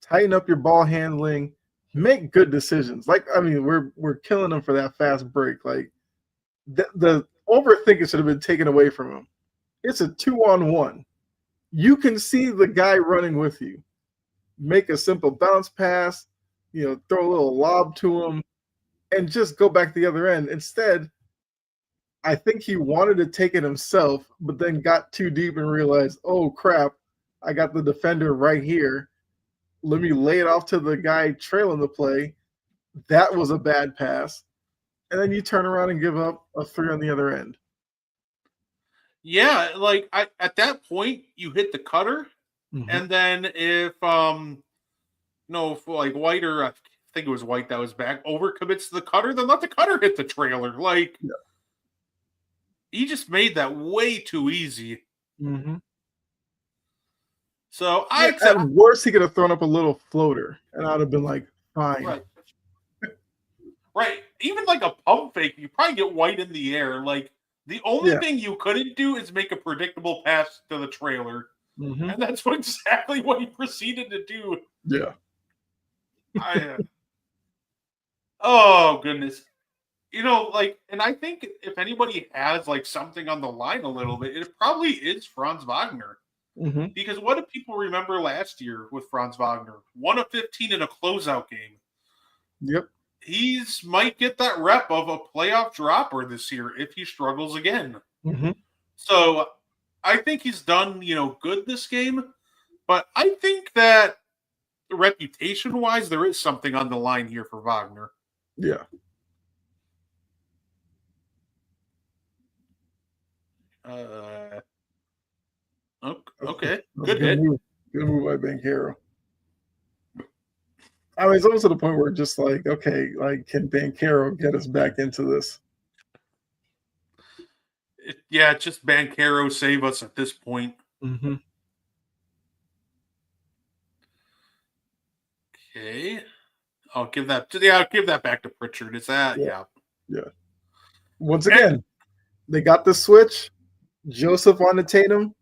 tighten up your ball handling, make good decisions. Like, I mean, we're killing him for that fast break. Like the overthinking should have been taken away from him. It's a 2-on-1. You can see the guy running with you. Make a simple bounce pass, throw a little lob to him, and just go back the other end. Instead, I think he wanted to take it himself, but then got too deep and realized, oh crap, I got the defender right here. Let me lay it off to the guy trailing the play. That was a bad pass. And then you turn around and give up a 3 on the other end. Yeah, like at that point you hit the cutter, and then if like White or I think it was White that was back overcommits to the cutter, then let the cutter hit the trailer. Like he just made that way too easy. Mm-hmm. So at worst he could have thrown up a little floater, and I'd have been like, fine. Right. Even like a pump fake, you probably get White in the air. Like the only thing you couldn't do is make a predictable pass to the trailer. Mm-hmm. And that's exactly what he proceeded to do. Yeah. Oh, goodness. And I think if anybody has like something on the line a little bit, it probably is Franz Wagner. Mm-hmm. Because what do people remember last year with Franz Wagner? 1 of 15 in a closeout game. Yep. he's might get that rep of a playoff dropper this year if he struggles again. Mm-hmm. So I think he's done, good this game, but I think that reputation-wise, there is something on the line here for Wagner. Yeah. Okay. Good hit. move. Good move by Banchero. I mean, it's almost to the point where it's just like, okay, like, can Banchero get us back into this? Just Banchero save us at this point. Mm-hmm. Okay. I'll give that back to Pritchard. Is that? Yeah. Once again, they got the switch. Joseph on the Tatum.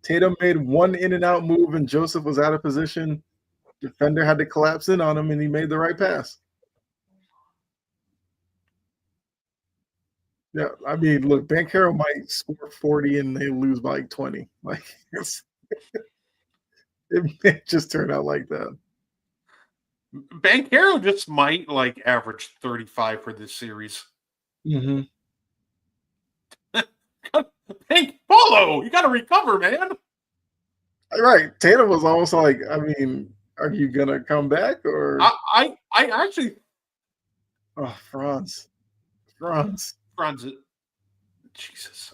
Tatum made one in and out move, and Joseph was out of position. Defender had to collapse in on him, and he made the right pass. Yeah, I mean, look, Banchero might score 40 and they lose by like 20. Like, it may just turn out like that. Banchero just might average 35 for this series. Mm-hmm. Polo, you got to recover, man. Right. Tatum was almost like, I mean, are you gonna come back or? I actually. Oh, Franz. Jesus.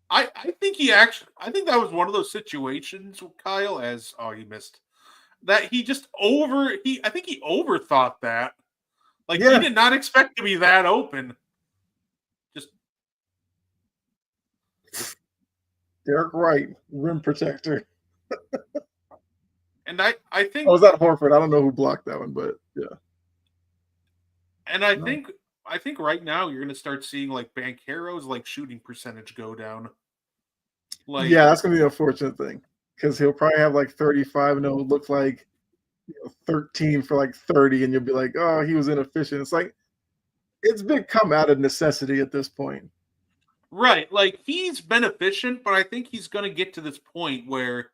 I think that was one of those situations, Kyle, he missed. That he overthought that. He did not expect to be that open. Just Derek Wright, rim protector. And I think was that Horford? I don't know who blocked that one, but yeah. And I think right now you're going to start seeing Banchero's shooting percentage go down. Yeah, that's going to be an unfortunate thing because he'll probably have 35 and it'll look like 13 for 30, and you'll be like, oh, he was inefficient. It's it's become out of necessity at this point. Right. He's been efficient, but I think he's going to get to this point where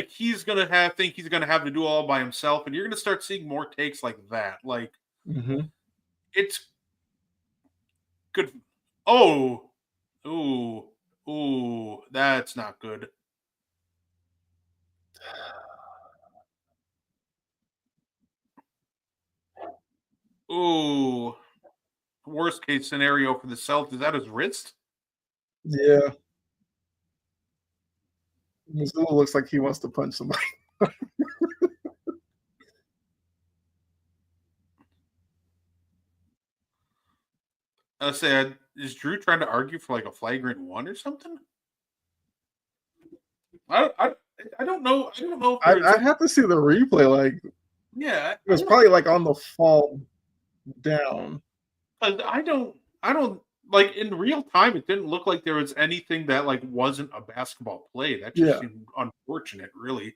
he's going to have to do all by himself, and you're going to start seeing more takes like that. Mm-hmm. It's good. Oh, ooh, that's not good. Ooh, worst case scenario for the Celtics. Is that his wrist? Yeah. Missoula looks like he wants to punch somebody. I said, is Drew trying to argue for a flagrant one or something? I don't know. I don't know. I have to see the replay. Yeah, it was probably on the fall down. I don't in real time. It didn't look like there was anything that wasn't a basketball play. That just seemed unfortunate, really.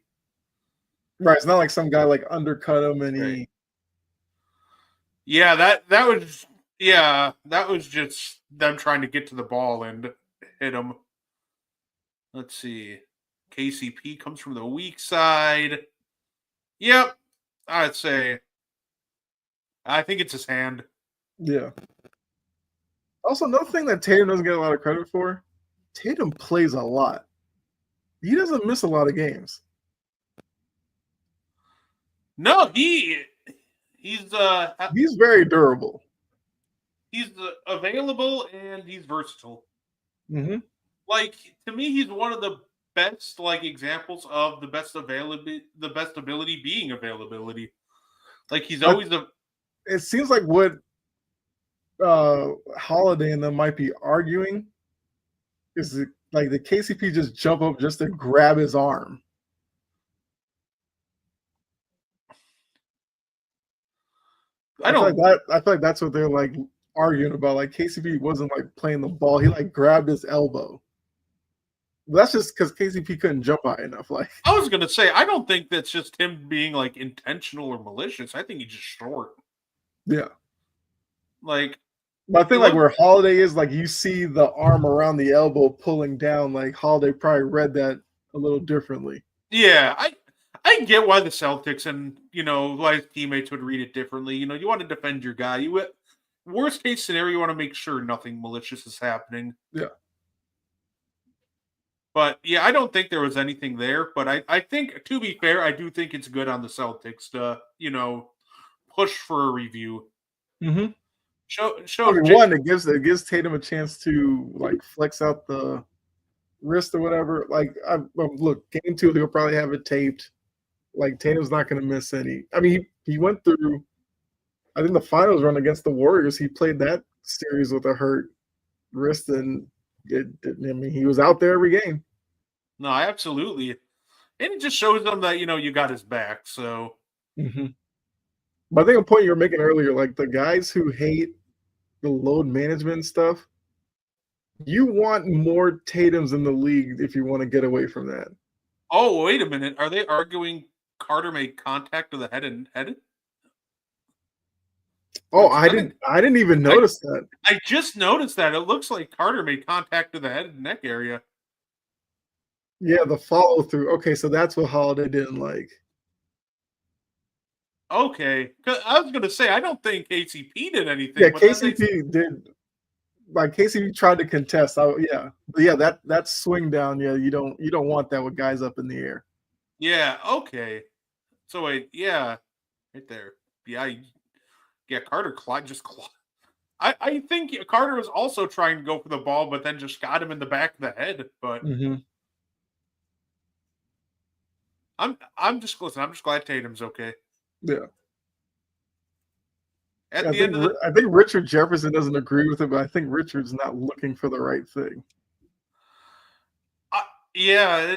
Right, it's not like some guy undercut him and he. Yeah, that was just them trying to get to the ball and hit him. Let's see. KCP comes from the weak side. Yep, I'd say. I think it's his hand. Yeah. Also, another thing that Tatum doesn't get a lot of credit for, Tatum plays a lot. He doesn't miss a lot of games. No, he's very durable. He's available and he's versatile. Mm-hmm. To me, he's one of the best examples of the best ability being availability. He's always It seems like what Holiday and them might be arguing is the KCP just jump up just to grab his arm. I feel like that's what they're arguing about. KCP wasn't playing the ball; he grabbed his elbow. That's just because KCP couldn't jump high enough. I was gonna say, I don't think that's just him being intentional or malicious. I think he's just short. Yeah. But I think where Holiday is, you see the arm around the elbow pulling down. Holiday probably read that a little differently. Yeah, I get why the Celtics and why his teammates would read it differently. You want to defend your guy. Worst case scenario, you want to make sure nothing malicious is happening. Yeah. But yeah, I don't think there was anything there. But I think, to be fair, I do think it's good on the Celtics to push for a review. Mm-hmm. Show one, it gives Tatum a chance to like flex out the wrist or whatever. Like, look, game 2 he'll probably have it taped. Like, Tatum's not going to miss any. I mean, he went through. I think the finals run against the Warriors, he played that series with a hurt wrist, and he was out there every game. No, absolutely, and it just shows them that you got his back. So, But I think a point you were making earlier, like the guys who hate the load management stuff, you want more Tatums in the league if you want to get away from that. Oh, wait a minute, are they arguing Carter made contact to the head and headed? Oh, I didn't even notice that. I just noticed that. It looks like Carter made contact to the head and neck area. Yeah, the follow through. Okay, so that's what Holiday didn't like. Okay, 'cause I was gonna say I don't think KCP did anything. Yeah, but KCP did. Like KCP tried to contest. That swing down. Yeah, you don't want that with guys up in the air. Yeah. Okay. So wait. Yeah. Right there. Yeah. Yeah. Carter just. I think Carter was also trying to go for the ball, but then just got him in the back of the head. But I'm just glad Tatum's okay. Yeah. I think Richard Jefferson doesn't agree with it, but I think Richard's not looking for the right thing. Yeah.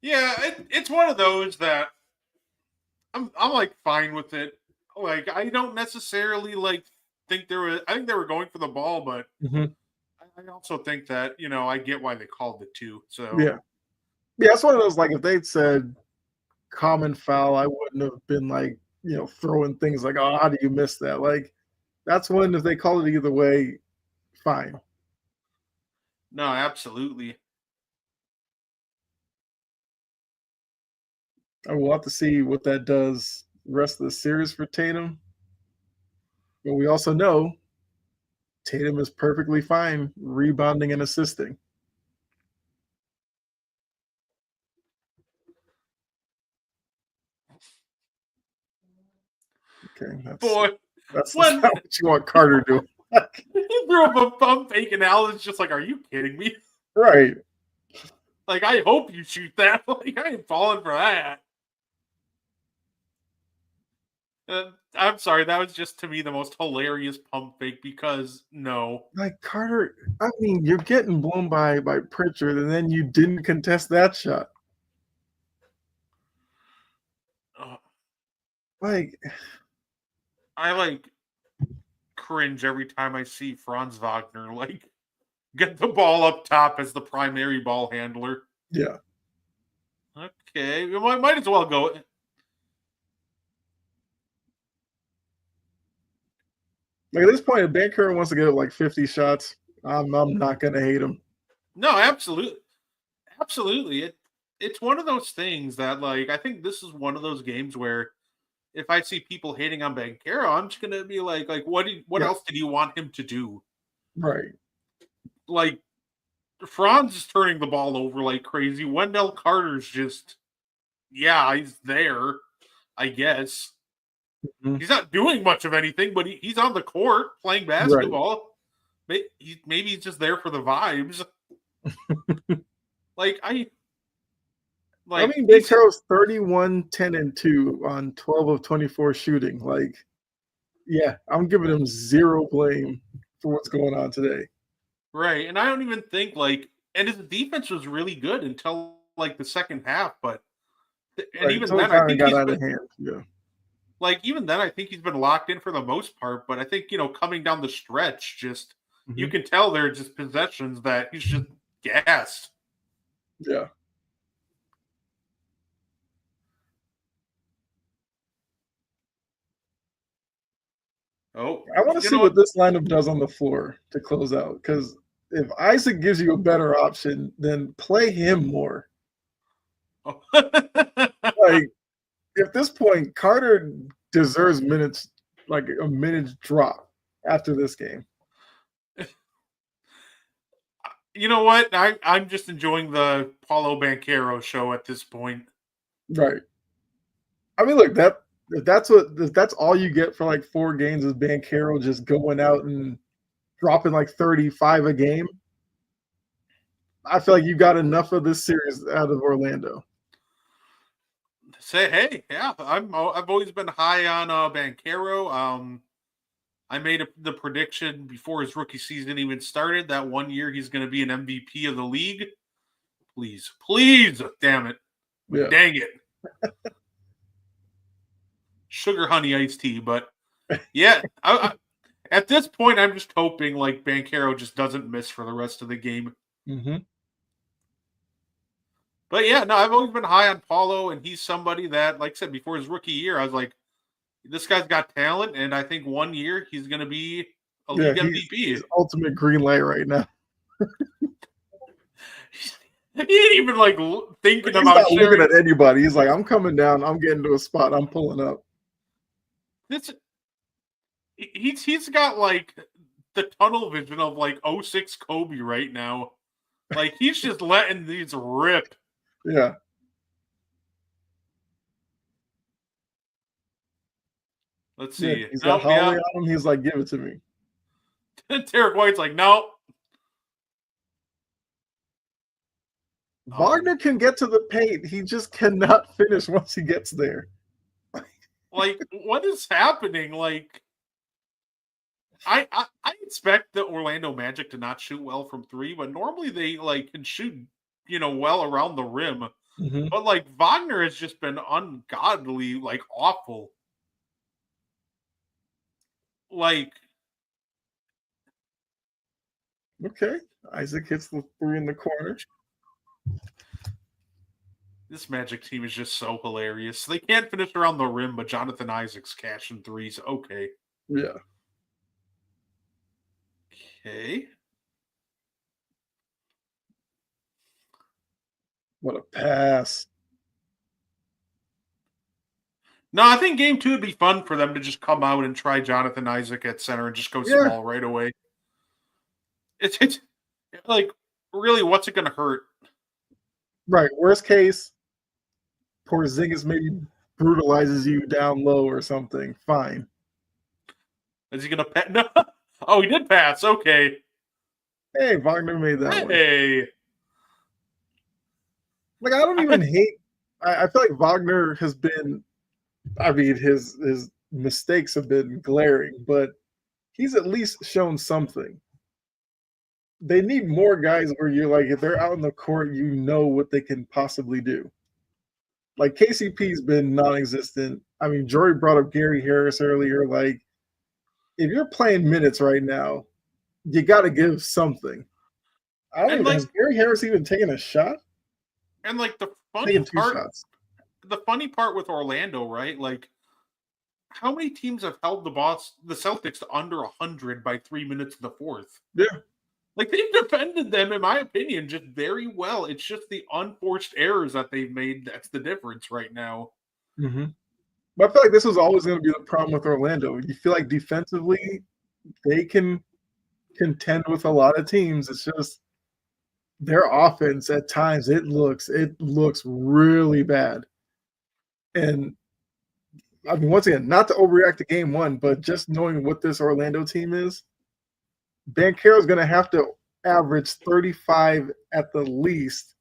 It's one of those that I'm like fine with it. Like, I don't necessarily think I think they were going for the ball, but I also think that I get why they called it too. So yeah, it's one of those, like, if they'd said common foul, I wouldn't have been like throwing things like, oh, how do you miss that? Like, that's when, if they call it either way, fine. No, absolutely. And we'll have to see what that does the rest of the series for Tatum. But we also know Tatum is perfectly fine rebounding and assisting. Okay, that's not what you want Carter doing. He threw up a pump fake, and Alan's just like, "Are you kidding me?" Right. Like, I hope you shoot that. Like, I ain't falling for that. I'm sorry, that was just, to me, the most hilarious pump fake, because no. Like, Carter, I mean, you're getting blown by Pritchard, and then you didn't contest that shot. I cringe every time I see Franz Wagner get the ball up top as the primary ball handler. Yeah. Okay, we might as well go. Like, at this point, if Bankero wants to get like 50 shots, I'm not gonna hate him. No, absolutely. It's one of those things that, I think this is one of those games where if I see people hating on Bankero, I'm just gonna be like what else did you want him to do? Right. Like, Franz is turning the ball over like crazy. Wendell Carter's just, he's there, I guess. He's not doing much of anything, but he's on the court playing basketball. Right. Maybe he's just there for the vibes. I mean, Bankero's 31, 10, and 2 on 12 of 24 shooting. Like, yeah, I'm giving him zero blame for what's going on today. Right, and I don't even think and his defense was really good until the second half, but even then I think got out of hand. Yeah. Even then I think he's been locked in for the most part, but I think coming down the stretch, just you can tell they're just possessions that he's just gassed. Yeah. Oh, I want to see what this lineup does on the floor to close out, because if Isaac gives you a better option, then play him more. Like at this point, Carter deserves minutes, like a minutes drop after this game. You know what? I'm just enjoying the Paulo Banchero show at this point. Right. I mean, look, if that's all you get for like 4 games is Banchero just going out and dropping like 35 a game. I feel like you got enough of this series out of Orlando. Say, hey, yeah, I've always been high on Banchero. I made the prediction before his rookie season even started that one year he's going to be an MVP of the league. Please, damn it, Yeah. dang it, sugar honey iced tea. But yeah, at this point, I'm just hoping like Banchero just doesn't miss for the rest of the game. Mm-hmm. But yeah, no, I've always been high on Paulo, and he's somebody that, like I said, before his rookie year, I was like, this guy's got talent, and I think one year he's going to be a league MVP. He's ultimate green light right now. He ain't even like thinking He's about not looking at anybody. He's like, I'm coming down. I'm getting to a spot. I'm pulling up. He's got like the tunnel vision of like 06 Kobe right now. Like he's just letting these rip. Yeah. Let's see. Yeah, he's got Holly on him. He's like, give it to me. Tarek White's like, no. Wagner can get to the paint. He just cannot finish once he gets there. Like, what is happening? Like, I expect the Orlando Magic to not shoot well from 3, but normally they like can shoot, well around the rim. Mm-hmm. But like Wagner has just been ungodly, like awful. Like, okay, Isaac hits the 3 in the corner. This Magic team is just so hilarious. They can't finish around the rim, but Jonathan Isaac's cashing 3s. Okay. Yeah. Okay. What a pass. No, I think game 2 would be fun for them to just come out and try Jonathan Isaac at center and just go small right away. It's like, really, what's it going to hurt? Right. Worst case, Porzingis maybe brutalizes you down low or something. Fine. Is he going to pass? No. Oh, he did pass. Okay. Hey, Wagner made that one. Hey. Like, I don't even hate. I feel like Wagner has been. I mean, his mistakes have been glaring, but he's at least shown something. They need more guys where you're like, if they're out in the court, you know what they can possibly do. Like KCP's been non-existent. I mean, Jory brought up Gary Harris earlier. Like, if you're playing minutes right now, you got to give something. I don't even, has Gary Harris even taken a shot? And like the funny part with Orlando, right? Like, how many teams have held the Celtics to under 100 by 3 minutes in the fourth? Yeah. Like, they've defended them, in my opinion, just very well. It's just the unforced errors that they've made that's the difference right now. Mm-hmm. But I feel like this was always going to be the problem with Orlando. You feel like defensively, they can contend with a lot of teams. It's just their offense at times it looks really bad. And I mean, once again, not to overreact to game 1, but just knowing what this Orlando team is, Banchero is going to have to average 35 at the least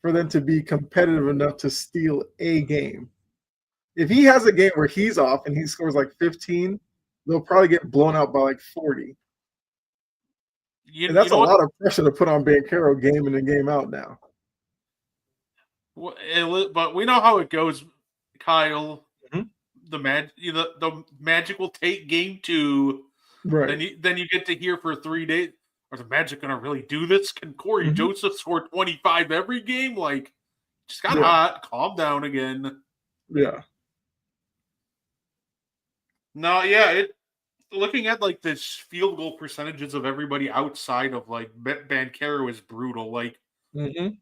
for them to be competitive enough to steal a game. If he has a game where he's off and he scores like 15, they'll probably get blown out by like 40. And that's a lot of pressure to put on Banchero game in and game out now. But we know how it goes, Kyle. Mm-hmm. The Magic will take game 2. Right. Then you get to hear for 3 days, are the Magic going to really do this? Can Corey Joseph score 25 every game? Like, just got hot. Calm down again. Yeah. No, yeah. looking at like this field goal percentages of everybody outside of like Banchero is brutal. Like Mm-hmm.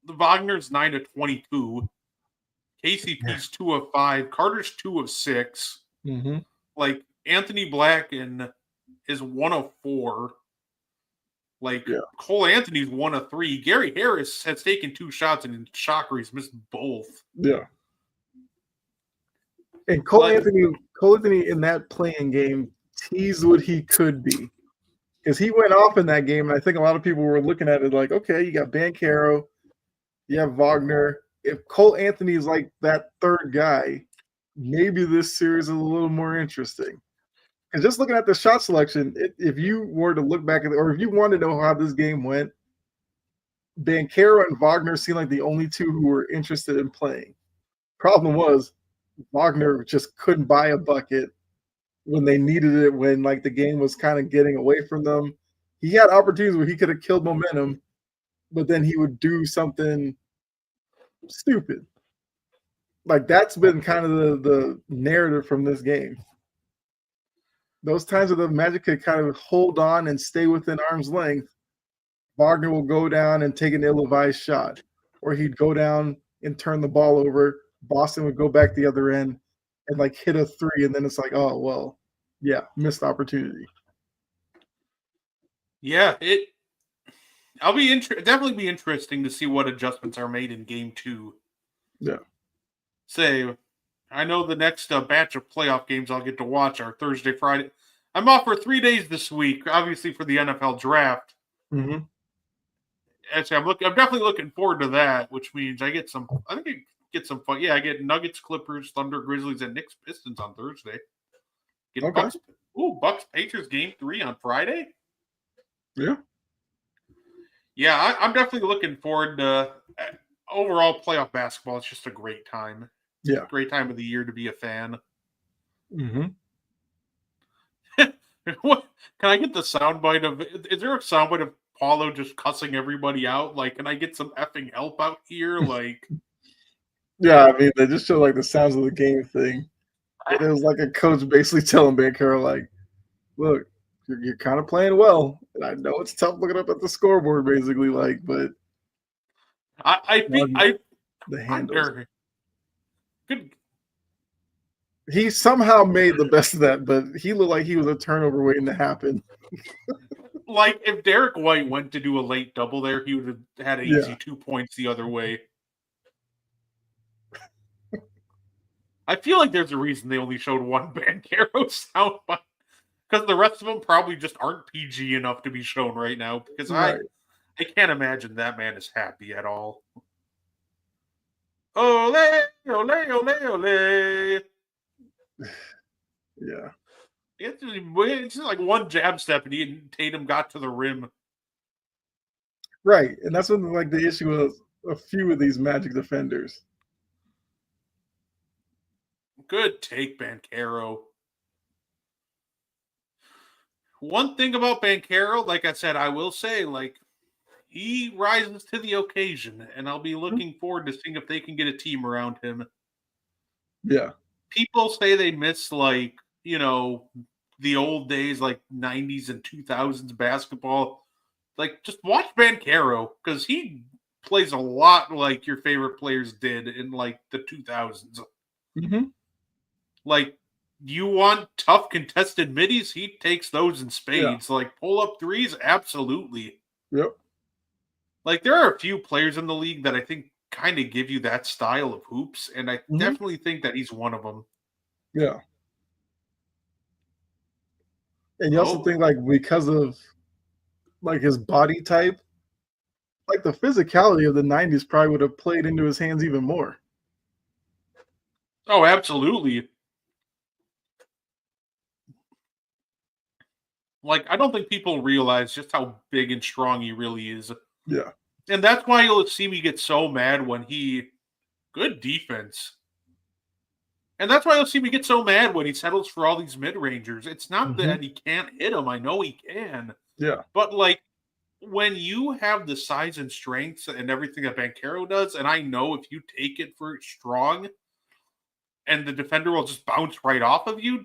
the Wagner's 9 of 22, KCP's 2 of 5, Carter's 2 of 6. Mm-hmm. Like Anthony Black is 1 of 4. Like Cole Anthony's 1 of 3. Gary Harris has taken 2 shots and in shocker he's missed both. Yeah. And Cole Anthony in that playing game teased what he could be. Because he went off in that game, and I think a lot of people were looking at it like, okay, you got Banchero, you have Wagner. If Cole Anthony is like that third guy, maybe this series is a little more interesting. And just looking at the shot selection, if you were to look back at it, or if you want to know how this game went, Banchero and Wagner seemed like the only two who were interested in playing. Problem was, Wagner just couldn't buy a bucket when they needed it, when like the game was kind of getting away from them. He had opportunities where he could have killed momentum, but then he would do something stupid. Like that's been kind of the narrative from this game. Those times where the Magic could kind of hold on and stay within arm's length, Wagner will go down and take an ill-advised shot, or he'd go down and turn the ball over. Boston would go back the other end and like hit a 3, and then it's like, oh well, yeah, missed opportunity. Yeah, definitely be interesting to see what adjustments are made in Game 2. Yeah. Say, I know the next batch of playoff games I'll get to watch are Thursday, Friday. I'm off for 3 days this week, obviously for the NFL draft. Mm-hmm. Actually, I'm definitely looking forward to that, which means I get some. I think I get some fun. Yeah, I get Nuggets, Clippers, Thunder, Grizzlies, and Knicks, Pistons on Thursday. Get Okay. Bucks, Patriots game 3 on Friday. Yeah. Yeah, I'm definitely looking forward to overall playoff basketball. It's just a great time. Yeah. Great time of the year to be a fan. Mm-hmm. What can I get the soundbite of? Is there a soundbite of Paulo just cussing everybody out? Like, can I get some effing help out here? Like, Yeah, I mean, they just show like the sounds of the game thing. It was like a coach basically telling Banchero, like, look, you're kind of playing well. And I know it's tough looking up at the scoreboard, basically, like, but I think the handles. Good. He somehow made the best of that, but he looked like he was a turnover waiting to happen. Like, if Derek White went to do a late double there, he would have had an easy 2 points the other way. I feel like there's a reason they only showed one Banchero soundbite, because the rest of them probably just aren't PG enough to be shown right now, because I can't imagine that man is happy at all. Ole, ole, ole, ole. Yeah. It's just like one jab step and Tatum got to the rim. Right. And that's when like the issue was a few of these Magic defenders. Good take, Banchero. One thing about Banchero, like I said, I will say, like, he rises to the occasion, and I'll be looking forward to seeing if they can get a team around him. Yeah. People say they miss, like, you know, the old days, like 90s and 2000s basketball. Like, just watch Banchero, because he plays a lot like your favorite players did in, like, the 2000s. Mm-hmm. Like, you want tough contested middies? He takes those in spades. Yeah. Like, pull-up threes? Absolutely. Yep. Like, there are a few players in the league that I think kind of give you that style of hoops, and I definitely think that he's one of them. Yeah. And you also think, like, because of, like, his body type, like, the physicality of the 90s probably would have played into his hands even more. Oh, absolutely. Like, I don't think people realize just how big and strong he really is. Yeah. And that's why you'll see me get so mad when good defense. And that's why you'll see me get so mad when he settles for all these mid-rangers. It's not that he can't hit them. I know he can. Yeah. But, like, when you have the size and strength and everything that Banchero does, and I know if you take it for strong and the defender will just bounce right off of you,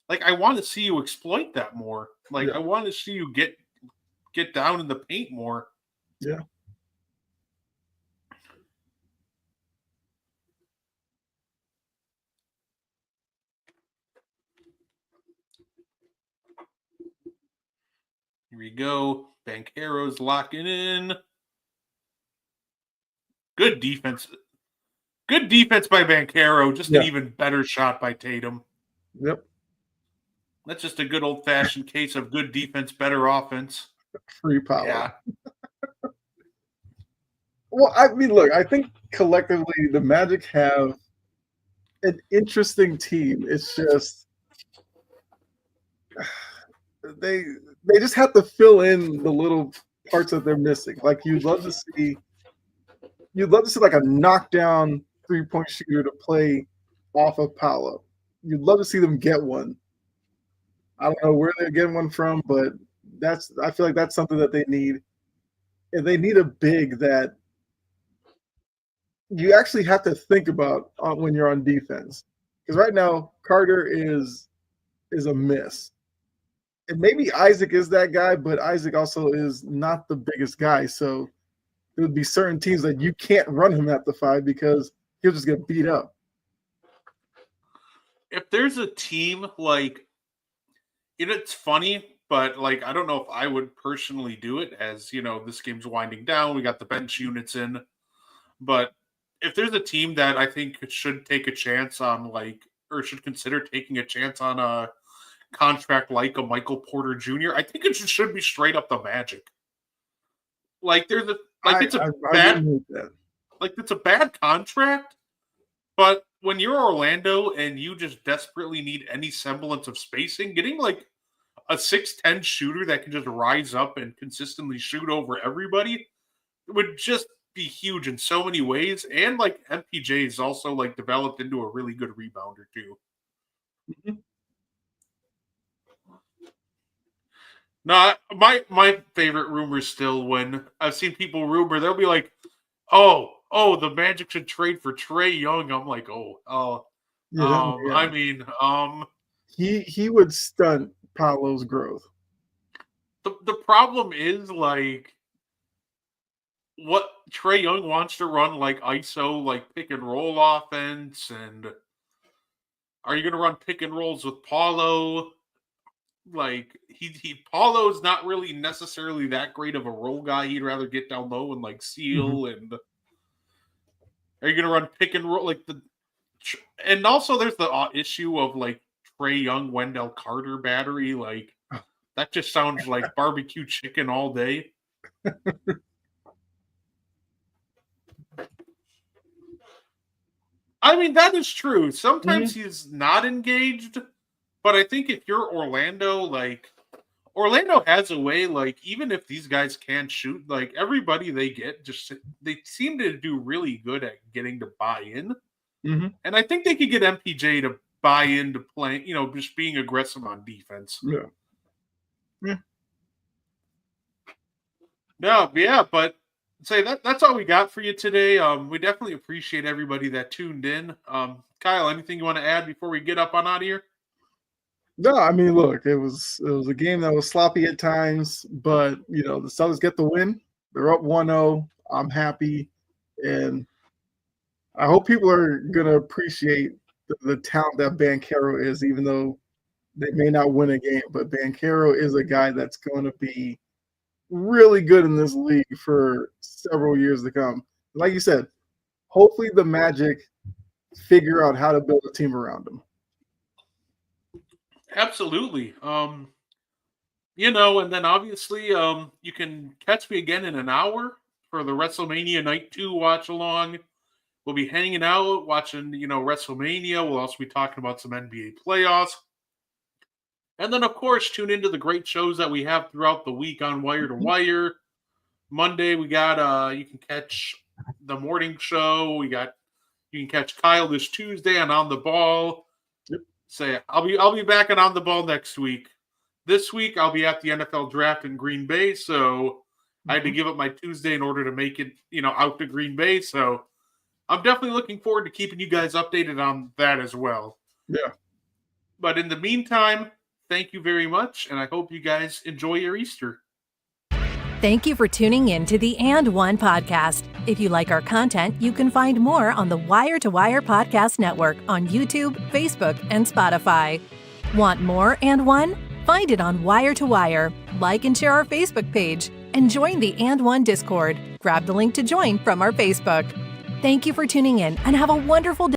like I want to see you exploit that more. Like Yeah. I want to see you get down in the paint more. Yeah. Here we go. Banchero's locking in. Good defense. Good defense by Banchero. Just Yeah. an even better shot by Tatum. Yep. That's just a good old-fashioned case of good defense, better offense. Free power. Yeah. Well, I mean, look, I think collectively the Magic have an interesting team. It's just they just have to fill in the little parts that they're missing. Like you'd love to see like a knockdown 3-point shooter to play off of Paolo. You'd love to see them get one. I don't know where they're getting one from, but I feel like that's something that they need. And they need a big that you actually have to think about when you're on defense. Because right now, Carter is a miss. And maybe Isaac is that guy, but Isaac also is not the biggest guy. So there would be certain teams that you can't run him at the 5 because he'll just get beat up. If there's a team like, it's funny, but like I don't know if I would personally do it. As you know, this game's winding down. We got the bench units in, but if there's a team that I think should take a chance on, or should consider taking a chance on a contract like a Michael Porter Jr., I think it should be straight up the Magic. Like there's a it's a bad contract, but when you're Orlando and you just desperately need any semblance of spacing, getting like a 6'10" shooter that can just rise up and consistently shoot over everybody would just be huge in so many ways. And like MPJ is also like developed into a really good rebounder too. Mm-hmm. No, my favorite rumor is still when I've seen people rumor, they'll be like, oh, the Magic should trade for Trae Young. I'm like, I mean, he would stunt Paolo's growth. The problem is like what Trae Young wants to run like ISO, like pick and roll offense, and are you going to run pick and rolls with Paulo? Like Paulo's not really necessarily that great of a role guy. He'd rather get down low and like seal. Mm-hmm. And are you going to run pick and roll and also there's the issue of like Trae Young, Wendell Carter battery. Like that just sounds like barbecue chicken all day. I mean, that is true. Sometimes he's not engaged. But I think if you're Orlando, like Orlando has a way, like even if these guys can't shoot, like everybody they get, they seem to do really good at getting to buy in. Mm-hmm. And I think they could get MPJ to buy into playing, just being aggressive on defense. Yeah. No, yeah, but say that's all we got for you today. We definitely appreciate everybody that tuned in. Kyle, anything you want to add before we get up on out of here? No, I mean, look, it was a game that was sloppy at times, but the Celtics get the win. They're up 1-0. I'm happy, and I hope people are gonna appreciate the talent that Banchero is, even though they may not win a game. But Banchero is a guy that's going to be really good in this league for several years to come. Like you said, hopefully the Magic figure out how to build a team around him. Absolutely. And then obviously, you can catch me again in an hour for the WrestleMania Night 2 watch along. We'll be hanging out, watching, WrestleMania. We'll also be talking about some NBA playoffs. And then, of course, tune into the great shows that we have throughout the week on Wire to Wire. Monday, we got, you can catch the morning show. You can catch Kyle this Tuesday on the Ball. Say I'll be back on the Ball next week. This week I'll be at the NFL draft in Green Bay, so I had to give up my Tuesday in order to make it, out to Green Bay. So I'm definitely looking forward to keeping you guys updated on that as well. Yeah. But in the meantime, thank you very much, and I hope you guys enjoy your Easter. Thank you for tuning in to the And One podcast. If you like our content, you can find more on the Wire to Wire Podcast Network on YouTube, Facebook, and Spotify. Want more And One? Find it on Wire to Wire. Like and share our Facebook page and join the And One Discord. Grab the link to join from our Facebook. Thank you for tuning in and have a wonderful day.